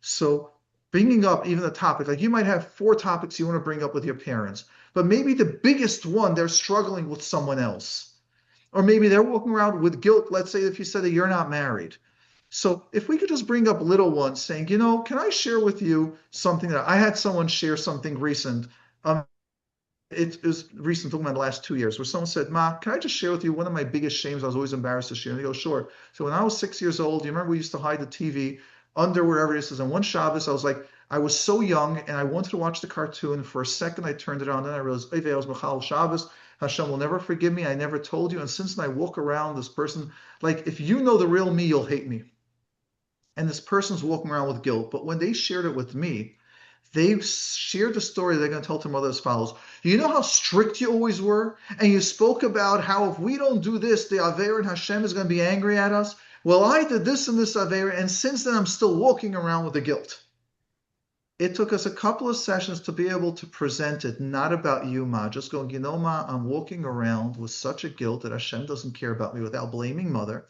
So bringing up even the topic, like you might have 4 topics you want to bring up with your parents, but maybe the biggest one, they're struggling with someone else. Or maybe they're walking around with guilt. Let's say if you said that you're not married. So if we could just bring up little ones saying, can I share with you something that I had someone share something recent? It was recent, talking about the last 2 years, where someone said, Ma, can I just share with you one of my biggest shames? I was always embarrassed to share. And they go, sure. So when I was 6 years old, do you remember we used to hide the TV under wherever it is? And one Shabbos, I was like, I was so young and I wanted to watch the cartoon. For a second, I turned it on. Then I realized, Eve was Michal Shabbos. Hashem will never forgive me. I never told you. And since then, I walk around this person, like, if you know the real me, you'll hate me. And this person's walking around with guilt. But when they shared it with me, they've shared the story they're going to tell to mother as follows. You know how strict you always were? And you spoke about how if we don't do this, the Aveira and Hashem is going to be angry at us. Well, I did this and this Aveira, and since then I'm still walking around with the guilt. It took us a couple of sessions to be able to present it, not about you, Ma. Just going, Ma, I'm walking around with such a guilt that Hashem doesn't care about me, without blaming mother.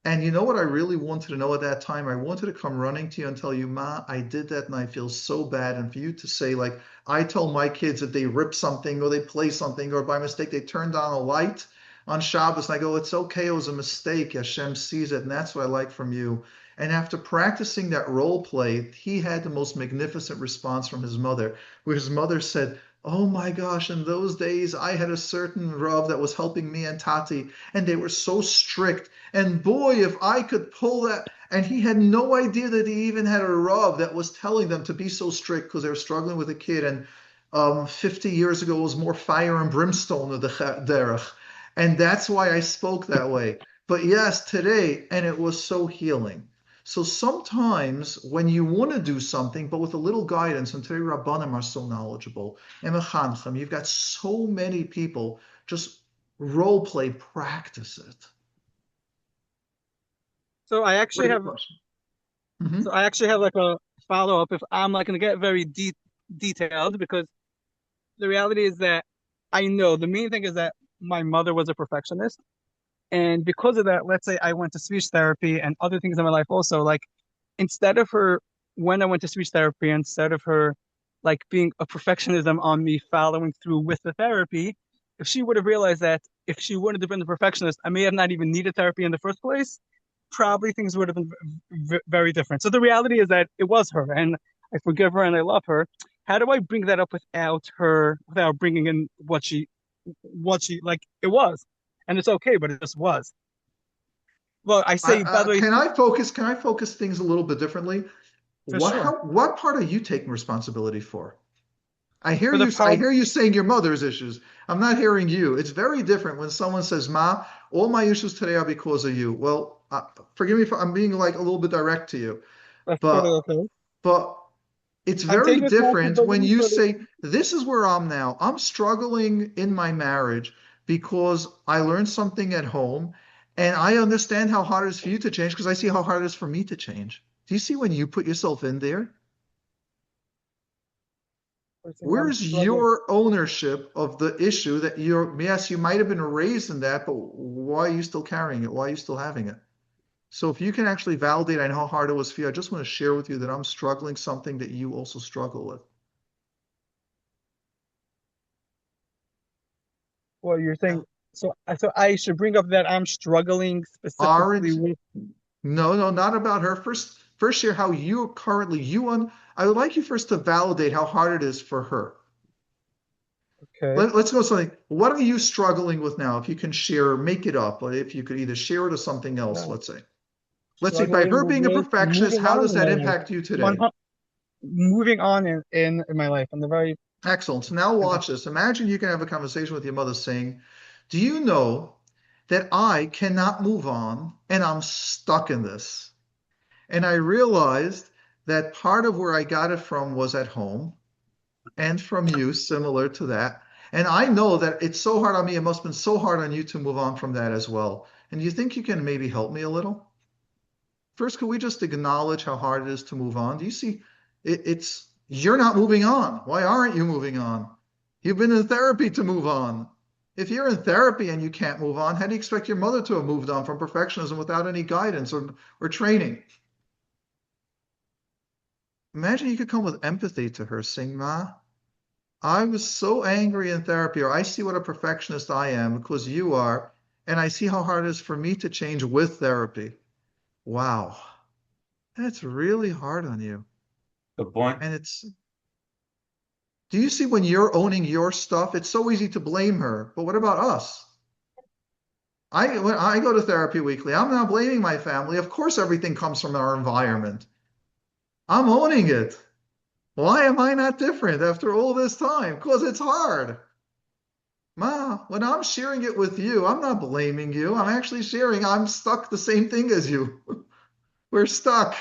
And you know what I really wanted to know at that time? I wanted to come running to you and tell you, Ma, I did that and I feel so bad. And for you to say, like, I tell my kids if they rip something or they play something or by mistake they turned on a light on Shabbos, and I go, it's okay, it was a mistake. Hashem sees it. And that's what I like from you. And after practicing that role play, he had the most magnificent response from his mother, where his mother said, oh my gosh, in those days I had a certain Rav that was helping me and Tati, and they were so strict. And boy, if I could pull that. And he had no idea that he even had a Rav that was telling them to be so strict because they were struggling with a kid. And 50 years ago, it was more fire and brimstone of the derech. And that's why I spoke that way. But yes, today, and it was so healing. So sometimes when you want to do something, but with a little guidance, and today Rabbanim are so knowledgeable, and Mechanchim, you've got so many people, just role play, practice it. So I actually have like a follow-up if I'm like going to get very detailed, because the reality is that I know the main thing is that my mother was a perfectionist. And because of that, let's say I went to speech therapy and other things in my life also, like instead of her, when I went to speech therapy, instead of her like being a perfectionism on me following through with the therapy, if she would have realized that if she wouldn't have been the perfectionist, I may have not even needed therapy in the first place, probably things would have been very different. So the reality is that it was her, and I forgive her and I love her. How do I bring that up without bringing in what she like it was? And it's okay, but it just was. Well, I say, by the way, can I focus things a little bit differently? What part are you taking responsibility for? I hear you saying your mother's issues. I'm not hearing you. It's very different when someone says, Ma, all my issues today are because of you. Well, forgive me if I'm being like a little bit direct to you. That's totally okay. But it's very different when you say, this is where I'm now. I'm struggling in my marriage because I learned something at home and I understand how hard it is for you to change because I see how hard it is for me to change. Do you see when you put yourself in there? Where's your ownership of the issue that yes, you might have been raised in that, but why are you still carrying it? Why are you still having it? So if you can actually validate, I know how hard it was for you. I just want to share with you that I'm struggling something that you also struggle with. Well, you're saying, so I should bring up that I'm struggling specifically with. No, not about her. First share how you currently, I would like you first to validate how hard it is for her. Okay. Let's go something. What are you struggling with now? If you can share, make it up. If you could either share it or something else, let's say. Let's see, by her being a perfectionist, how does that impact you today? Moving on in my life, and the very excellent. So now watch this. Imagine you can have a conversation with your mother saying, do you know that I cannot move on and I'm stuck in this? And I realized that part of where I got it from was at home and from you, similar to that. And I know that it's so hard on me. It must have been so hard on you to move on from that as well. And do you think you can maybe help me a little? First, could we just acknowledge how hard it is to move on? Do you see you're not moving on. Why aren't you moving on? You've been in therapy to move on. If you're in therapy and you can't move on, how do you expect your mother to have moved on from perfectionism without any guidance or training? Imagine you could come with empathy to her, saying, Ma, I was so angry in therapy, or I see what a perfectionist I am because you are, and I see how hard it is for me to change with therapy. Wow. That's really hard on you. Good point. And do you see when you're owning your stuff, it's so easy to blame her, but what about us? When I go to therapy weekly, I'm not blaming my family. Of course, everything comes from our environment. I'm owning it. Why am I not different after all this time? Because it's hard. Ma, when I'm sharing it with you, I'm not blaming you. I'm actually sharing. I'm stuck the same thing as you. We're stuck.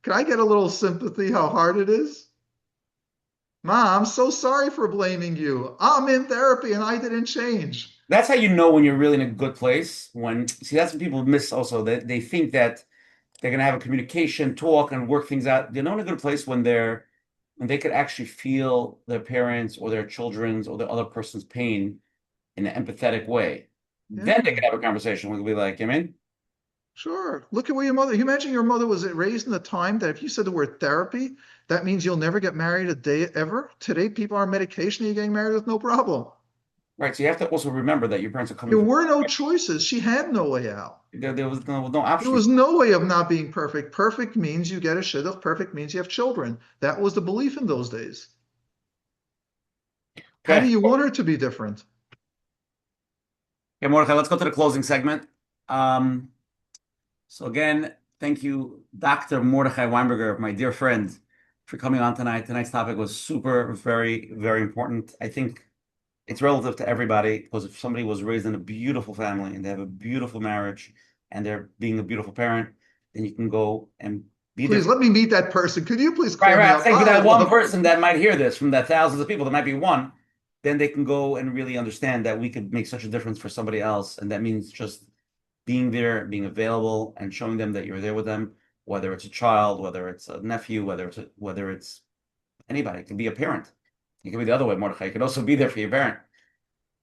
Can I get a little sympathy how hard it is? Ma, I'm so sorry for blaming you. I'm in therapy and I didn't change. That's how you know when you're really in a good place. That's what people miss also. That they think that they're going to have a communication, talk, and work things out. They're not in a good place when they could actually feel their parents or their children's or the other person's pain in an empathetic way. Yeah. Then they can have a conversation. We'll be like, you mean? Sure. Look at where your mother, you imagine your mother was raised in the time that if you said the word therapy, that means you'll never get married a day ever. Today, people are on medication and you're getting married with no problem. Right. So you have to also remember that your parents are coming There from, were no choices. She had no way out. there was no There option. was no way of not being perfect. Perfect means you get a shidduch. Perfect means you have children. That was the belief in those days. How do Okay. you want her to be different? Okay, Mordechai, let's go to the closing segment. So again, thank you, Dr. Mordechai Weinberger, my dear friend, for coming on tonight. Tonight's topic was super, very, very important. I think it's relative to everybody because if somebody was raised in a beautiful family and they have a beautiful marriage and they're being a beautiful parent, then you can go and be Please there. let me meet that person. Could you please Right, call me right. up? Thank you. I That one love person that might hear this from that thousands of people, there might be one, then they can go and really understand that we could make such a difference for somebody else. And that means just being there, being available, and showing them that you're there with them, whether it's a child, whether it's a nephew, whether it's anybody. It can be a parent. It can be the other way, Mordechai. You can also be there for your parent.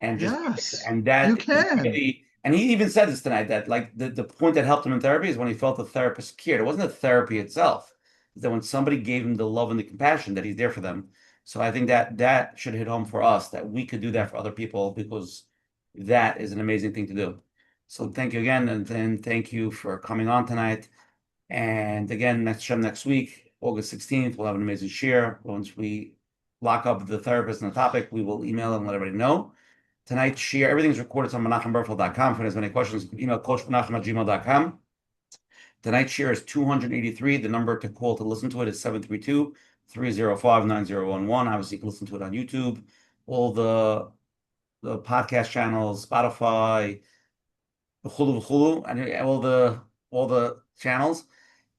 And just Yes, and you that is can. really, and he even said this tonight that like the point that helped him in therapy is when he felt the therapist cared. It wasn't the therapy itself. It's that when somebody gave him the love and the compassion that he's there for them. So I think that that should hit home for us that we could do that for other people because that is an amazing thing to do. So thank you again, and then thank you for coming on tonight. And again, next week, August 16th, we'll have an amazing share. Once we lock up the therapist and the topic, we will email and let everybody know. Tonight's share, everything's recorded on MenachemBernfeld.com. If anyone has any questions, email coachmenachem@gmail.com. Tonight's share is 283. The number to call to listen to it is 732-305-9011. Obviously, you can listen to it on YouTube, all the podcast channels, Spotify, Hulu, and all the channels.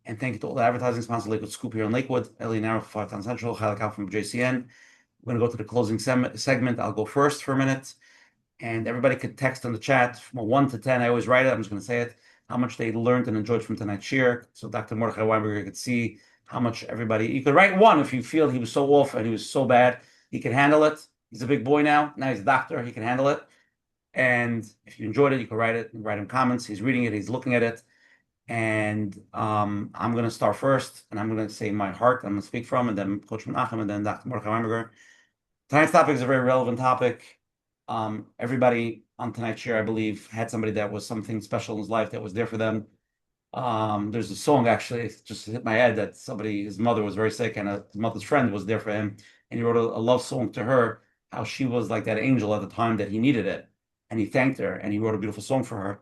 And thank you to all the advertising sponsors, Lakewood Scoop here in Lakewood, Ellie Narrow for 5 Town Central, Halak from JCN. We're going to go to the closing segment. I'll go first for a minute. And everybody could text on the chat from 1 to 10. I always write it. I'm just going to say it. How much they learned and enjoyed from tonight's share. So Dr. Mordechai Weinberger could see how much everybody. You could write 1 if you feel he was so off and he was so bad. He can handle it. He's a big boy now. Now he's a doctor. He can handle it. And if you enjoyed it, you can write it. Write him comments. He's reading it. He's looking at it. And I'm going to start first. And I'm going to say my heart. I'm going to speak from, and then Coach Menachem, and then Dr. Mordechai Weinberger. Tonight's topic is a very relevant topic. Everybody on tonight's share, I believe, had somebody that was something special in his life that was there for them. There's a song actually, it just hit my head that his mother was very sick, and his mother's friend was there for him, and he wrote a love song to her, how she was like that angel at the time that he needed it, and he thanked her, and he wrote a beautiful song for her.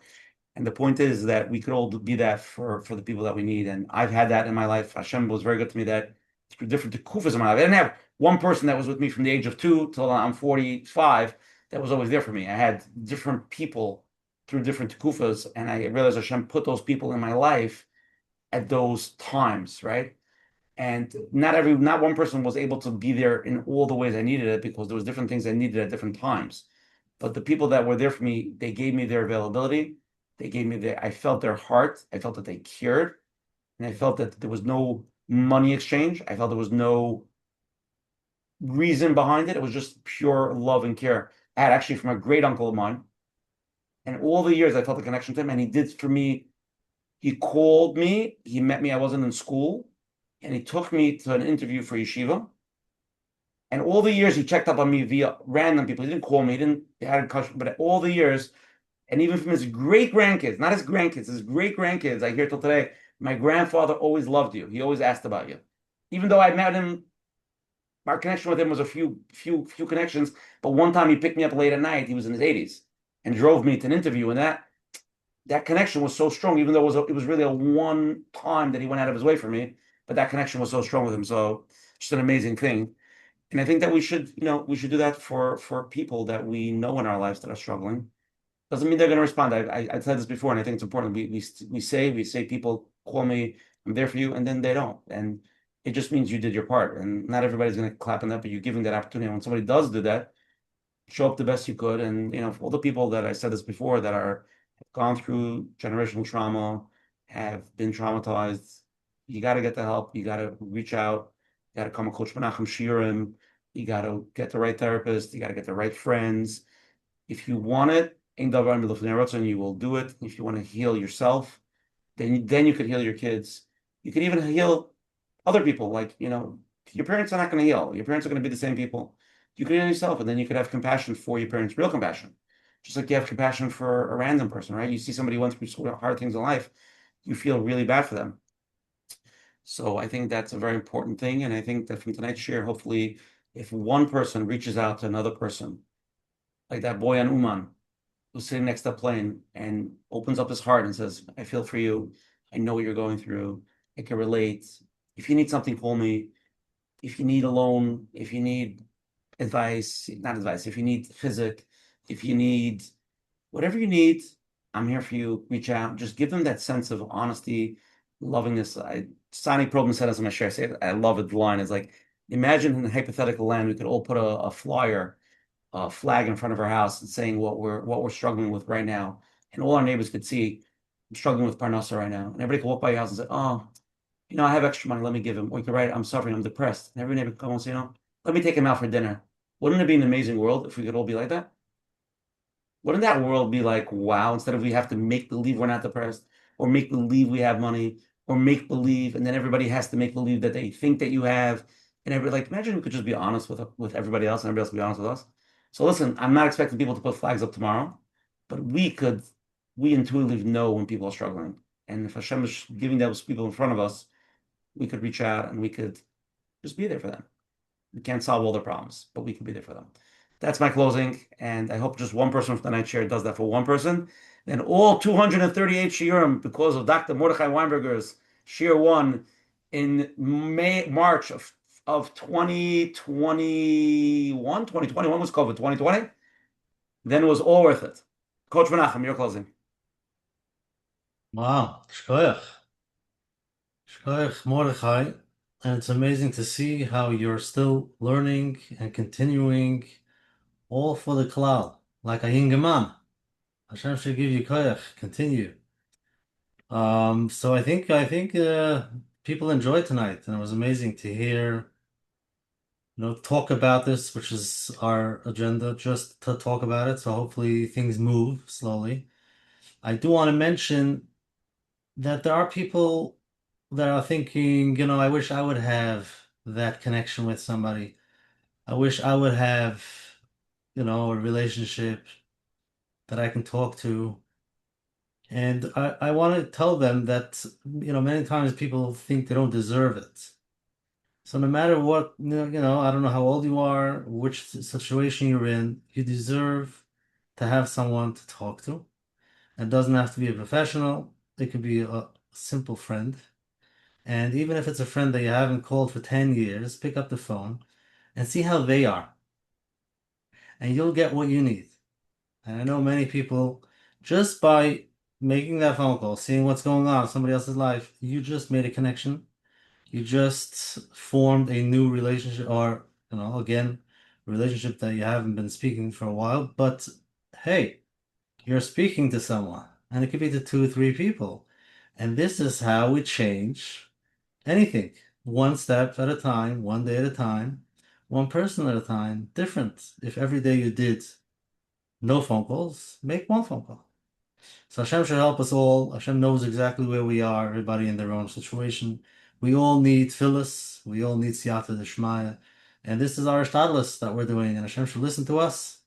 And the point is that we could all be that for the people that we need, and I've had that in my life. Hashem was very good to me that through different tekufas in my life. I didn't have one person that was with me from the age of 2 till I'm 45 that was always there for me. I had different people through different tekufas, and I realized Hashem put those people in my life at those times, right? And not one person was able to be there in all the ways I needed it because there was different things I needed at different times. But the people that were there for me, they gave me their availability. I felt their heart. I felt that they cared. And I felt that there was no money exchange. I felt there was no reason behind it. It was just pure love and care. I had actually from a great uncle of mine. And all the years I felt a connection to him. And he did for me, he called me, he met me, I wasn't in school, and he took me to an interview for yeshiva. And all the years he checked up on me via random people. He didn't call me, he had a question, but all the years, and even from his great grandkids, not his grandkids, his great grandkids, I hear till today, my grandfather always loved you. He always asked about you. Even though I met him, our connection with him was a few connections, but one time he picked me up late at night, he was in his 80s, and drove me to an interview, and that connection was so strong, even though it was really a one time that he went out of his way for me, but that connection was so strong with him. So just an amazing thing. And I think that we should do that for people that we know in our lives that are struggling. Doesn't mean they're going to respond. I said this before, and I think it's important. We say people call me, I'm there for you, and then they don't. And it just means you did your part. And not everybody's going to clap on that, but you're giving that opportunity. And when somebody does do that, show up the best you could. And for all the people that I said this before that have gone through generational trauma, have been traumatized, you got to get the help. You got to reach out. You got to come to Coach Menachem Shiurim. You got to get the right therapist. You got to get the right friends. If you want it, and you will do it. If you want to heal yourself, then you could heal your kids. You could even heal other people. Like, your parents are not going to heal. Your parents are going to be the same people. You can heal yourself, and then you could have compassion for your parents, real compassion. Just like you have compassion for a random person, right? You see somebody who went through sort of hard things in life, you feel really bad for them. So I think that's a very important thing. And I think that from tonight's share, hopefully, if one person reaches out to another person, like that boy on Uman, who's sitting next to the plane and opens up his heart and says, I feel for you. I know what you're going through. I can relate. If you need something, call me. If you need a loan, if you need advice, not advice, if you need physic, if you need whatever you need, I'm here for you. Reach out. Just give them that sense of honesty, lovingness. Sani Probman said this in my share. I love it. The line is like, imagine in a hypothetical land, we could all put a flyer, a flag in front of our house and saying what we're struggling with right now. And all our neighbors could see, I'm struggling with Parnassa right now. And everybody could walk by your house and say, oh, I have extra money. Let me give him. Or you could write, I'm suffering. I'm depressed. And every neighbor could come and say, let me take him out for dinner. Wouldn't it be an amazing world if we could all be like that? Wouldn't that world be like, wow, instead of we have to make believe we're not depressed, or make believe we have money, or make believe, and then everybody has to make believe that they think that you have, and everybody, like, imagine we could just be honest with everybody else, and everybody else be honest with us. So listen, I'm not expecting people to put flags up tomorrow, but we intuitively know when people are struggling. And if Hashem is giving those people in front of us, we could reach out and we could just be there for them. We can't solve all their problems, but we can be there for them. That's my closing, and I hope just one person from the night share does that for one person. Then all 238 shiurim, because of Dr. Mordechai Weinberger's shiur 1 in March of 2021. 2021 was COVID. 2020, then it was all worth it. Coach Menachem, your closing. Wow, shkoyach. Shkoyach Mordechai. And it's amazing to see how you're still learning and continuing all for the klal, like a yingaman. Hashem should give you koyach. Continue. So I think people enjoyed tonight, and it was amazing to hear, talk about this, which is our agenda, just to talk about it. So hopefully things move slowly. I do want to mention that there are people that are thinking, I wish I would have that connection with somebody. I wish I would have, a relationship that I can talk to. And I want to tell them that, many times people think they don't deserve it. So no matter what, I don't know how old you are, which situation you're in, you deserve to have someone to talk to. It doesn't have to be a professional. It could be a simple friend. And even if it's a friend that you haven't called for 10 years, pick up the phone and see how they are. And you'll get what you need. And I know many people, just by making that phone call, seeing what's going on in somebody else's life, you just made a connection. You just formed a new relationship, or, again, a relationship that you haven't been speaking for a while. But hey, you're speaking to someone, and it could be to 2 or 3 people. And this is how we change anything. One step at a time, one day at a time, one person at a time, different. If every day you did no phone calls, make one phone call. So Hashem should help us all. Hashem knows exactly where we are, everybody in their own situation. We all need tefillas. We all need siyata d'shmaya. And this is our shtadlus that we're doing. And Hashem should listen to us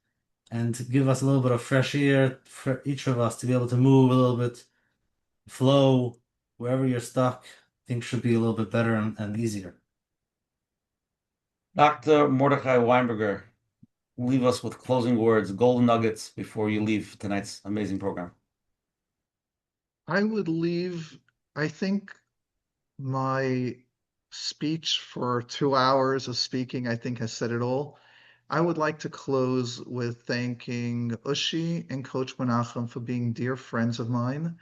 and to give us a little bit of fresh air for each of us to be able to move a little bit, flow. Wherever you're stuck, things should be a little bit better and easier. Dr. Mordechai Weinberger, leave us with closing words, golden nuggets before you leave tonight's amazing program. I would leave, I think my speech for 2 hours of speaking, I think has said it all. I would like to close with thanking Ushi and Coach Menachem for being dear friends of mine,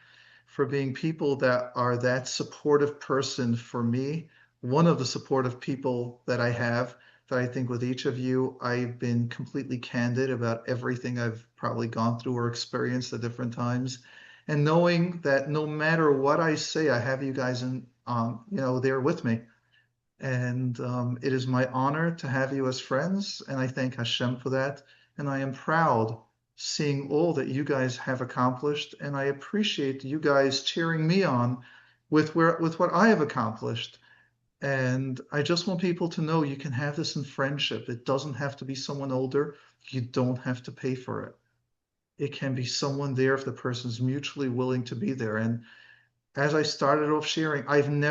for being people that are that supportive person for me. One of the supportive people that I have, that I think with each of you, I've been completely candid about everything I've probably gone through or experienced at different times. And knowing that no matter what I say, I have you guys there with me. And it is my honor to have you as friends, and I thank Hashem for that. And I am proud seeing all that you guys have accomplished, and I appreciate you guys cheering me on with what I have accomplished. And I just want people to know you can have this in friendship. It doesn't have to be someone older. You don't have to pay for it. It can be someone there if the person's mutually willing to be there. And as I started off sharing, I don't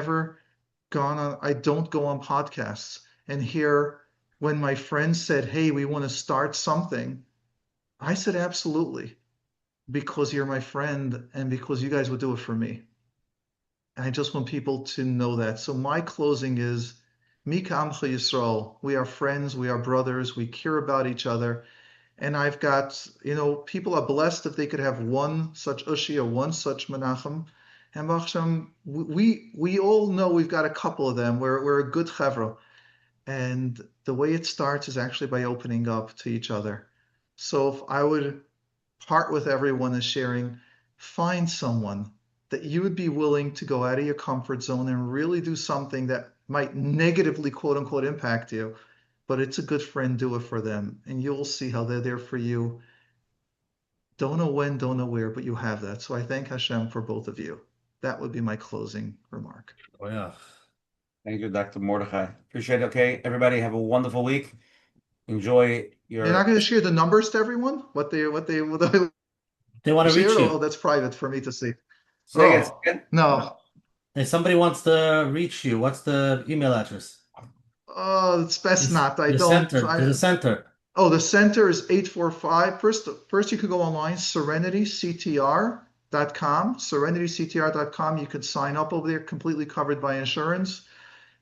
go on podcasts and hear when my friends said, hey, we want to start something. I said, absolutely, because you're my friend and because you guys would do it for me. And I just want people to know that. So my closing is, Mi K'amcha Yisrael. We are friends, we are brothers, we care about each other. And I've got, people are blessed if they could have one such Ushia, one such Menachem. And Baruch Hashem, we all know we've got a couple of them. We're a good chevra. And the way it starts is actually by opening up to each other. So if I would part with everyone is sharing, find someone that you would be willing to go out of your comfort zone and really do something that might negatively, quote unquote, impact you, but it's a good friend, do it for them, and you'll see how they're there for you. Don't know when, don't know where, but you have that. So I thank Hashem for both of you. That would be my closing remark. Oh yeah. Thank you, Dr. Mordechai. Appreciate it. Okay, everybody, have a wonderful week. Enjoy You're not your. going to share the numbers to everyone? What they They want to reach shared? Oh, you. that's private for me to see. Say it Oh, again. no. If somebody wants to reach you, what's the email address? Oh, it's best not. I The don't. center. The center. Oh, the center is 845. First you could go online, serenityctr.com. Serenityctr.com. You could sign up over there, completely covered by insurance.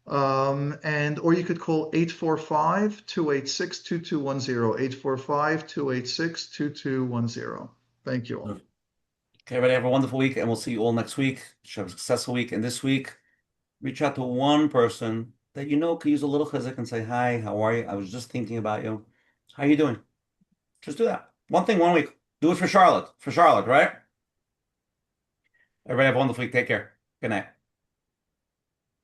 Or you could call 845-286-2210. 845-286-2210. Thank you all. Okay, everybody, have a wonderful week, and we'll see you all next week. Have a successful week. And this week, reach out to one person that could use a little chizuk and say, hi, how are you? I was just thinking about you. How are you doing? Just do that. One thing, 1 week. Do it for Charlotte. For Charlotte, right? Everybody have a wonderful week. Take care. Good night.